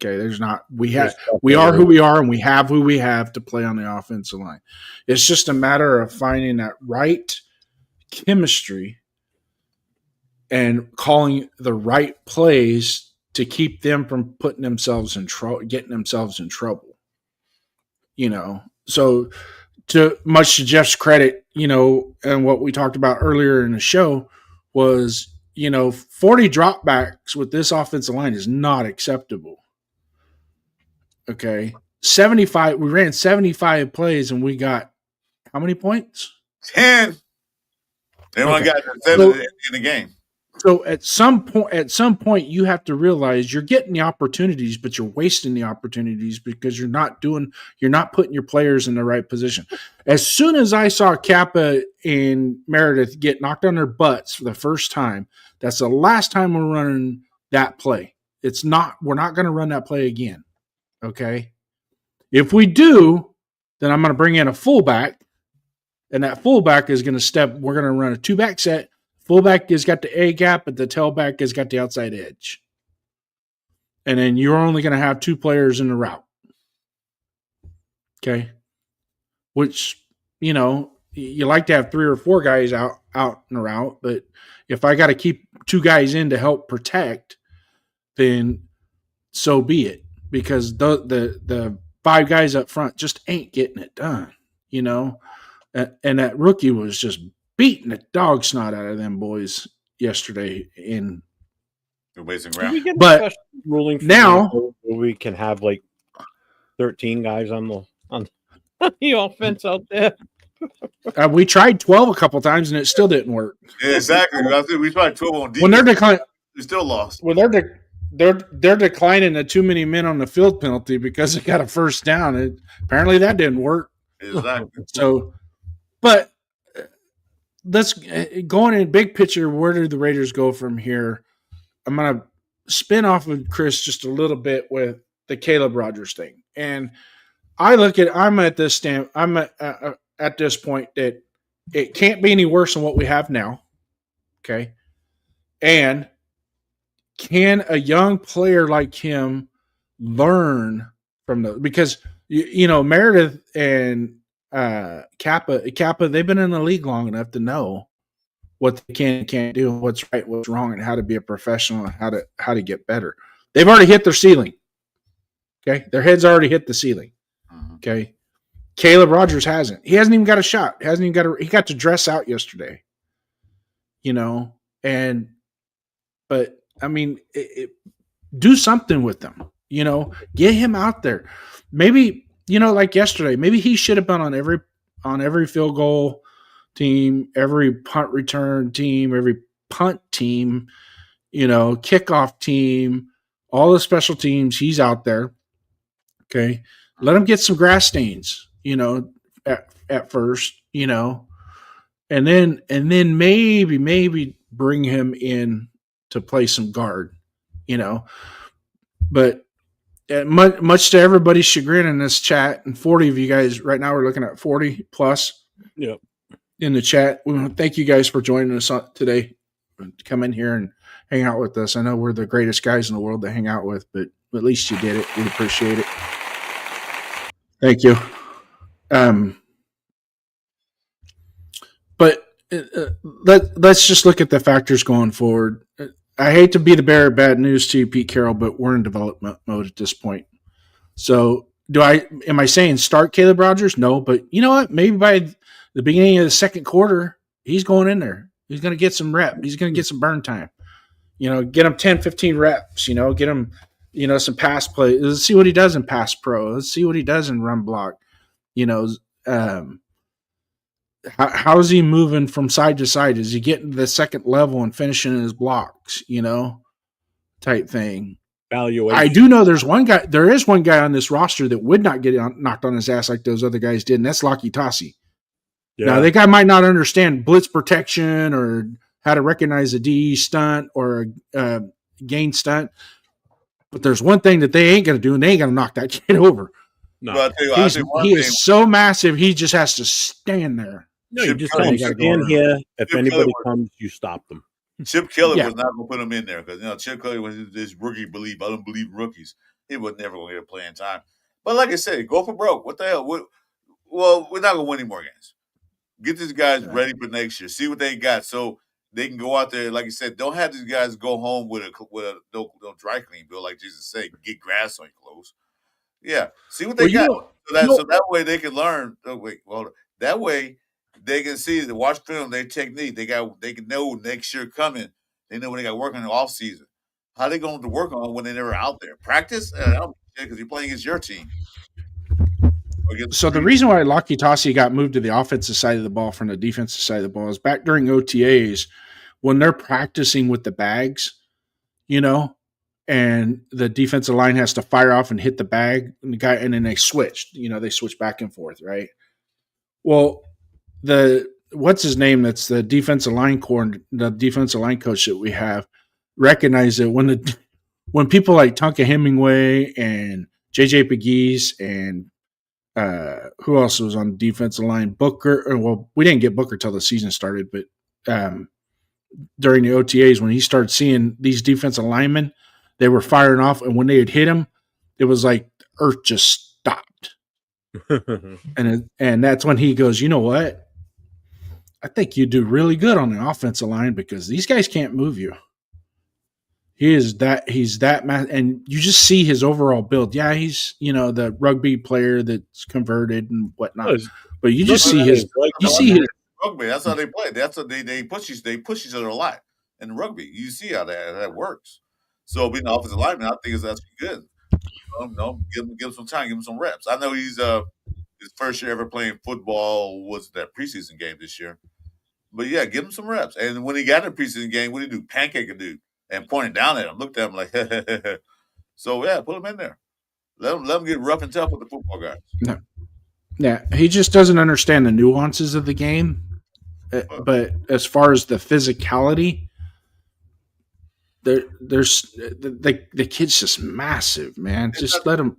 Okay, there's not. We are who we are, and we have who we have to play on the offensive line. It's just a matter of finding that right chemistry and calling the right plays to keep them from putting themselves in trouble, getting themselves in trouble. So much to Jeff's credit, and what we talked about earlier in the show was, 40 dropbacks with this offensive line is not acceptable. Okay. 75, we ran 75 plays and we got how many points? 10. They only got 7 in the game. So at some point, you have to realize you're getting the opportunities, but you're wasting the opportunities because you're not putting your players in the right position. As soon as I saw Kappa and Meredith get knocked on their butts for the first time, that's the last time we're running that play. We're not going to run that play again. Okay. If we do, then I'm going to bring in a fullback, and that fullback is going to we're going to run a 2-back set. Fullback has got the A gap, but the tailback has got the outside edge. And then you're only going to have 2 players in the route. Okay. Which, you like to have 3 or 4 guys out in the route, but if I got to keep 2 guys in to help protect, then so be it. Because the 5 guys up front just ain't getting it done, And that rookie was just beating the dog snot out of them boys yesterday in wasting ground. But ruling now where we can have like 13 guys on the offense out there. We tried 12 a couple times and it still didn't work. Yeah, exactly. We tried 12 on defense. When they're declining, we still lost. Well, they're declining the too many men on the field penalty because they got a first down. Apparently that didn't work. Exactly. So, but let's going in big picture. Where do the Raiders go from here? I'm gonna spin off of Chris just a little bit with the Caleb Rogers thing, and I'm at this point that it can't be any worse than what we have now. Okay, and can a young player like him learn from because Meredith and Kappa, they've been in the league long enough to know what they can and can't do, what's right, what's wrong, and how to be a professional and how to get better. They've already hit their ceiling. Okay, their head's already hit the ceiling. Okay, Caleb Rogers hasn't. He hasn't even got a shot. He got to dress out yesterday. But I mean, do something with them. Get him out there. Maybe like yesterday. Maybe he should have been on every field goal team, every punt return team, every punt team, kickoff team, all the special teams. He's out there. Okay, let him get some grass stains. At first, and then maybe bring him in to play some guard, but much to everybody's chagrin in this chat, and 40 of you guys right now, we're looking at 40 plus in the chat. We want to thank you guys for joining us today, come in here and hang out with us. I know we're the greatest guys in the world to hang out with, but at least you did it. We appreciate it. Thank you. But let's just look at the factors going forward. I hate to be the bearer of bad news to you, Pete Carroll, but we're in development mode at this point. So am I saying start Caleb Rogers? No, but you know what? Maybe by the beginning of the second quarter, he's going in there. He's going to get some rep. He's going to get some burn time. Get him 10, 15 reps, get him, some pass play. Let's see what he does in pass pro. Let's see what he does in run block. how's he moving from side to side? Is he getting to the second level and finishing his blocks? Type thing. Valuation. I do know there's one guy. There is one guy on this roster that would not get knocked on his ass like those other guys did, and that's Lucky Tossi. Yeah. Now, that guy might not understand blitz protection or how to recognize a DE stunt or a gain stunt, but there's one thing that they ain't going to do, and they ain't going to knock that kid over. No, but he is so massive, he just has to stand there. No, you just tell him, stand here. If anybody comes, you stop them. Chip Kelly was not going to put him in there because Chip Kelly was his rookie belief. I don't believe rookies. He was never going to get a playing time. But like I said, go for broke. What the hell? Well, we're not going to win any more games. Get these guys ready for next year. See what they got, so they can go out there. Like you said, don't have these guys go home with a no dry clean bill, like Jesus said. Get grass on your clothes. Yeah, see what they got. So that way they can learn. That way they can see the watch film, their technique. They can know next year coming. They know when they got work on the off season. How they going to work on when they're never out there? Practice? Because you're playing against your team. So the reason why Lucky Tossi got moved to the offensive side of the ball from the defensive side of the ball is back during OTAs when they're practicing with the bags, and the defensive line has to fire off and hit the bag, and then they switched. They switch back and forth, right? Well, what's his name? That's the defensive line the defensive line coach that we have, recognize that when people like Tonka Hemingway and JJ Pegues and who else was on the defensive line? Booker. Well, we didn't get Booker till the season started, but during the OTAs, when he started seeing these defensive linemen, they were firing off, and when they had hit him, it was like earth just stopped. and that's when he goes, you know what? I think you do really good on the offensive line because these guys can't move you. He's that and you just see his overall build. Yeah, he's the rugby player that's converted and whatnot. But you just see his rugby. That's how they play. That's how they push each other a lot in rugby. You see how that works. So being an offensive lineman, I think is actually good. Give him some time, give him some reps. I know he's his first year ever playing football was that preseason game this year. But yeah, give him some reps. And when he got in the preseason game, what did he do? Pancake a dude. And pointed down at him, looked at him like, so yeah, put him in there. Let him get rough and tough with the football guys. No. Yeah, he just doesn't understand the nuances of the game. But as far as the physicality, there's the kid's just massive, man. Just let him.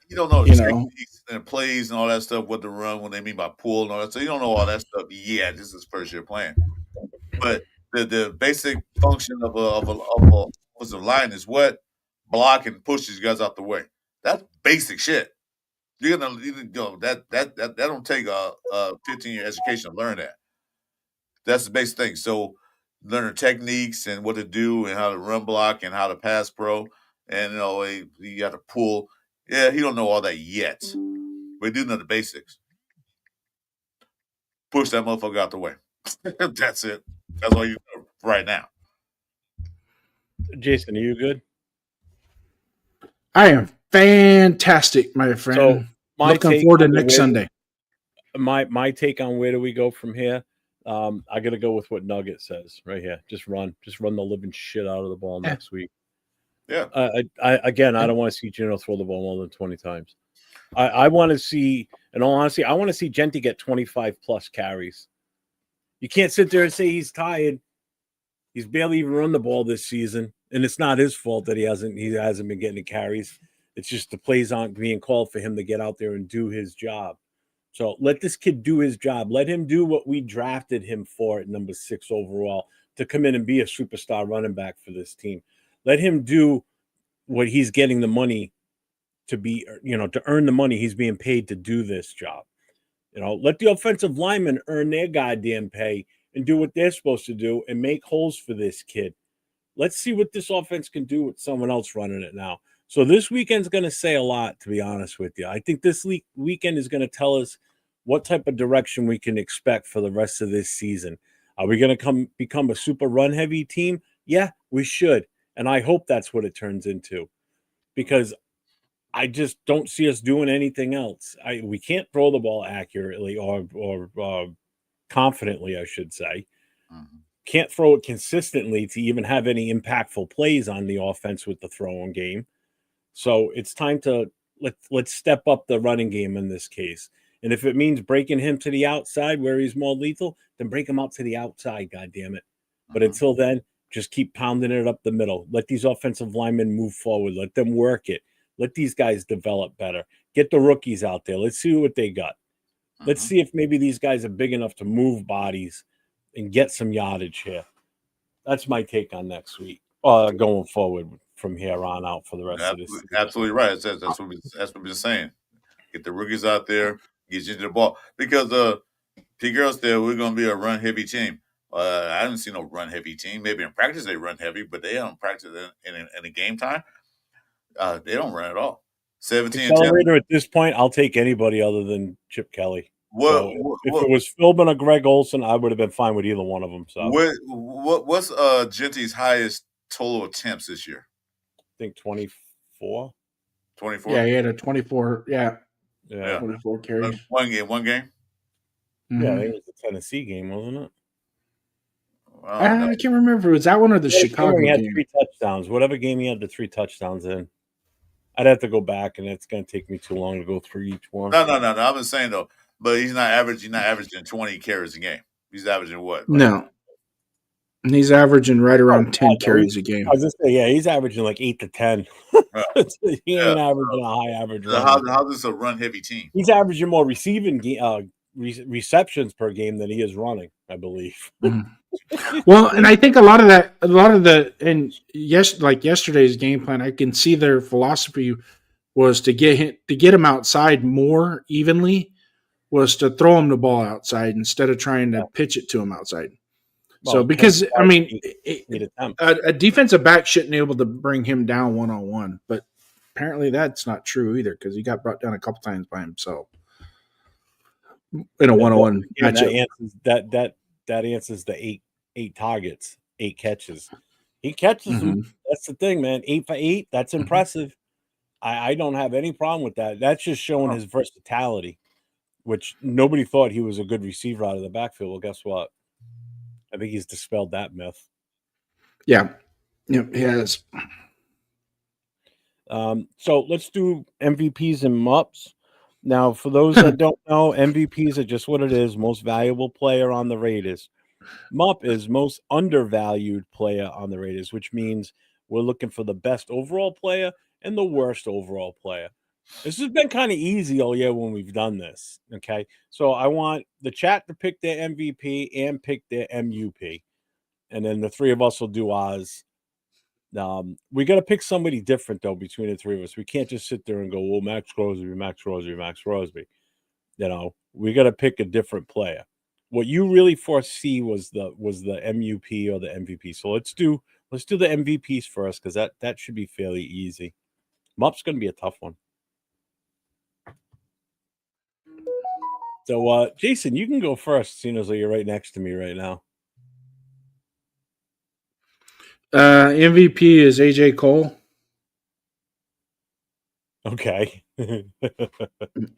You don't know techniques and plays and all that stuff. What to run, what they mean by pull and all that. So you don't know all that stuff. Yeah, this is his first year playing, but. The basic function of a offensive line is what? Block and push these guys out the way. That's basic shit. You're gonna that don't take a 15-year education to learn that. That's the basic thing. So learn techniques and what to do and how to run block and how to pass pro and you got to pull. Yeah, he don't know all that yet, but he do know the basics. Push that motherfucker out the way. That's it. That's all you know right now. Jason, are you good? I am fantastic, my friend. So looking forward to next Sunday. My take on where do we go from here? I got to go with what Nugget says right here. Just run the living shit out of the ball next week. Yeah. I don't want to see Gino throw the ball more than 20 times. I want to see, in all honesty, I want to see Genty get 25 plus carries. You can't sit there and say he's tired. He's barely even run the ball this season, and it's not his fault that he hasn't been getting the carries. It's just the plays aren't being called for him to get out there and do his job. So let this kid do his job. Let him do what we drafted him for at number 6 overall, to come in and be a superstar running back for this team. Let him do what he's getting the money to be, to earn the money he's being paid to do this job. Let the offensive linemen earn their goddamn pay and do what they're supposed to do and make holes for this kid. Let's see what this offense can do with someone else running it now. So this weekend's going to say a lot, to be honest with you. I think this weekend is going to tell us what type of direction we can expect for the rest of this season. Are we going to become a super run-heavy team? Yeah, we should. And I hope that's what it turns into. Because I just don't see us doing anything else. We can't throw the ball accurately or confidently, I should say. Mm-hmm. Can't throw it consistently to even have any impactful plays on the offense with the throwing game. So it's time to let's step up the running game in this case. And if it means breaking him to the outside where he's more lethal, then break him out to the outside, God damn it. But until then, just keep pounding it up the middle. Let these offensive linemen move forward. Let them work it. Let these guys develop better. Get the rookies out there. Let's see what they got. Let's see if maybe these guys are big enough to move bodies and get some yardage here. That's my take on next week. Going forward from here on out for the rest of this season. Absolutely right. That's what we've been saying. Get the rookies out there, get you the ball. Because P. Girls said we're going to be a run heavy team. I haven't seen no run heavy team. Maybe in practice they run heavy, but they don't practice in a game time. They don't run at all. 17 Accelerator at this point, I'll take anybody other than Chip Kelly. If it was Philbin or Greg Olson, I would have been fine with either one of them. So what's Genty's highest total attempts this year? I think 24. 24? Yeah, he had a 24. Yeah. 24 carries. One game. Mm-hmm. Yeah, I think it was the Tennessee game, wasn't it? I can't remember. Was that one or the Chicago game? He had game? 3 touchdowns. Whatever game he had the 3 touchdowns in. I'd have to go back, and it's going to take me too long to go through each one. No. I'm just saying though, but he's not averaging 20 carries a game. He's averaging what? No, he's averaging right around 10 carries a game. I was just saying, he's averaging like 8 to 10. He ain't averaging a high average. How is this a run heavy team? He's averaging more receiving receptions per game than he is running, I believe. Well, and I think yesterday's game plan, I can see their philosophy was to get him outside more evenly, was to throw him the ball outside instead of trying to pitch it to him outside. Well, so because a defensive back shouldn't be able to bring him down 1-on-1, but apparently that's not true either because he got brought down a couple times by himself in a 1-on-1 matchup. That answers the 8 targets, 8 catches. He catches them. That's the thing, man. 8 for 8. That's impressive. I don't have any problem with that. That's just showing his versatility, which nobody thought he was a good receiver out of the backfield. Well, guess what? I think he's dispelled that myth. Yeah. Yep, he has. So let's do MVPs and MUPs. Now, for those that don't know, MVPs are just what it is, most valuable player on the Raiders. MUP is most undervalued player on the Raiders, which means we're looking for the best overall player and the worst overall player. This has been kind of easy all year when we've done this, okay? So I want the chat to pick their MVP and pick their MUP, and then the 3 of us will do ours. We got to pick somebody different, though, between the 3 of us. We can't just sit there and go, well, Max Crosby. You know, we got to pick a different player. What you really foresee was the MUP or the MVP. So let's do the MVPs first because that should be fairly easy. MUP's going to be a tough one. So, Jason, you can go first, seeing as though you're right next to me right now. MVP is AJ Cole. Okay.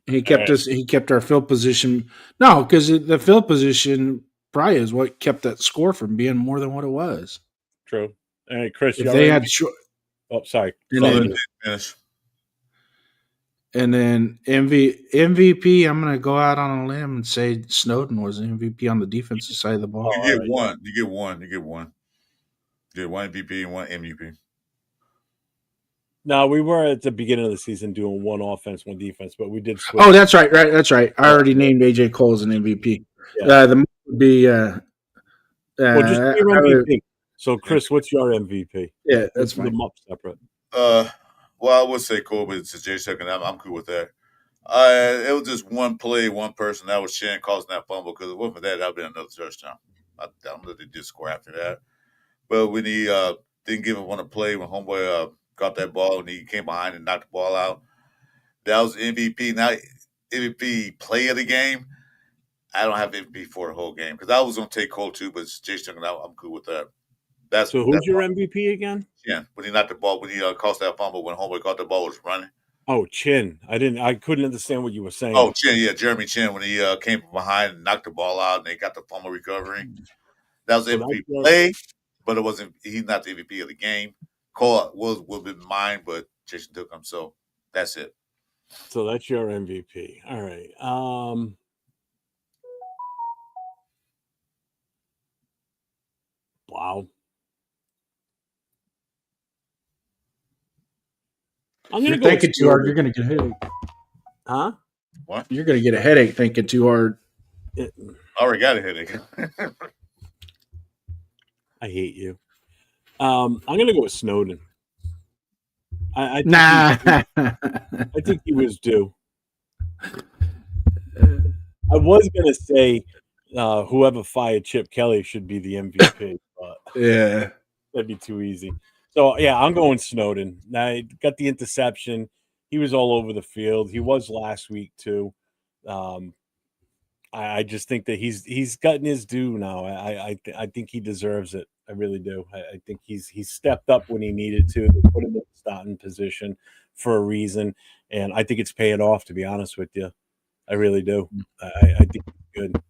He kept us. He kept our field position. No, because the field position probably is what kept that score from being more than what it was. True. All right, Chris. If they had sorry. And then MVP, I'm going to go out on a limb and say Snowden was MVP on the defensive side of the ball. You get one. You get one MVP and one MUP. No, we were at the beginning of the season doing one offense, one defense, but we did switch. Oh, that's right. That's right. I already named AJ Cole as an MVP. Yeah. The would be. Well, just your MVP. So, Chris, what's your MVP? Yeah, that's fine. Them up separate. Well, I would say Cole, but it's Jay second. I'm cool with that. It was just one play, one person. That was Shan causing that fumble because if it wasn't for that, that would be another touchdown. I don't know if they did score after that. But when he didn't give him one to play, when homeboy got that ball and he came behind and knocked the ball out, that was MVP. Now, MVP play of the game, I don't have MVP for the whole game because I was going to take Cole too, but it's Jay second. I'm cool with that. So who's your MVP again? Yeah, when he knocked the ball, when he caused that fumble, when homeboy caught the ball was running. Oh, Chin. I couldn't understand what you were saying. Oh, Chin, yeah, Jeremy Chin, when he came from behind and knocked the ball out and they got the fumble recovery. That was So MVP that's play, but it wasn't. He's not the MVP of the game. Cole will be mine, but Jason took him, so that's it. So that's your MVP. All right. Wow. I'm gonna You're go thinking with too hard. You're Snowden. going to get a headache. Huh? What? You're going to get a headache thinking too hard. I already got a headache. I hate you. I'm gonna go with Snowden. I think Nah. I think he was due. I was gonna say whoever fired Chip Kelly should be the MVP, but Yeah. that'd be too easy. So yeah, I'm going Snowden. I got the interception. He was all over the field. He was last week too. I just think that he's gotten his due now. I think he deserves it. I really do. I think he's stepped up when he needed to. They put him in the starting position for a reason, and I think it's paying off. To be honest with you, I really do. I think it's good.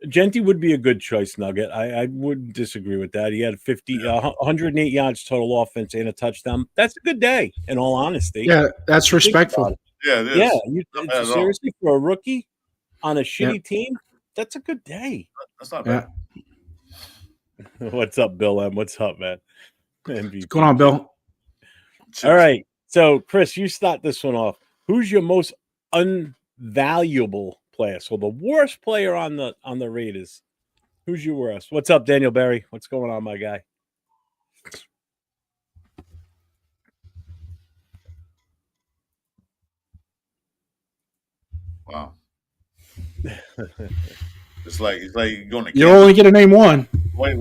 Genty would be a good choice, Nugget. I wouldn't disagree with that. He had 108 yards total offense and a touchdown. That's a good day, in all honesty. Yeah, that's respectful. Yeah, it is. Yeah, seriously, for a rookie on a shitty team, that's a good day. That's not bad. What's up, Bill M? What's up, man? MVP. What's going on, Bill? All right. So, Chris, you start this one off. Who's your most unvaluable player? So the worst player on the Raiders. Who's your worst? What's up, Daniel Berry? What's going on, my guy? Wow. It's like you going to You only get to name one. Wait.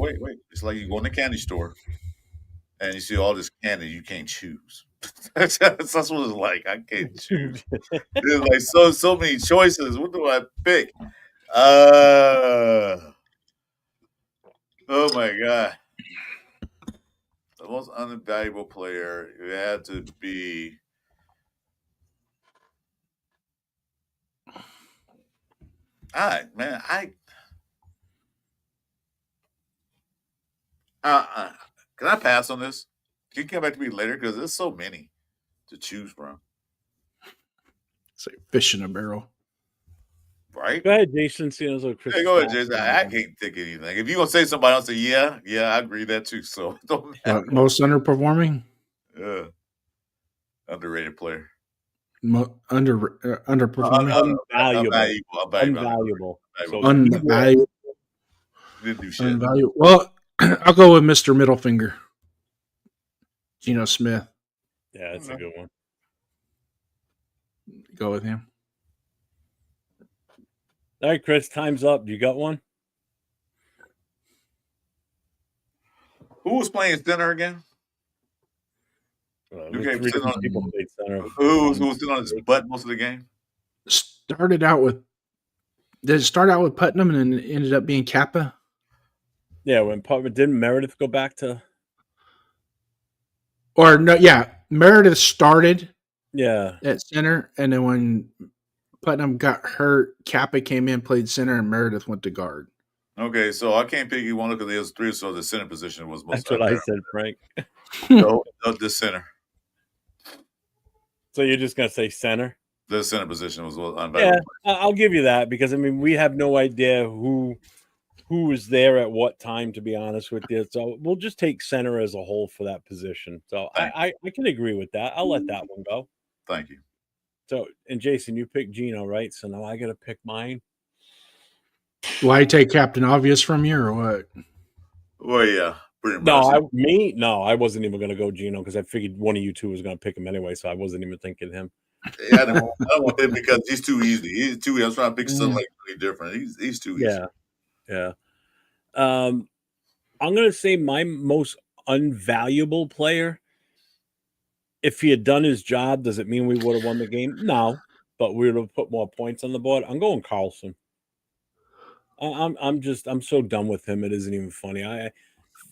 It's like you go in the candy store and you see all this candy you can't choose. that's what it's like. I can't choose. There's like so many choices. What do I pick? Oh my god. The most unvaluable player, it had to be man, can I pass on this? Can you come back to me later? Because there's so many to choose from. It's like fish in a barrel. Right? Go ahead, Jason. Chris. Hey, go ahead, Jason. I can't think of anything. If you're going to say somebody else, say, yeah, I agree with that too. So don't matter. Most underperforming? Yeah. Underrated player. Underperforming? Unvaluable. Unvaluable. Didn't do shit. Unvaluable. Well, I'll go with Mr. Middle Finger. Geno Smith. Yeah, that's a good one. Go with him. All right, Chris, time's up. You got one? Who was playing center again? People played center. Who was sitting on his butt most of the game? Did it start out with Putnam and then ended up being Kappa? Yeah, when didn't Meredith go back to? Or no, yeah, Meredith started. Yeah, at center, and then when Putnam got hurt, Kappa came in, played center, and Meredith went to guard. Okay, so I can't pick you one because there was three, so the center position was most. That's what I said, Frank. No, the center. So you're just gonna say center? The center position was unvaluable. Yeah, I'll give you that because I mean we have no idea who was there at what time. To be honest with you, so we'll just take center as a whole for that position. So I can agree with that. I'll let that one go. Thank you. So, and Jason, you picked Geno, right? So now I got to pick mine. Will I take Captain Obvious from you or what? Well, yeah, pretty much. No, I wasn't even going to go Geno because I figured one of you two was going to pick him anyway, so I wasn't even thinking him. Yeah, I don't want him because he's too easy. He's too easy. I was trying to pick something like really different. He's too easy. Yeah. I'm going to say my most unvaluable player. If he had done his job, does it mean we would have won the game? No, but we would have put more points on the board. I'm going Carlson. I'm so done with him. It isn't even funny.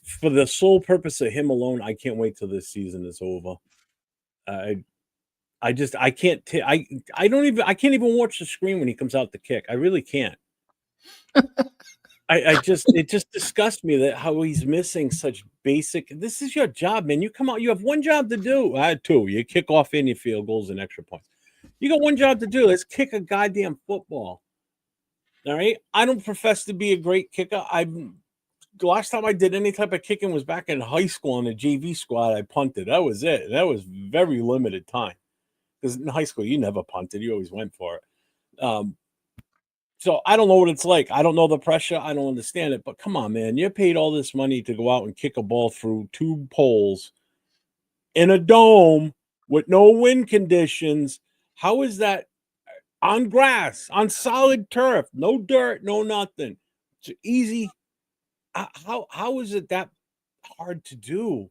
For the sole purpose of him alone, I can't wait till this season is over. I I can't. I can't even watch the screen when he comes out to kick. I really can't. it just disgusts me that how he's missing such basic. This is your job, man. You come out. You have one job to do. I had two. You kick off in your field goals and extra points. You got one job to do. Let's kick a goddamn football. All right. I don't profess to be a great kicker. The last time I did any type of kicking was back in high school on the JV squad. I punted. That was it. That was very limited time. Because in high school, you never punted. You always went for it. So I don't know what it's like. I don't know the pressure. I don't understand it. But come on, man. You're paid all this money to go out and kick a ball through two poles in a dome with no wind conditions. How is that on grass, on solid turf? No dirt, no nothing. It's easy. How is it that hard to do?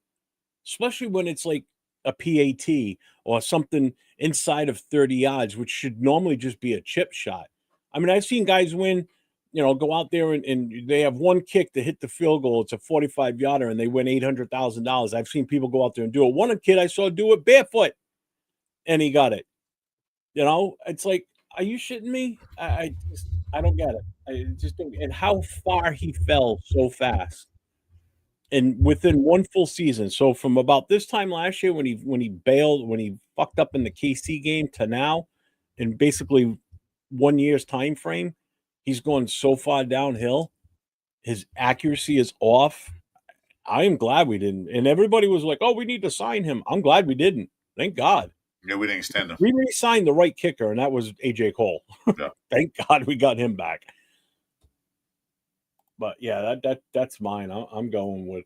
Especially when it's like a PAT or something inside of 30 yards, which should normally just be a chip shot. I mean, I've seen guys win, go out there and they have one kick to hit the field goal. It's a 45-yarder, and they win $800,000. I've seen people go out there and do it. One kid I saw do it barefoot, and he got it. It's like, are you shitting me? I don't get it. I just don't. And how far he fell so fast. And within one full season, so from about this time last year when he bailed, when he fucked up in the KC game to now, in basically 1 year's time frame, he's gone so far downhill. His accuracy is off. I am glad we didn't. And everybody was like, "Oh, we need to sign him." I'm glad we didn't. Thank God. Yeah, we didn't extend him. We re-signed the right kicker, and that was AJ Cole. Yeah. Thank God we got him back. But yeah, that's mine. I'm going with.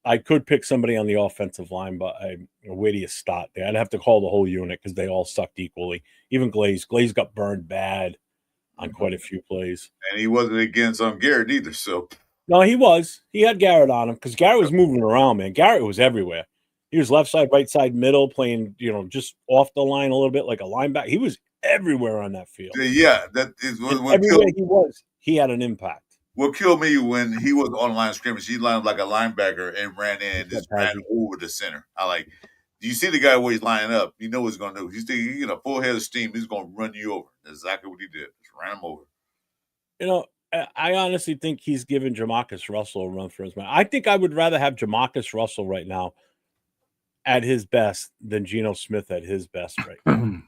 I could pick somebody on the offensive line, but where do you start there? I'd have to call the whole unit because they all sucked equally. Even Glaze got burned bad on quite a few plays, and he wasn't against Garrett either. So no, he was. He had Garrett on him because Garrett was moving around. Man, Garrett was everywhere. He was left side, right side, middle, playing just off the line a little bit like a linebacker. He was everywhere on that field. Yeah, that is everywhere he was. He had an impact. What killed me when he was on line of scrimmage, he lined up like a linebacker and ran in and just ran over the center. Do you see the guy where he's lining up? You know what he's going to do. He's a full head of steam. He's going to run you over. That's exactly what he did. Just ran him over. I honestly think he's giving Jamarcus Russell a run for his money. I think I would rather have Jamarcus Russell right now at his best than Geno Smith at his best right now.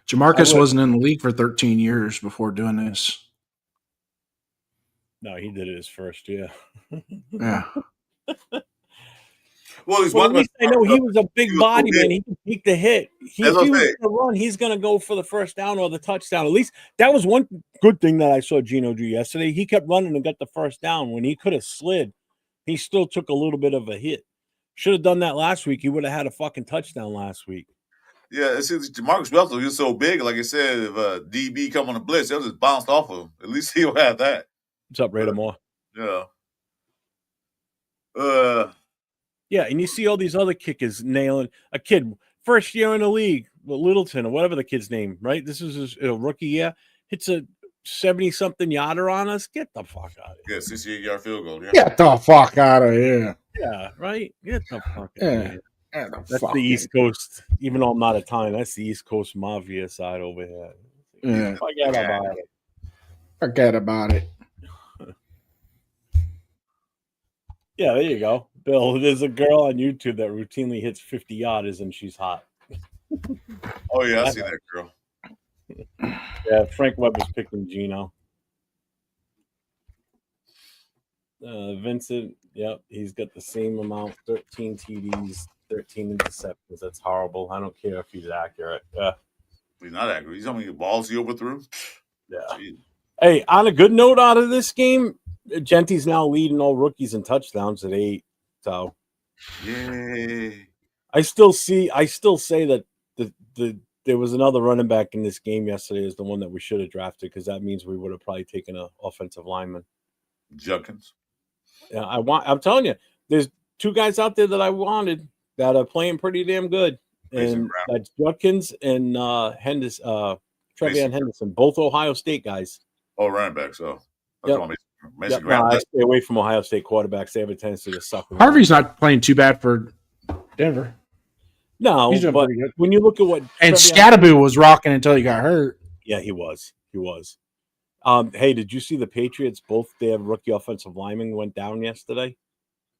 Jamarcus wasn't in the league for 13 years before doing this. No, he did it his first year. Yeah. Well, at least I know he was a big body man. He can take the hit. If he was going to run, he's going to go for the first down or the touchdown. At least that was one good thing that I saw Geno do yesterday. He kept running and got the first down. When he could have slid, he still took a little bit of a hit. Should have done that last week. He would have had a fucking touchdown last week. Yeah, it's Jamarcus Russell. He's so big. Like I said, if DB come on a blitz, they'll just bounce off of him. At least he'll have that. What's up, Raider Moore? Yeah. Yeah, and you see all these other kickers nailing a kid first year in the league, Littleton or whatever the kid's name, right? This is his rookie year. Hits a 70-something yarder on us. Get the fuck out of here. Yeah, 68-yard field goal. Yeah. Get the fuck out of here. Yeah, right. Get the fuck out of here. That's the East Coast. Even though I'm not Italian, that's the East Coast mafia side over here. Yeah. Forget about it. Yeah, there you go. Bill, there's a girl on YouTube that routinely hits 50 yarders and she's hot. Oh, yeah, I see that girl. Yeah, Frank Webb is picking Geno. Vincent, yep, he's got the same amount, 13 TDs, 13 interceptions. That's horrible. I don't care if he's accurate. He's not accurate. He's how many balls he overthrew? Yeah. Jeez. Hey, on a good note out of this game, Genti's now leading all rookies in touchdowns at 8. So, yay! I still say that there was another running back in this game yesterday is the one that we should have drafted because that means we would have probably taken an offensive lineman. Junkins. Yeah, I'm telling you, there's two guys out there that I wanted that are playing pretty damn good, and that's Junkins and Trevion Henderson, both Ohio State guys. Oh, running backs. So, yep. I stay away from Ohio State quarterbacks. They have a tendency to suck. Harvey's not playing too bad for Denver. No, He's doing but pretty good. when you look at what And Trevion- Scatterby was rocking until he got hurt. Yeah, he was. Hey, did you see the Patriots? Both their rookie offensive linemen went down yesterday.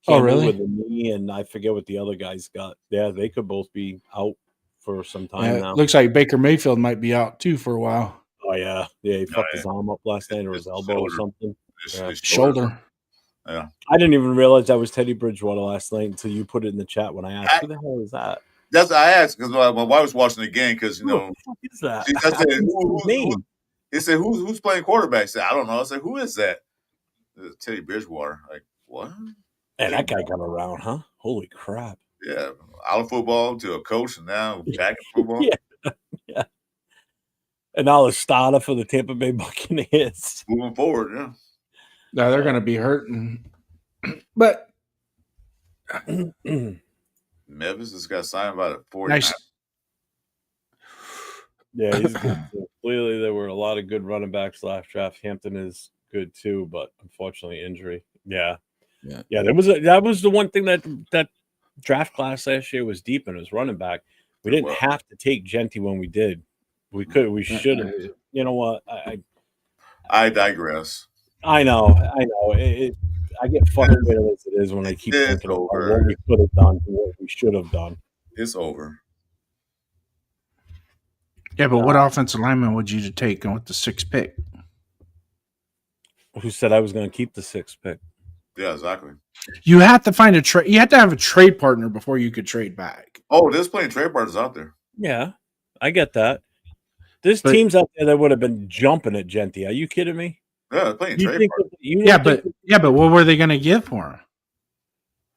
Oh, Campbell really? with a knee, and I forget what the other guys got. Yeah, they could both be out for some time now. Looks like Baker Mayfield might be out too for a while. Oh yeah, he fucked his arm up last night or his elbow or something. His Shoulder. Yeah. I didn't even realize that was Teddy Bridgewater last night until you put it in the chat when I asked, "Who the hell is that?" That's I asked because my wife was watching the game because Who the fuck is that? I said, His name. He said, "Who's playing quarterback?" I said, "I don't know." I said, "Who is that?" Teddy Bridgewater. Like what? And that guy got around, huh? Holy crap! Yeah, out of football to a coach, and now back in football. yeah. And now the starter for the Tampa Bay Buccaneers. Moving forward, yeah. No, they're going to be hurting. But Memphis just got signed by the 49ers. nice. Yeah, he's good too. Clearly, there were a lot of good running backs last draft. Hampton is good too, but unfortunately, injury. Yeah. That was the one thing that draft class last year was deep in, was running back. We didn't have to take Genty when we did. We should have. You know what? I digress. I know. I get frustrated as it is when I keep thinking about what we could have done, what we should have done. It's over. Yeah, but what offensive lineman would you take with the 6th pick? Who said I was going to keep the 6th pick? Yeah, exactly. You have to find a trade. You have to have a trade partner before you could trade back. Oh, there's plenty of trade partners out there. Yeah, I get that. There's teams out there that would have been jumping at Genty. Are you kidding me? Yeah, there's plenty of trade partners. But what were they going to give for him?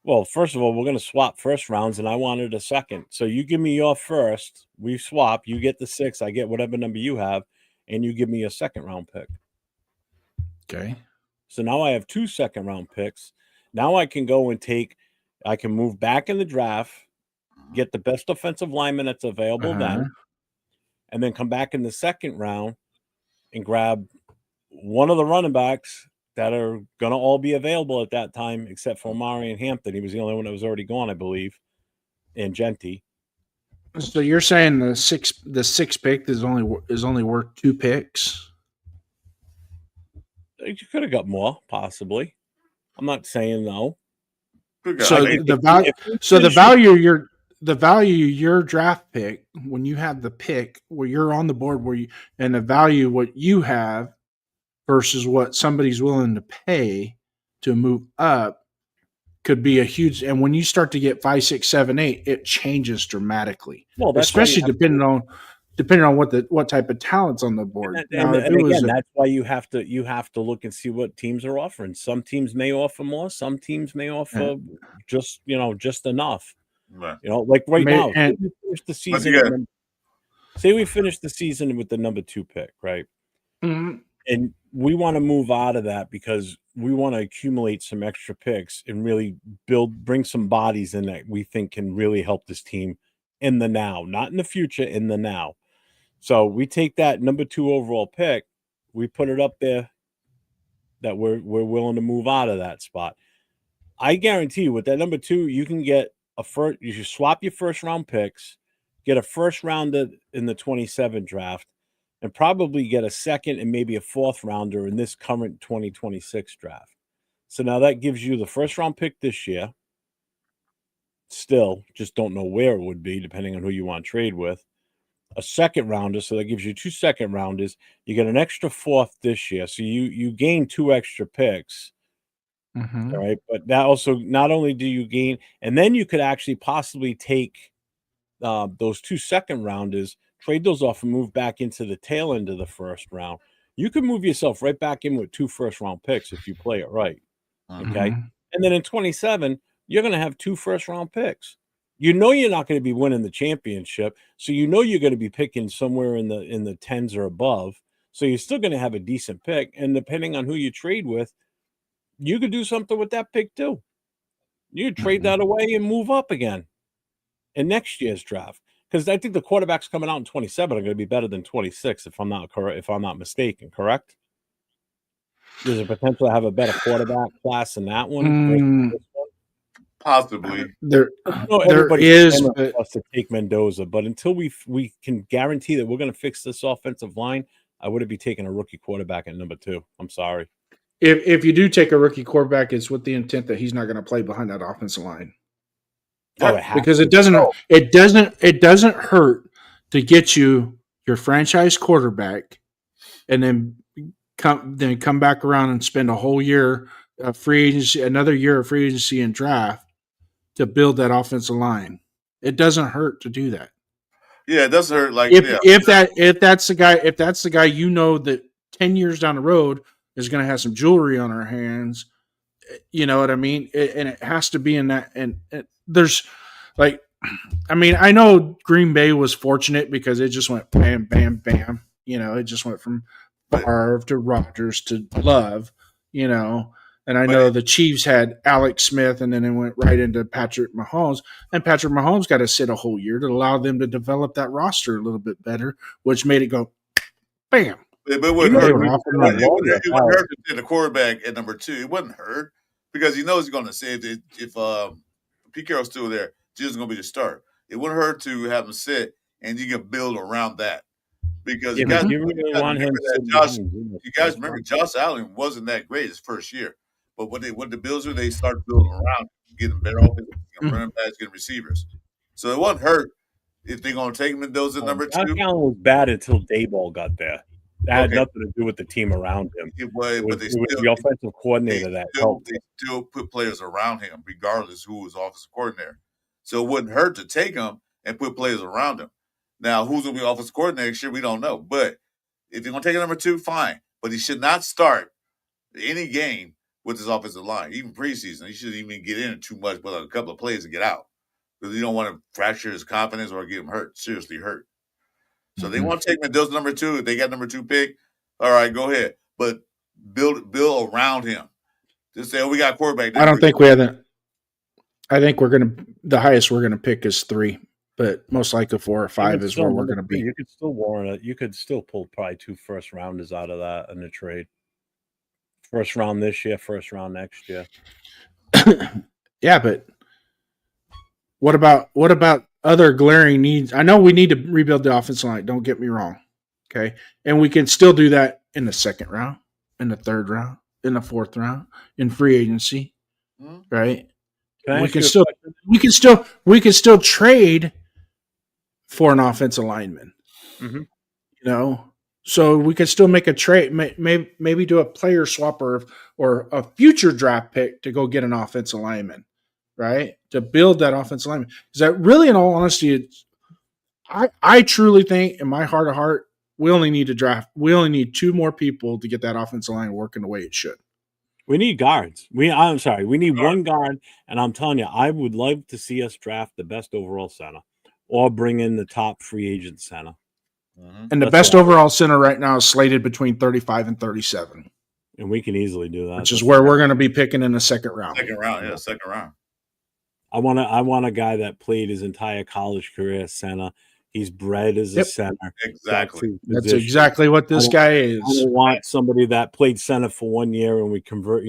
Well, first of all, we're going to swap first rounds, and I wanted a second. So you give me your first, we swap. You get the 6, I get whatever number you have, and you give me a second round pick. Okay. So now I have 2 second round picks. Now I can go and I can move back in the draft, get the best offensive lineman that's available then, and then come back in the second round and grab one of the running backs that are going to all be available at that time, except for Amari and Hampton. He was the only one that was already gone, I believe, and Genty. So you're saying the 6th pick is only worth 2 picks? You could have got more, possibly. I'm not saying no. So the value your draft pick, when you have the pick where you're on the board and the value what you have versus what somebody's willing to pay to move up could be a huge. And when you start to get 5, 6, 7, 8, it changes dramatically. Well, especially depending on what type of talent's on the board. That's why you have to look and see what teams are offering. Some teams may offer more. Some teams may offer just enough. Right. Like right now, say we finish the season with the number 2 pick, right? Mm-hmm. And we want to move out of that because we want to accumulate some extra picks and really bring some bodies in that we think can really help this team in the now, not in the future, in the now. So we take that number 2 overall pick, we put it up there that we're willing to move out of that spot. I guarantee you with that number 2, you can get you should swap your first round picks, get a first rounder in the 27 draft, and probably get a second and maybe a 4th rounder in this current 2026 draft. So now that gives you the first round pick this year. Still, just don't know where it would be, depending on who you want to trade with. A second rounder, so that gives you 2 second rounders. You get an extra 4th this year, so you gain 2 extra picks. Mm-hmm. All right, but that also, not only do you gain, and then you could actually possibly take those 2 second rounders, trade those off, and move back into the tail end of the first round. You can move yourself right back in with 2 first round picks if you play it right. Okay, and then in 27, you're going to have 2 first round picks. You're not going to be winning the championship, so you're going to be picking somewhere in the 10s or above. So you're still going to have a decent pick, and depending on who you trade with, you could do something with that pick too. You could trade that away and move up again in next year's draft, because I think the quarterbacks coming out in 27 are going to be better than 26, if I'm not mistaken. Correct? There's a potential to have a better quarterback class in that one versus this one. Possibly. There Everybody's is, clamoring but for us to take Mendoza, but until we can guarantee that we're going to fix this offensive line, I wouldn't be taking a rookie quarterback at number 2. I'm sorry. if you do take a rookie quarterback, it's with the intent that he's not going to play behind that offensive line. Oh, it has Because to. it doesn't hurt to get you your franchise quarterback and then come back around and spend a whole year of free agency, another year of free agency and draft to build that offensive line. It doesn't hurt to do that. Yeah, it doesn't hurt. Like if that's the guy you know that 10 years down the road is going to have some jewelry on our hands, you know what I mean? And it has to be in that. And there's like, I mean, I know Green Bay was fortunate because it just went bam, bam, bam. You know, it just went from Favre to Rodgers to Love, you know. And I know the Chiefs had Alex Smith, and then it went right into Patrick Mahomes. And Patrick Mahomes got to sit a whole year to allow them to develop that roster a little bit better, which made it go bam. But it wouldn't hurt. It wouldn't hurt to take the quarterback at number 2. It wouldn't hurt because he knows he's going to say if Pete Carroll's still there, Jesus going to be the start. It wouldn't hurt to have him sit, and you can build around that. Because you guys remember Josh Allen wasn't that great his first year. But what the Bills do, they start building around, getting better offense, running backs, getting receivers. So it won't hurt if they're going to take Mendoza at number 2. Josh Allen was bad until Dayball got there. That had nothing to do with the team around him. It was the offensive coordinator that helped. They still put players around him, regardless who was offensive coordinator. So it wouldn't hurt to take him and put players around him. Now, who's going to be offensive coordinator next year, we don't know. But if you're going to take a number 2, fine. But he should not start any game with his offensive line, even preseason. He shouldn't even get in too much with a couple of plays and get out because you don't want to fracture his confidence or get him hurt, seriously hurt. So they want to take Mendoza number 2. If they got number 2 pick, all right, go ahead. But build around him. Just say, we got quarterback. I don't think we have that. I think the highest we're going to pick is 3. But most likely 4 or 5 is where we're going to be. You could still warrant it. You could still pull probably 2 first rounders out of that in the trade. First round this year, first round next year. Yeah, but what about other glaring needs? I know we need to rebuild the offensive line. Don't get me wrong. Okay, and we can still do that in the second round, in the third round, in the fourth round, in free agency, right? We can still trade for an offensive lineman. Mm-hmm. You know, so we could still make a trade, maybe do a player swap or a future draft pick to go get an offensive lineman, right? To build that offensive lineman. Is that really, in all honesty, I truly think, in my heart of heart, we only need 2 more people to get that offensive line working the way it should. We need guards. We need one guard, and I'm telling you, I would love to see us draft the best overall center or bring in the top free agent center. Mm-hmm. And the best overall center right now is slated between 35 and 37. And we can easily do that. Which is where we're going to be picking in the second round. Second round. I want a guy that played his entire college career as center. He's bred as a center. Exactly. That's exactly what this guy is. I don't want somebody that played center for 1 year and we convert,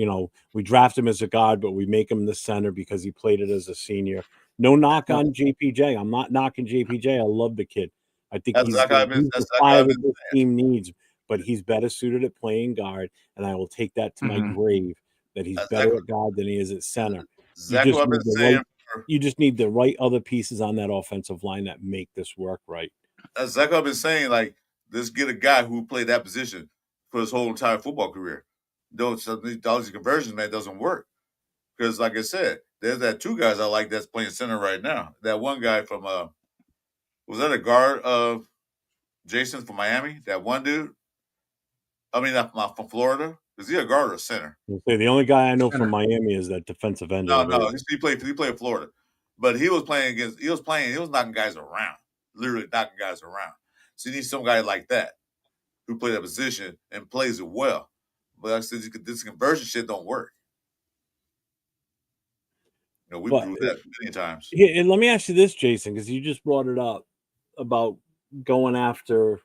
we draft him as a guard, but we make him the center because he played it as a senior. No knock on JPJ. I'm not knocking JPJ. I love the kid. I think he's the player that this team needs, but he's better suited at playing guard, and I will take that to my grave, that he's better at guard than he is at center. Exactly what I've been saying. You just need the right other pieces on that offensive line that make this work right. That's exactly what I've been saying. Like, let's get a guy who played that position for his whole entire football career. All these conversions, man, doesn't work. Because, like I said, there's that 2 guys I like that's playing center right now. That one guy from, was that a guard of Jason from Miami? That one dude? I mean, from Florida? Is he a guard or a center? The only guy I know from Miami is that defensive end. No, he played Florida. But he was knocking guys around. Literally knocking guys around. So you need some guy like that who play that position and plays it well. But like I said, this conversion shit don't work. We've proved that many times. Yeah, and let me ask you this, Jason, because you just brought it up about going after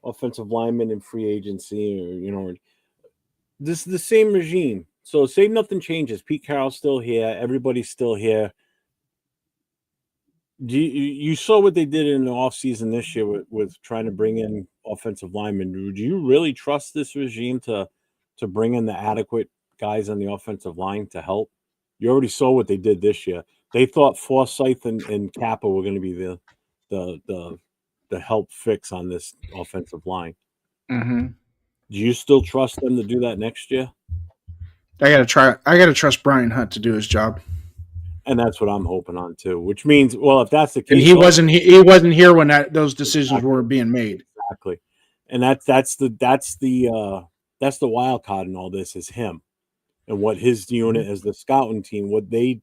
offensive linemen in free agency, or this is the same regime. So say nothing changes. Pete Carroll's still here. Everybody's still here. You saw what they did in the offseason this year with trying to bring in offensive linemen. Do you really trust this regime to bring in the adequate guys on the offensive line to help? You already saw what they did this year. They thought Forsyth and Kappa were going to be the help fix on this offensive line. Mm-hmm. Do you still trust them to do that next year? I gotta trust Brian Hunt to do his job. And that's what I'm hoping on too. Which means, well, if that's the case, and he wasn't here when those decisions were being made. Exactly, and that's the wild card in all this is him, and what his unit as the scouting team, what they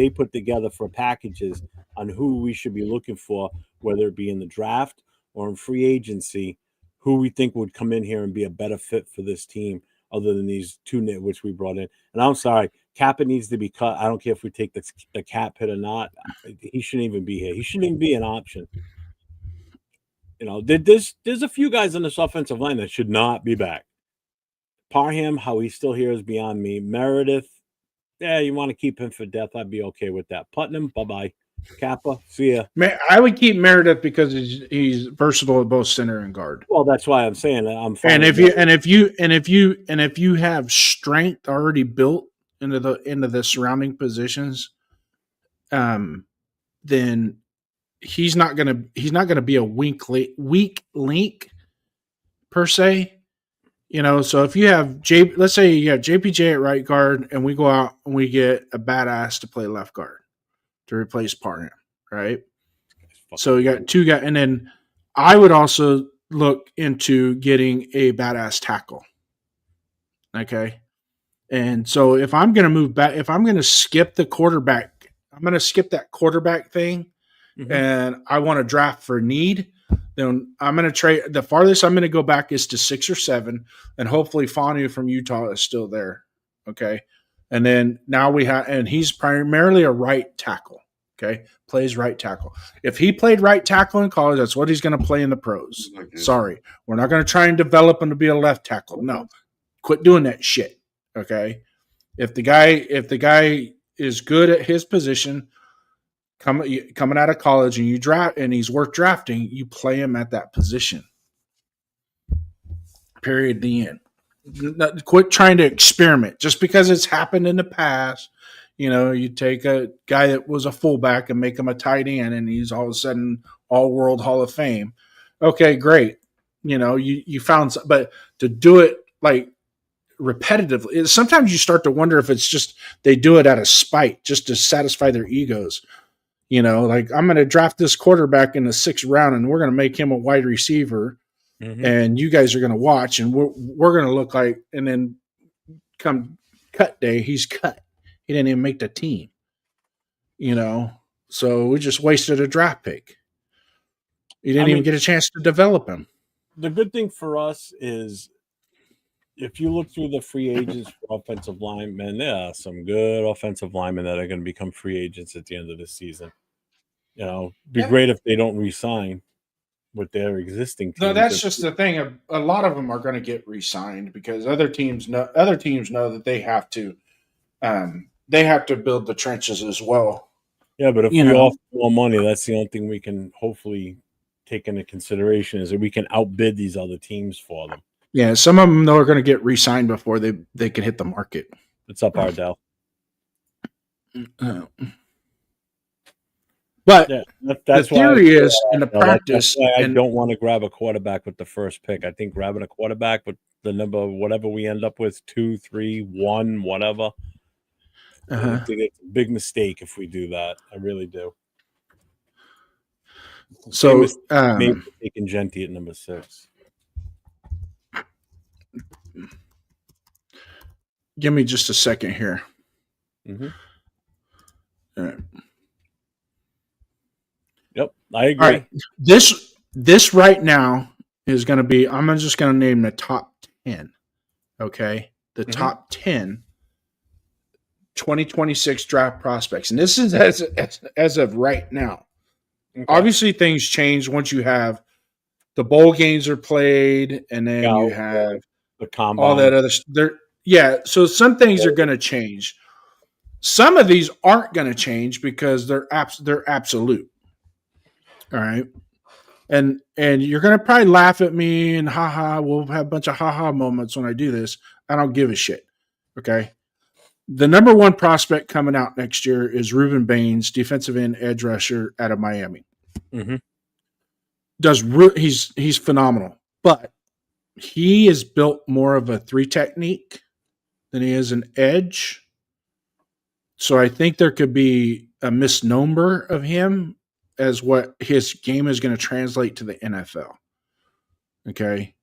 put together for packages on who we should be looking for, whether it be in the draft or in free agency, who we think would come in here and be a better fit for this team, other than these two which we brought in. And I'm sorry, Kappa needs to be cut. I don't care if we take the cap hit or not. He shouldn't even be here. He shouldn't even be an option. You know, there's a few guys on this offensive line that should not be back. Parham, how he's still here is beyond me. Meredith, yeah, you want to keep him for death, I'd be okay with that. Putnam, bye-bye. Kappa, see ya. I would keep Meredith because he's versatile at both center and guard. Well, that's why I'm saying that I'm fine. And if you have strength already built into the surrounding positions, then he's not gonna be a weak link per se. You know, so if you have let's say you have JPJ at right guard, and we go out and we get a badass to play left guard to replace Parham, right? So you got two guys, and then I would also look into getting a badass tackle. Okay. And so if I'm going to move back, if I'm going to skip the quarterback, I'm going to skip that quarterback thing, and I want to draft for need, then I'm going to trade. The farthest I'm going to go back is to 6 or 7, and hopefully Fanu from Utah is still there. Okay. And then now we have, and he's primarily a right tackle. Okay. Plays right tackle. If he played right tackle in college, that's what he's going to play in the pros. Okay. Sorry. We're not going to try and develop him to be a left tackle. No. Quit doing that shit. Okay. If the guy is good at his position, coming out of college, and you draft, and he's worth drafting, you play him at that position. Period. The end. Quit trying to experiment just because it's happened in the past. You know, you take a guy that was a fullback and make him a tight end, and he's all of a sudden all-world Hall of Fame. Okay, great. You know, you found, but to do it like repetitively, sometimes you start to wonder if it's just they do it out of spite, just to satisfy their egos. You know, like, I'm going to draft this quarterback in the 6th round, and we're going to make him a wide receiver, and you guys are going to watch, and we're going to look like, and then come cut day, he's cut. He didn't even make the team. You know, so we just wasted a draft pick. You didn't even get a chance to develop him. The good thing for us is, if you look through the free agents for offensive linemen, there are some good offensive linemen that are going to become free agents at the end of the season. You know, be great if they don't re-sign with their existing teams. No, that's just the thing. A lot of them are going to get re-signed because other teams know that they have to build the trenches as well. Yeah, but if we offer more money, that's the only thing we can hopefully take into consideration, is that we can outbid these other teams for them. Yeah, some of them, though, are going to get re-signed before they can hit the market. What's up, Ardell? But that's the theory is, in the practice, I don't want to grab a quarterback with the first pick. I think grabbing a quarterback with the number, whatever we end up with, 2, 3, 1, whatever, I think it's a big mistake if we do that. I really do. So maybe taking Genty at number 6. Give me just a second here. All right. Yep, I agree. All right. This right now is going to be, I'm just going to name the top 10. Okay. The top 10 2026 draft prospects. And this is as of right now. Okay. Obviously, things change once you have the bowl games are played, and then you have the combine. All that other Yeah, so some things are going to change. Some of these aren't going to change because they're absolute. All right. And you're going to probably laugh at me and haha, we'll have a bunch of haha moments when I do this. I don't give a shit. Okay. The number one prospect coming out next year is Reuben Baines, defensive end edge rusher out of Miami. Mm-hmm. He's phenomenal, but he is built more of a 3 technique than he is an edge. So I think there could be a misnomer of him as what his game is going to translate to the NFL. Okay.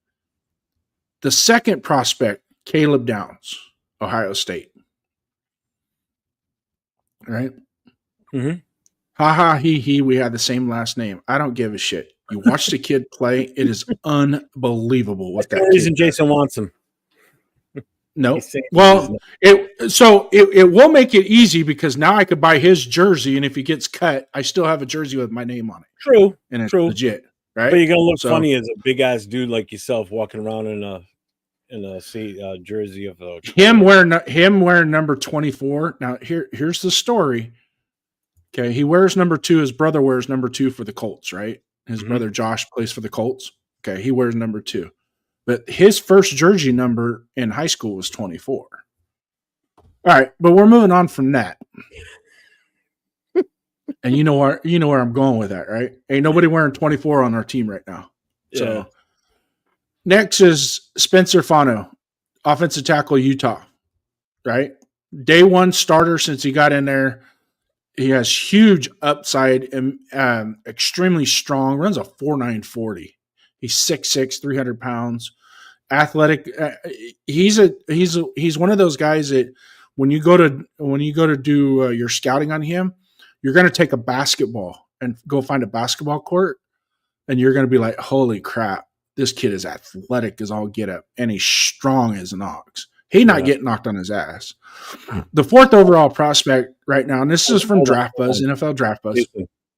The second prospect, Caleb Downs, Ohio State. All right. Mm-hmm. Ha ha, he, we had the same last name. I don't give a shit. You watch the kid play, it is unbelievable what that reason kid Jason wants him. No. Well, it will make it easy because now I could buy his jersey, and if he gets cut, I still have a jersey with my name on it. True. And it's true. legit. Right. But you're gonna look funny as a big ass dude like yourself walking around in a jersey of him wearing number 24. Now here's the story. Okay, he wears number 2. His brother wears number 2 for the Colts, right? His brother Josh plays for the Colts. Okay, he wears number 2. But his first jersey number in high school was 24. All right, but we're moving on from that. And you know where I'm going with that, right? Ain't nobody wearing 24 on our team right now. Yeah. So next is Spencer Fano, offensive tackle, Utah, right? Day 1 starter since he got in there. He has huge upside and extremely strong. Runs a 4.9 40. He's 6'6", 300 pounds. Athletic. He's one of those guys that when you go to do your scouting on him, you're going to take a basketball and go find a basketball court, and you're going to be like, holy crap, this kid is athletic as all get up, and he's strong as an ox. He not getting knocked on his ass. The 4th overall prospect right now, and this is from Draft Buzz, NFL Draft Buzz.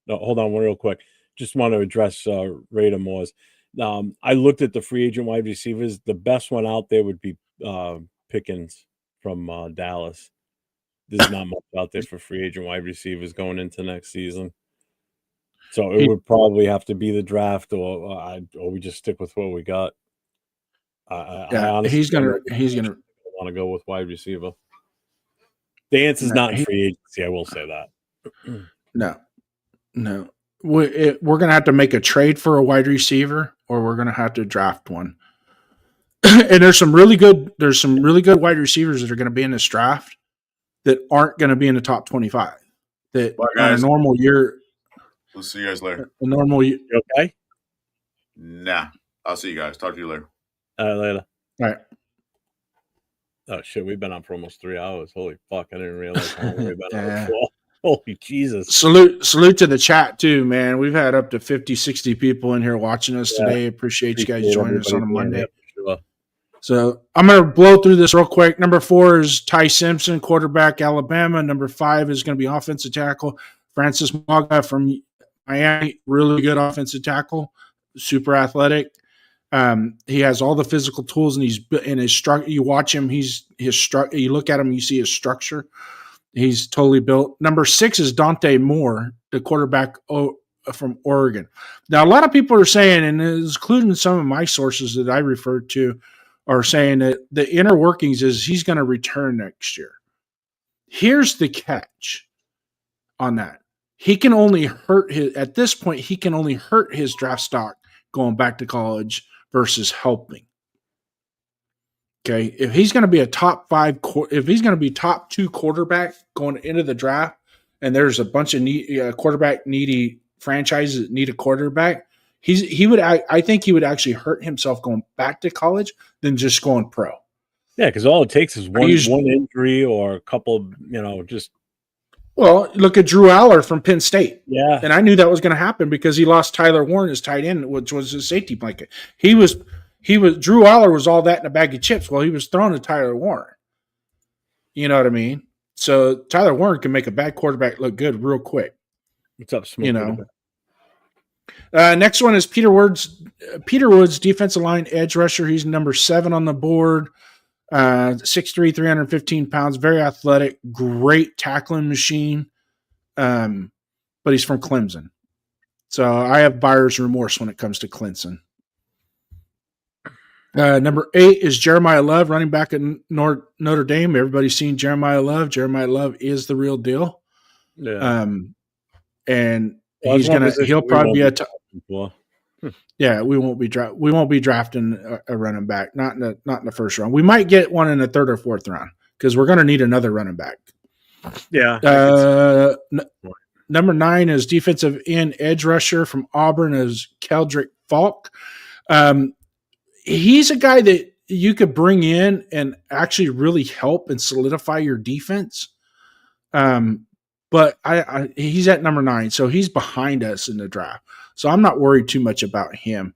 No, hold on real quick. Just want to address Raider Moores. I looked at the free agent wide receivers. The best one out there would be Pickens from Dallas. There's not much out there for free agent wide receivers going into next season. So it would probably have to be the draft, or we just stick with what we got. I honestly he's gonna want to go with wide receiver. The answer's not in free agency. I will say that. No. We're going to have to make a trade for a wide receiver, or we're going to have to draft one. And there's some really good wide receivers that are going to be in this draft that aren't going to be in the top 25. That on a normal year. We'll see you guys later. A normal year. You okay? Nah. I'll see you guys. Talk to you later. Later. All right. Oh shit, we've been on for almost 3 hours. Holy fuck, I didn't realize how long we've been on for. Holy Jesus. Salute to the chat too, man. We've had up to 50, 60 people in here watching us today. Appreciate you guys joining us on a Monday. Sure. So I'm going to blow through this real quick. Number 4 is Ty Simpson, quarterback, Alabama. Number 5 is going to be offensive tackle, Francis Maga from Miami. Really good offensive tackle, super athletic. He has all the physical tools, and he's in his structure. You watch him, you look at him, you see his structure. He's totally built. Number 6 is Dante Moore, the quarterback from Oregon. Now, a lot of people are saying, and including some of my sources that I referred to, are saying that the inner workings is he's going to return next year. Here's the catch on that. He can only hurt at this point, he can only hurt his draft stock going back to college versus helping. Okay, if he's going to be a top 5, if he's going to be top 2 quarterback going into the draft, and there's a bunch of quarterback needy franchises that need a quarterback, I think he would actually hurt himself going back to college than just going pro. Yeah, because all it takes is one injury or a couple, just. Well, look at Drew Aller from Penn State. Yeah, and I knew that was going to happen because he lost Tyler Warren as tight end, which was his safety blanket. Drew Aller was all that in a bag of chips. Well, he was thrown to Tyler Warren. You know what I mean? So Tyler Warren can make a bad quarterback look good real quick. What's up, Smoke? Next one is Peter Woods, defensive line edge rusher. He's number 7 on the board. 6'3", 315 pounds, very athletic, great tackling machine. But he's from Clemson. So I have buyer's remorse when it comes to Clemson. Number 8 is Jeremiah Love, running back at Notre Dame. Everybody's seen Jeremiah Love. Jeremiah Love is the real deal. Yeah. And he'll probably be yeah, we won't be drafting a running back, not in the first round. We might get one in the 3rd or 4th round because we're going to need another running back. Yeah. Number 9 is defensive end edge rusher from Auburn is Keldrick Falk. He's a guy that you could bring in and actually really help and solidify your defense. But he's at number 9, so he's behind us in the draft. So I'm not worried too much about him.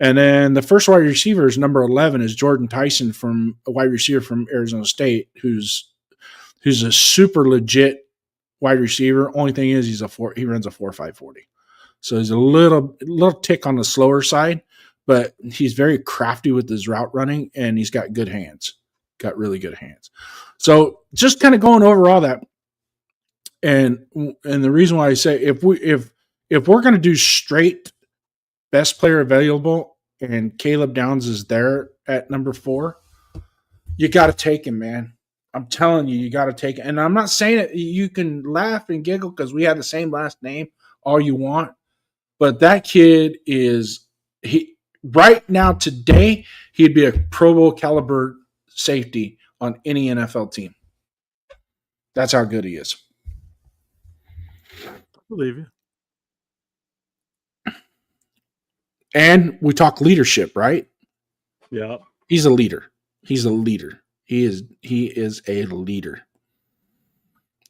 And then the first wide receiver is number 11 is Jordan Tyson from a wide receiver from Arizona State, who's a super legit wide receiver. Only thing is he runs a 4.5 40. So he's a little tick on the slower side, but he's very crafty with his route running, and he's got good hands. Got really good hands. So just kind of going over all that. And the reason why I say if we're going to do straight best player available and Caleb Downs is there at number 4, you got to take him, man. I'm telling you, you got to take it. And I'm not saying it. You can laugh and giggle because we have the same last name all you want. But that kid right now today, he'd be a Pro Bowl caliber safety on any NFL team. That's how good he is. Believe you. And we talk leadership, right? Yeah. He's a leader. He is a leader.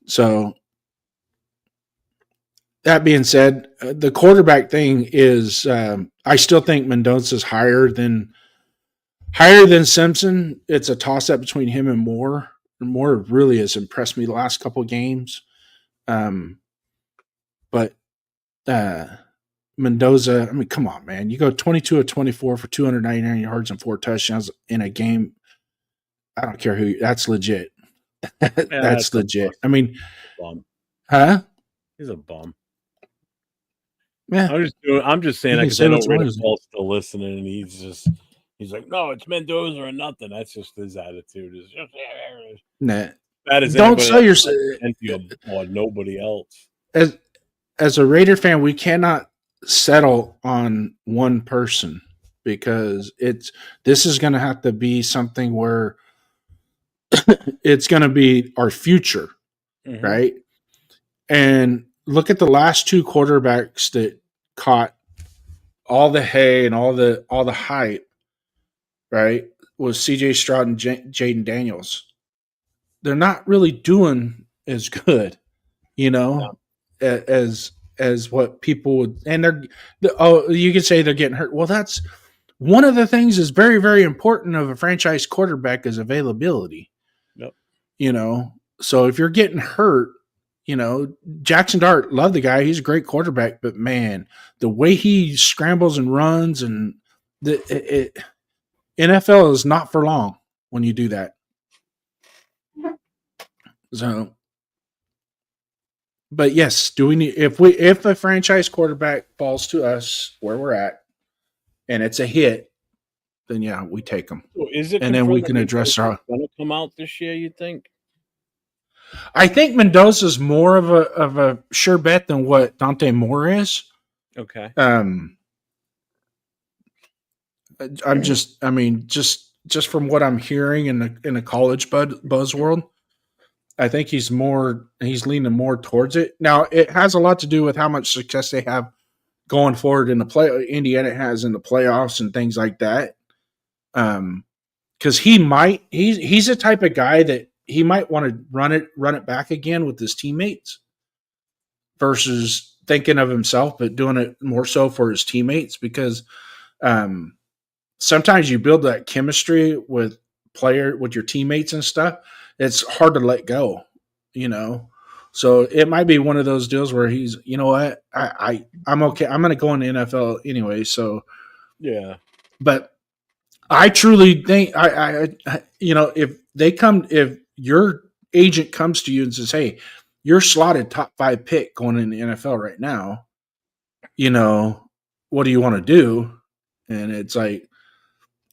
So that being said, the quarterback thing is I still think Mendoza's higher than Simpson. It's a toss up between him and Moore. Moore really has impressed me the last couple of games. But Mendoza, I mean, come on, man. You go 22 of 24 for 299 yards and 4 touchdowns in a game. I don't care that's legit. That's legit. I mean, bum. Huh? He's a bum. Yeah. I'm just saying that because I know Riddick Paul's still listening, and he's like, no, it's Mendoza or nothing. That's just his attitude. Is just nah. Don't sell yourself or nobody else. As a Raider fan, we cannot settle on one person because this is going to have to be something where it's going to be our future, right? And look at the last 2 quarterbacks that caught all the hay and all the hype, right? Was CJ Stroud and Jaden Daniels. They're not really doing as good, as what people would, and you could say they're getting hurt. Well, that's one of the things is very, very important of a franchise quarterback is availability. Yep. So if you're getting hurt, Jackson Dart, love the guy. He's a great quarterback, but man, the way he scrambles and runs and NFL is not for long when you do that. So, but yes, do we need if a franchise quarterback falls to us where we're at and it's a hit, then yeah, we take them. So is it and then we can address our going to come out this year, you think? I think Mendoza's more of a sure bet than what Dante Moore is. Okay. just from what I'm hearing in the college buzz world, I think he's leaning more towards it. Now, it has a lot to do with how much success they have going forward in the play. Indiana has in the playoffs and things like that. Because he's the type of guy that he might want to run it back again with his teammates versus thinking of himself, but doing it more so for his teammates. Because sometimes you build that chemistry with your teammates and stuff. It's hard to let go, So it might be one of those deals where he's, you know what, I'm okay. I'm going to go in the NFL anyway. So yeah, but I truly think if your agent comes to you and says, "Hey, you're slotted top 5 pick going in the NFL right now, what do you want to do?" And it's like,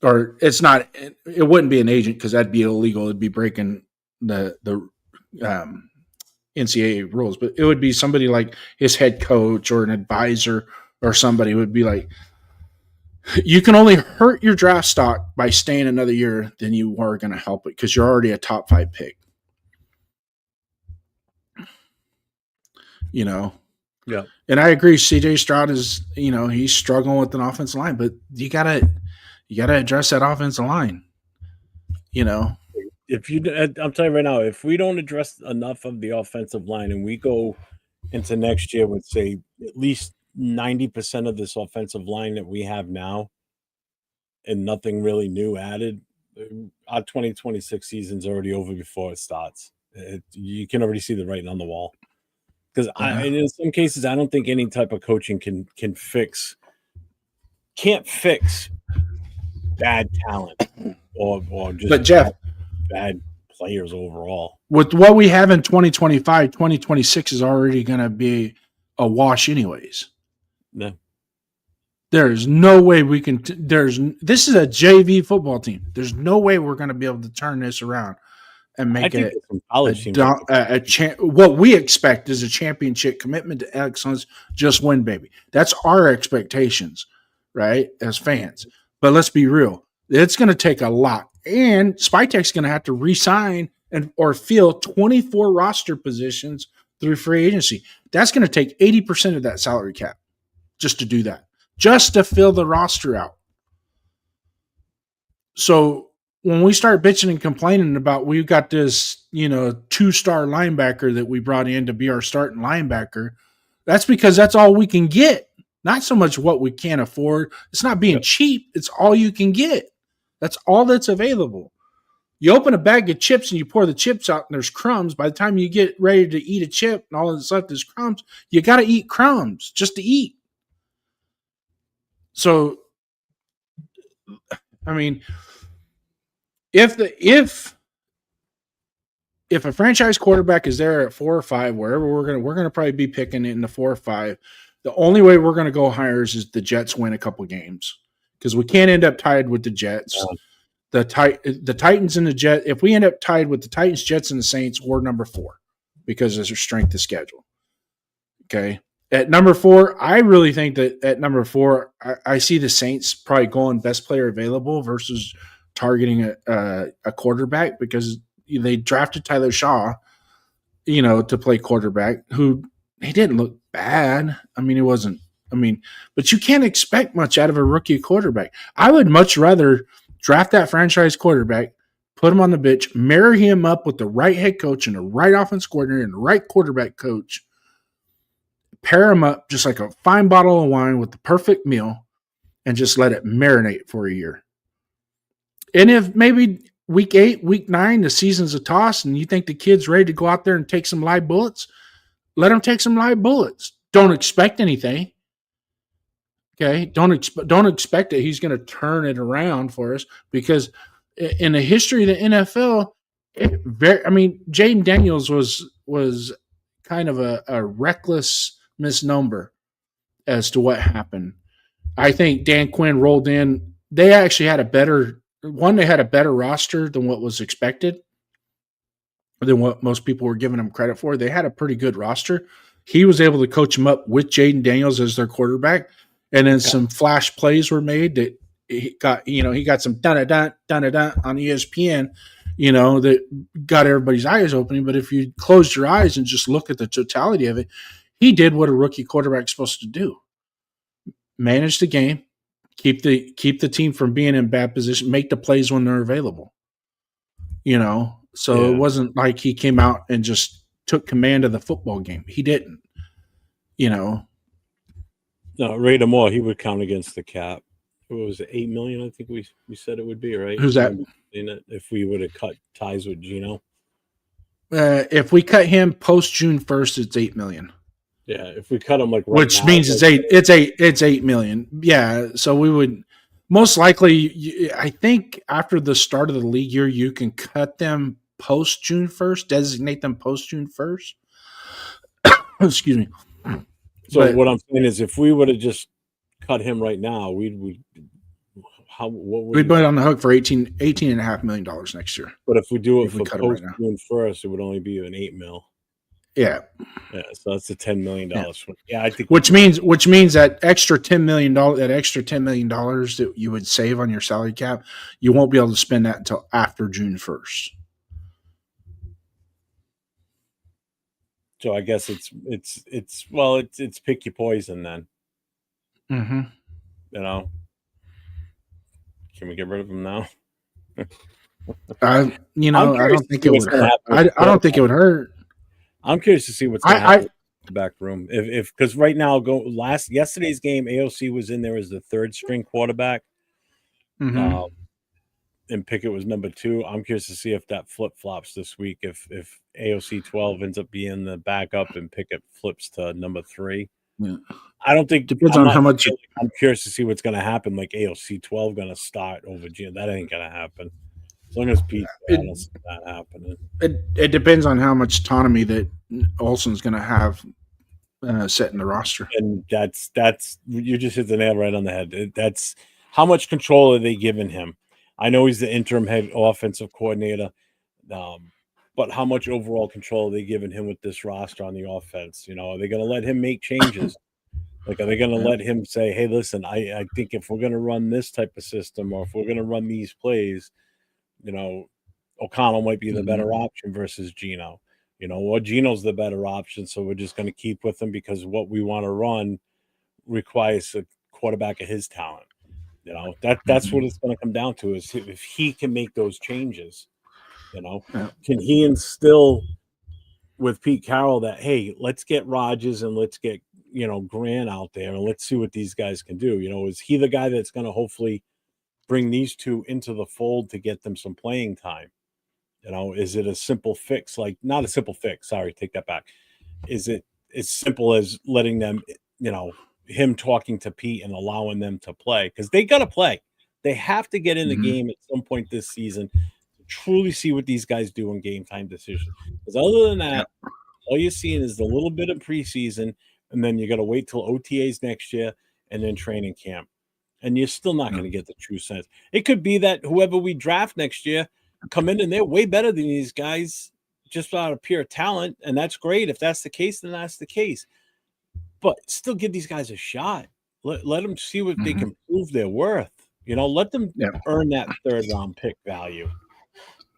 or it's not, it wouldn't be an agent because that'd be illegal. It'd be breaking the NCAA rules, but it would be somebody like his head coach or an advisor or somebody would be like, you can only hurt your draft stock by staying another year than you are going to help it because you're already a top 5 pick. Yeah. And I agree. CJ Stroud is, he's struggling with an offensive line, but you gotta address that offensive line. If you, I'm telling you right now, if we don't address enough of the offensive line and we go into next year with, say, at least 90% of this offensive line that we have now and nothing really new added, our 2026 season's already over before it starts. You can already see the writing on the wall. Because in some cases, I don't think any type of coaching can't fix bad talent or just but Jeff, bad players overall. With what we have in 2025, 2026 is already going to be a wash anyways. No. There's no way we can this is a JV football team. There's no way we're going to be able to turn this around and make it what we expect is a championship commitment to excellence. Just win, baby. That's our expectations, right? As fans. But let's be real. It's going to take a lot. And Spytek's going to have to re-sign or fill 24 roster positions through free agency. That's going to take 80% of that salary cap just to do that, just to fill the roster out. So when we start bitching and complaining about we've got this, 2-star linebacker that we brought in to be our starting linebacker, that's because that's all we can get. Not so much what we can't afford. It's not being cheap. It's all you can get. That's all that's available. You open a bag of chips and you pour the chips out and there's crumbs. By the time you get ready to eat a chip and all that's left is crumbs, you got to eat crumbs just to eat. So, I mean, if a franchise quarterback is there at 4 or 5, wherever we're gonna probably be picking in the 4 or 5. The only way we're gonna go higher is the Jets win a couple games because we can't end up tied with the Jets. The Titans and the Jets. If we end up tied with the Titans, Jets, and the Saints, we're number 4 because of their strength of schedule. Okay. At number 4, I really think that at number 4, I see the Saints probably going best player available versus targeting a quarterback because they drafted Tyler Shaw, to play quarterback, who he didn't look bad. I mean, he wasn't. But you can't expect much out of a rookie quarterback. I would much rather draft that franchise quarterback, put him on the bench, marry him up with the right head coach and the right offense coordinator and the right quarterback coach, pair him up just like a fine bottle of wine with the perfect meal, and just let it marinate for a year. And if maybe week 8, week 9, the season's a toss and you think the kid's ready to go out there and take some live bullets, let him take some live bullets. Don't expect anything. Okay? Don't expect that he's going to turn it around for us because in the history of the NFL, Jaden Daniels was kind of a reckless misnomer as to what happened. I think Dan Quinn rolled in. They actually had a better roster than what was expected, than what most people were giving them credit for. They had a pretty good roster. He was able to coach them up with Jaden Daniels as their quarterback. And then some flash plays were made that he got some dun-a-dun on ESPN, that got everybody's eyes opening. But if you closed your eyes and just look at the totality of it, he did what a rookie quarterback is supposed to do. Manage the game, keep the team from being in bad position, make the plays when they're available. So it wasn't like he came out and just took command of the football game. He didn't. No, Ray Moore, he would count against the cap. What was it, $8 million? I think we said it would be, right? Who's that? If we would have cut ties with Gino. If we cut him post June 1st, it's $8 million. Yeah, if we cut him which means it's $8 million. Yeah, so we would, Most likely, I think after the start of the league year, you can cut them post June 1st, designate them post June 1st. Excuse me. So But what I'm saying is, if we would have just cut him right now, we'd we'd put it on the hook for $18.5 million next year. But if we do it if we for cut it post right now. June 1st, it would only be an $8 million. Yeah. Yeah, so that's a $10 million. Yeah, I think. Which means that extra $10 million, that you would save on your salary cap, you won't be able to spend that until after June 1st. So I guess it's pick your poison then. Mm-hmm. You know, can we get rid of him now? I don't think it would hurt. I don't think it would hurt. I'm curious to see what's going to happen in the back room. If because right now, yesterday's game, AOC was in there as the third string quarterback, Mm-hmm. and Pickett was number 2. I'm curious to see if that flip flops this week. If AOC 12 ends up being the backup and Pickett flips to number 3. Yeah. I don't think depends on how much. I'm curious to see what's going to happen. Like AOC 12 going to start over Gino. That ain't going to happen. As long as Pete, I don't see that happening. It depends on how much autonomy that Olsen's going to have set in the roster. And that's you just hit the nail right on the head. That's how much control are they giving him? I know he's the interim head offensive coordinator, but how much overall control are they giving him with this roster on the offense? You know, are they going to let him make changes? Like, are they going to let him say, hey, listen, I think if we're going to run this type of system or if we're going to run these plays, you know, O'Connell might be the better option versus Gino. You know, or Gino's the better option, so we're just going to keep with him because what we want to run requires a quarterback of his talent. You know, that's what it's going to come down to is if he can make those changes. You know, can he instill with Pete Carroll that, hey, let's get Rodgers and let's get, you know, Grant out there and let's see what these guys can do. You know, is he the guy that's going to hopefully bring these two into the fold to get them some playing time? You know, is it a simple fix? Like, not a simple fix. Sorry, take that back. Is it as simple as letting them, you know, him talking to Pete and allowing them to play? Because they got to play. They have to get in the game at some point this season to truly see what these guys do in game time decisions. Because other than that, all you're seeing is the little bit of preseason, and then you got to wait till OTAs next year and then training camp. And you're still not going to get the true sense. It could be that whoever we draft next year come in and they're way better than these guys just out of pure talent. And that's great. If that's the case, then that's the case. But still give these guys a shot. Let them see what they can prove their worth. You know, let them earn that third round pick value.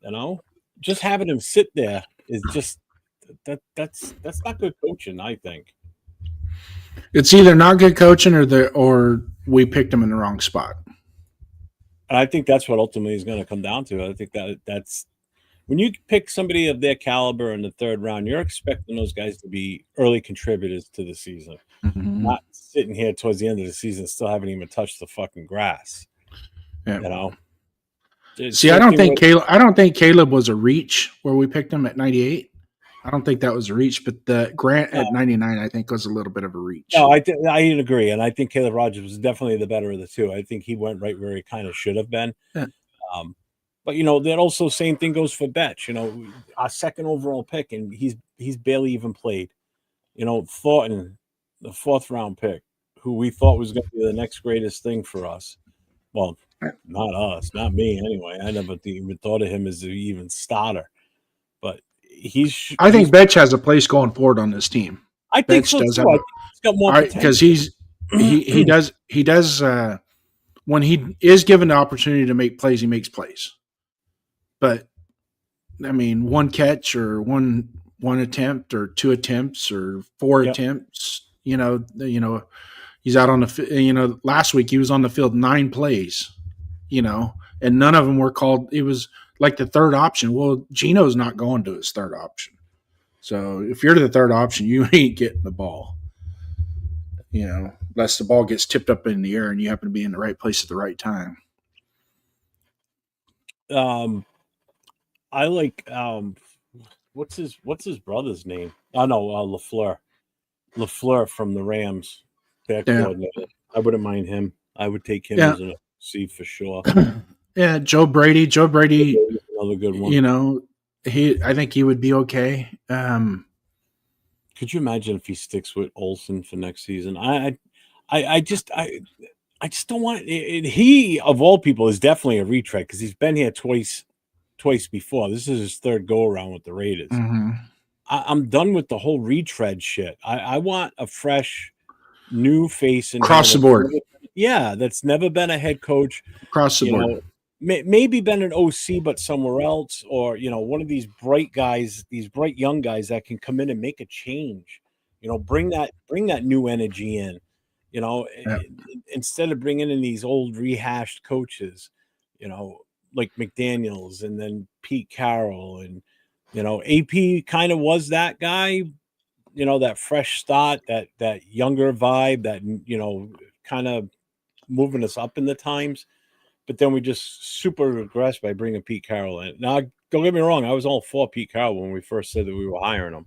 You know, just having them sit there is just that's not good coaching, I think. It's either not good coaching or we picked them in the wrong spot. And I think that's what ultimately is going to come down to. I think that's when you pick somebody of their caliber in the third round, you're expecting those guys to be early contributors to the season, not sitting here towards the end of the season still haven't even touched the fucking grass. Yeah. You know. See, I don't think Caleb was a reach where we picked him at 98. I don't think that was a reach, but the Grant at 99, I think, was a little bit of a reach. No, I agree, and I think Caleb Rogers was definitely the better of the two. I think he went right where he kind of should have been. Yeah. But you know, that also same thing goes for Betch. You know, our second overall pick, and he's barely even played. You know, Thornton, the 4th round pick, who we thought was going to be the next greatest thing for us. Well, not us, not me anyway. I never even thought of him as an even starter, but. I think Betch has a place going forward on this team. I think so too. I think he's got more potential because he does when he is given the opportunity to make plays, he makes plays. But I mean, one catch or one attempt or 2 attempts or 4 attempts. You know, he's out on the. You know, last week he was on the field 9 plays. You know, and none of them were called. It was like the third option. Well, Gino's not going to his third option. So if you're to the third option, you ain't getting the ball. You know, unless the ball gets tipped up in the air and you happen to be in the right place at the right time. I like what's his brother's name? Oh no, LaFleur from the Rams. Back coordinator. I wouldn't mind him. I would take him as a See for sure. Yeah, Joe Brady. Another good one. You know, I think he would be okay. Could you imagine if he sticks with Olsen for next season? I just don't want it. He of all people is definitely a retread because he's been here twice before. This is his third go around with the Raiders. Mm-hmm. I'm done with the whole retread shit. I want a fresh, new face in across here the board. that's never been a head coach. Across the board. Maybe been an OC, but somewhere else, or one of these bright guys, these bright young guys that can come in and make a change. Bring that new energy in. Instead of bringing in these old rehashed coaches, like McDaniels and then Pete Carroll and AP kind of was that guy. That fresh start, that younger vibe, that kind of moving us up in the times. But then we just super regressed by bringing Pete Carroll in. Now, don't get me wrong. I was all for Pete Carroll when we first said that we were hiring him.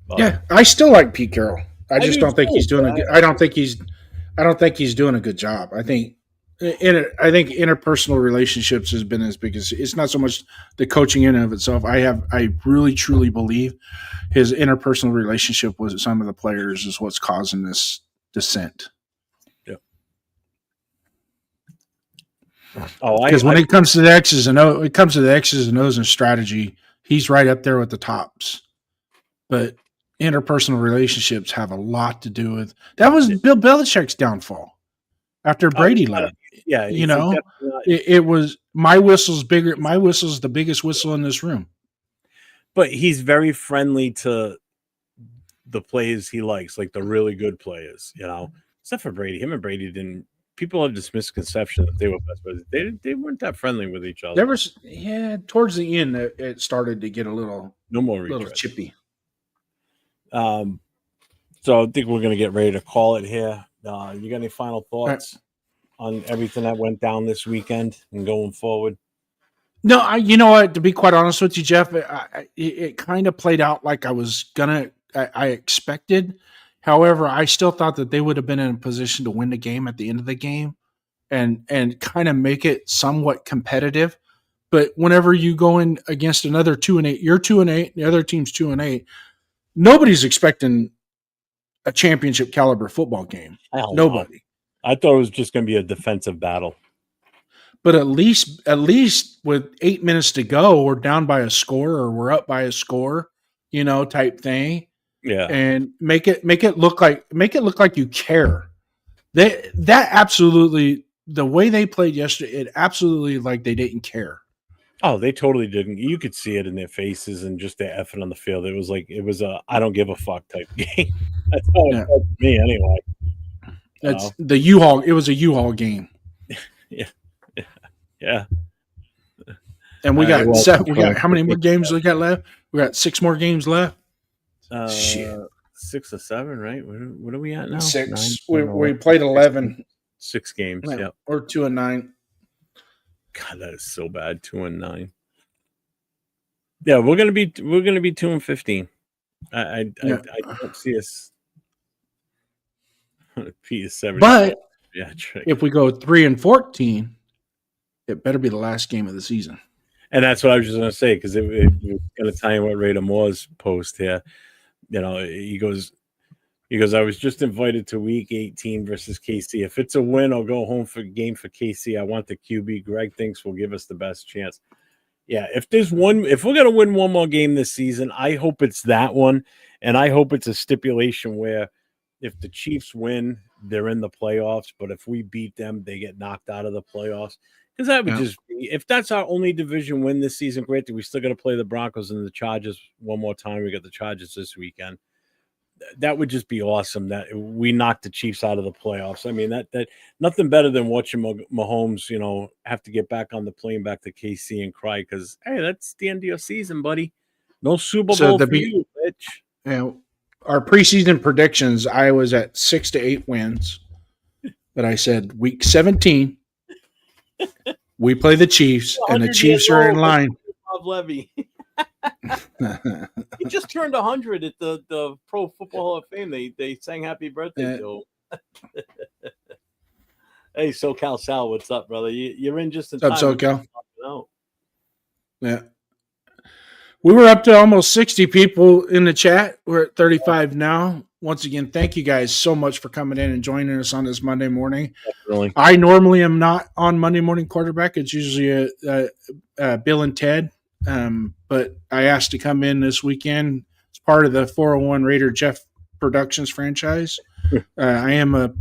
But yeah, I still like Pete Carroll. I just don't think too, he's doing a good. I don't think he's doing a good job. I think interpersonal relationships has been his biggest. It's not so much the coaching in and of itself. I really truly believe his interpersonal relationship with some of the players is what's causing this descent. Because when it comes to the X's and O's and strategy, he's right up there with the tops. But interpersonal relationships have a lot to do with that. Was Bill Belichick's downfall after Brady left. Yeah, it was my whistle's bigger. My whistle's the biggest whistle in this room. But he's very friendly to the players he likes, like the really good players. Except for Brady. Him and Brady didn't. People have this misconception that they were best buddies. They weren't that friendly with each other. There was towards the end it started to get a little chippy. So I think we're gonna get ready to call it here. You got any final thoughts on everything that went down this weekend and going forward? No, you know what? To be quite honest with you, Jeff, it kind of played out like I expected. However, I still thought that they would have been in a position to win the game at the end of the game and kind of make it somewhat competitive. But whenever you go in against another 2-8, you're 2-8, the other team's 2-8. Nobody's expecting a championship caliber football game. Nobody. I thought it was just going to be a defensive battle. But at least with 8 minutes to go, we're down by a score or we're up by a score, type thing. Yeah, and make it look like you care. That absolutely, the way they played yesterday, it absolutely like they didn't care. Oh, they totally didn't. You could see it in their faces and just their effort on the field. It was a I don't give a fuck type game. That's how it felt to me anyway. That's the U-Haul. It was a U-Haul game. Yeah. And we got seven. We got how many more games we got left? We got 6 more games left. Shit. 6 or 7, right? What are we at now? 6. We played 11. 6 games. Yeah. Or 2-9. God, that is so bad. 2-9. Yeah, we're gonna be 2-15. I don't see us. But if we go 3-14, it better be the last game of the season. And that's what I was just going to say, because it was going to tell you what Raider Moore's post here. He goes, I was just invited to week 18 versus KC. If it's a win, I'll go home for a game for KC. I want the QB. Greg thinks will give us the best chance. Yeah, if we're going to win one more game this season, I hope it's that one. And I hope it's a stipulation where if the Chiefs win, they're in the playoffs. But if we beat them, they get knocked out of the playoffs. Because that would just be, if that's our only division win this season, great. We still got to play the Broncos and the Chargers one more time. We got the Chargers this weekend. That would just be awesome that we knocked the Chiefs out of the playoffs. I mean, that nothing better than watching Mahomes, have to get back on the plane back to KC and cry because, hey, that's the end of your season, buddy. No Super Bowl for you, bitch. Our preseason predictions, I was at 6 to 8 wins, but I said week 17. We play the Chiefs, and the Chiefs are in line. Bob Levy. He just turned 100 at the Pro Football Hall of Fame. They sang happy birthday to him. Hey, SoCal Sal, what's up, brother? You're in just in What's time. up, SoCal? No. Yeah. We were up to almost 60 people in the chat. We're at 35 now. Once again, thank you guys so much for coming in and joining us on this Monday morning. Definitely. I normally am not on Monday Morning Quarterback. It's usually Bill and Ted. But I asked to come in this weekend. It's part of the 401 Raider Jeff Productions franchise. I am a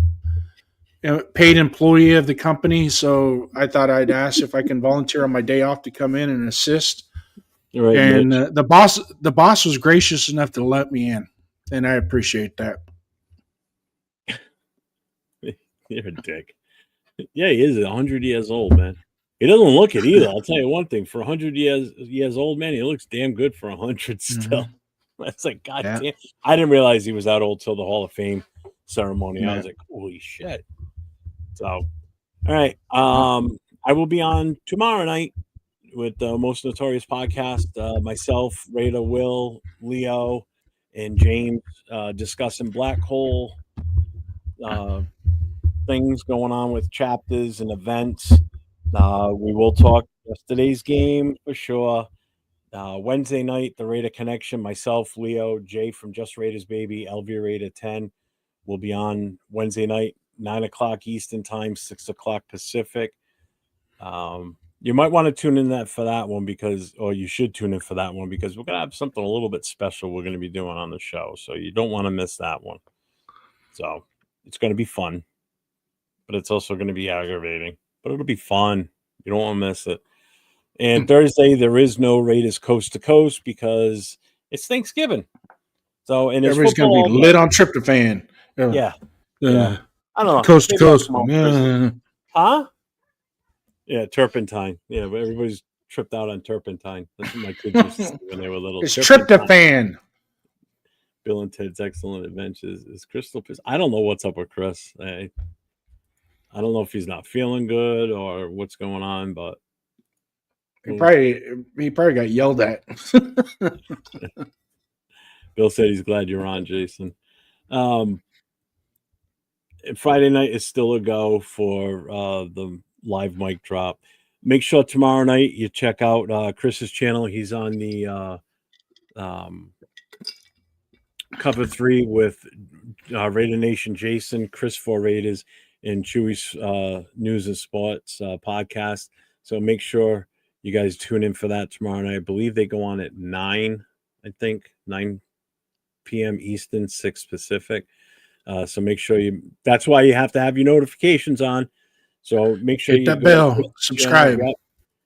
paid employee of the company, so I thought I'd ask if I can volunteer on my day off to come in and assist. Right, and the boss was gracious enough to let me in, and I appreciate that. You're a dick. Yeah, he is 100 years old, man. He doesn't look it either. I'll tell you one thing: for 100 years old, man, he looks damn good for 100 still. Mm-hmm. That's like, God damn. I didn't realize he was that old till the Hall of Fame ceremony. I was like, holy shit. So, all right. I will be on tomorrow night with the Most Notorious Podcast. Myself, Raider, Will, Leo, and James discussing Black Hole things going on with chapters and events. We will talk yesterday's game for sure. Wednesday night, the Raider Connection, myself, Leo, Jay from Just Raiders Baby, LV Raider 10 will be on Wednesday night, 9 o'clock Eastern Time, 6 o'clock Pacific. You might want to tune in for that one or you should tune in for that one because we're going to have something a little bit special we're going to be doing on the show. So you don't want to miss that one. So it's going to be fun, but it's also going to be aggravating, but it'll be fun. You don't want to miss it. And Thursday, there is no Raiders Coast to Coast because it's Thanksgiving. So, and everybody's going to be lit on tryptophan. Yeah. I don't know. Coast to coast. Huh? Yeah, turpentine. Yeah, but everybody's tripped out on turpentine. That's what my kids used to say when they were little. It's tryptophan. Bill and Ted's Excellent Adventures is Crystal Piss. I don't know what's up with Chris. I don't know if he's not feeling good or what's going on, but he probably got yelled at. Bill said he's glad you're on, Jason. Friday night is still a go for the live mic drop. Make sure tomorrow night you check out Chris's channel. He's on the Cover 3 with Raider Nation Jason, Chris for Raiders, and Chewy's News and Sports podcast. So make sure you guys tune in for that tomorrow night. I believe they go on at 9 p.m. Eastern, 6 Pacific. So make sure that's why you have to have your notifications on. So make sure hit that bell, subscribe.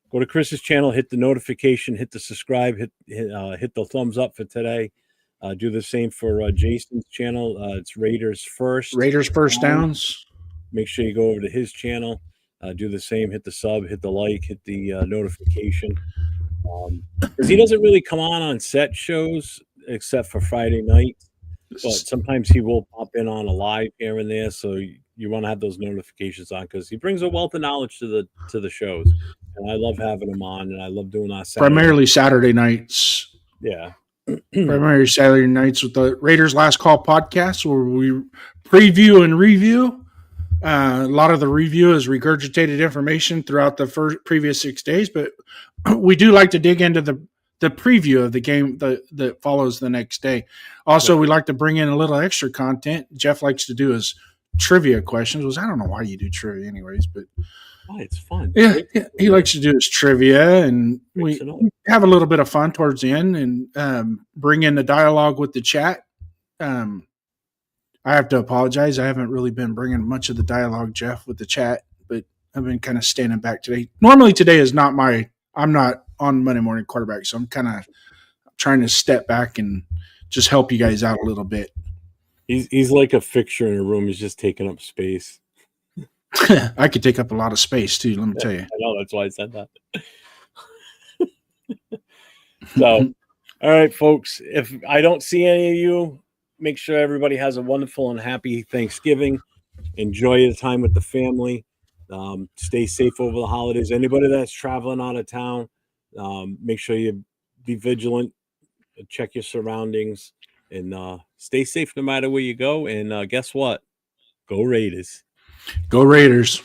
Go to Chris's channel, hit the notification, hit the subscribe, hit the thumbs up for today. Do the same for Jason's channel. It's Raiders First Downs. Make sure you go over to his channel. Do the same. Hit the sub, hit the like, hit the notification. Because he doesn't really come on set shows except for Friday night. But sometimes he will pop in on a live here and there. So you want to have those notifications on because he brings a wealth of knowledge to the shows. And I love having him on, and I love doing our primarily Saturday nights. Yeah. Primarily Saturday nights with the Raiders Last Call podcast where we preview and review. A lot of the review is regurgitated information throughout the previous 6 days, but we do like to dig into the preview of the game that follows the next day. Also, we like to bring in a little extra content. Jeff likes to do his trivia questions. I don't know why you do trivia anyways, but it's fun. Yeah, he likes to do his trivia, and we have a little bit of fun towards the end and bring in the dialogue with the chat. I have to apologize. I haven't really been bringing much of the dialogue, Jeff, with the chat, but I've been kind of standing back today. Normally today is not I'm not on Monday Morning Quarterback, so I'm kind of trying to step back and just help you guys out a little bit. He's like a fixture in a room. He's just taking up space. I could take up a lot of space too, let me tell you. I know, that's why I said that. So, all right, folks, if I don't see any of you, make sure everybody has a wonderful and happy Thanksgiving. Enjoy your time with the family. Stay safe over the holidays. Anybody that's traveling out of town, make sure you be vigilant, check your surroundings, and stay safe no matter where you go. And guess what? Go Raiders. Go Raiders.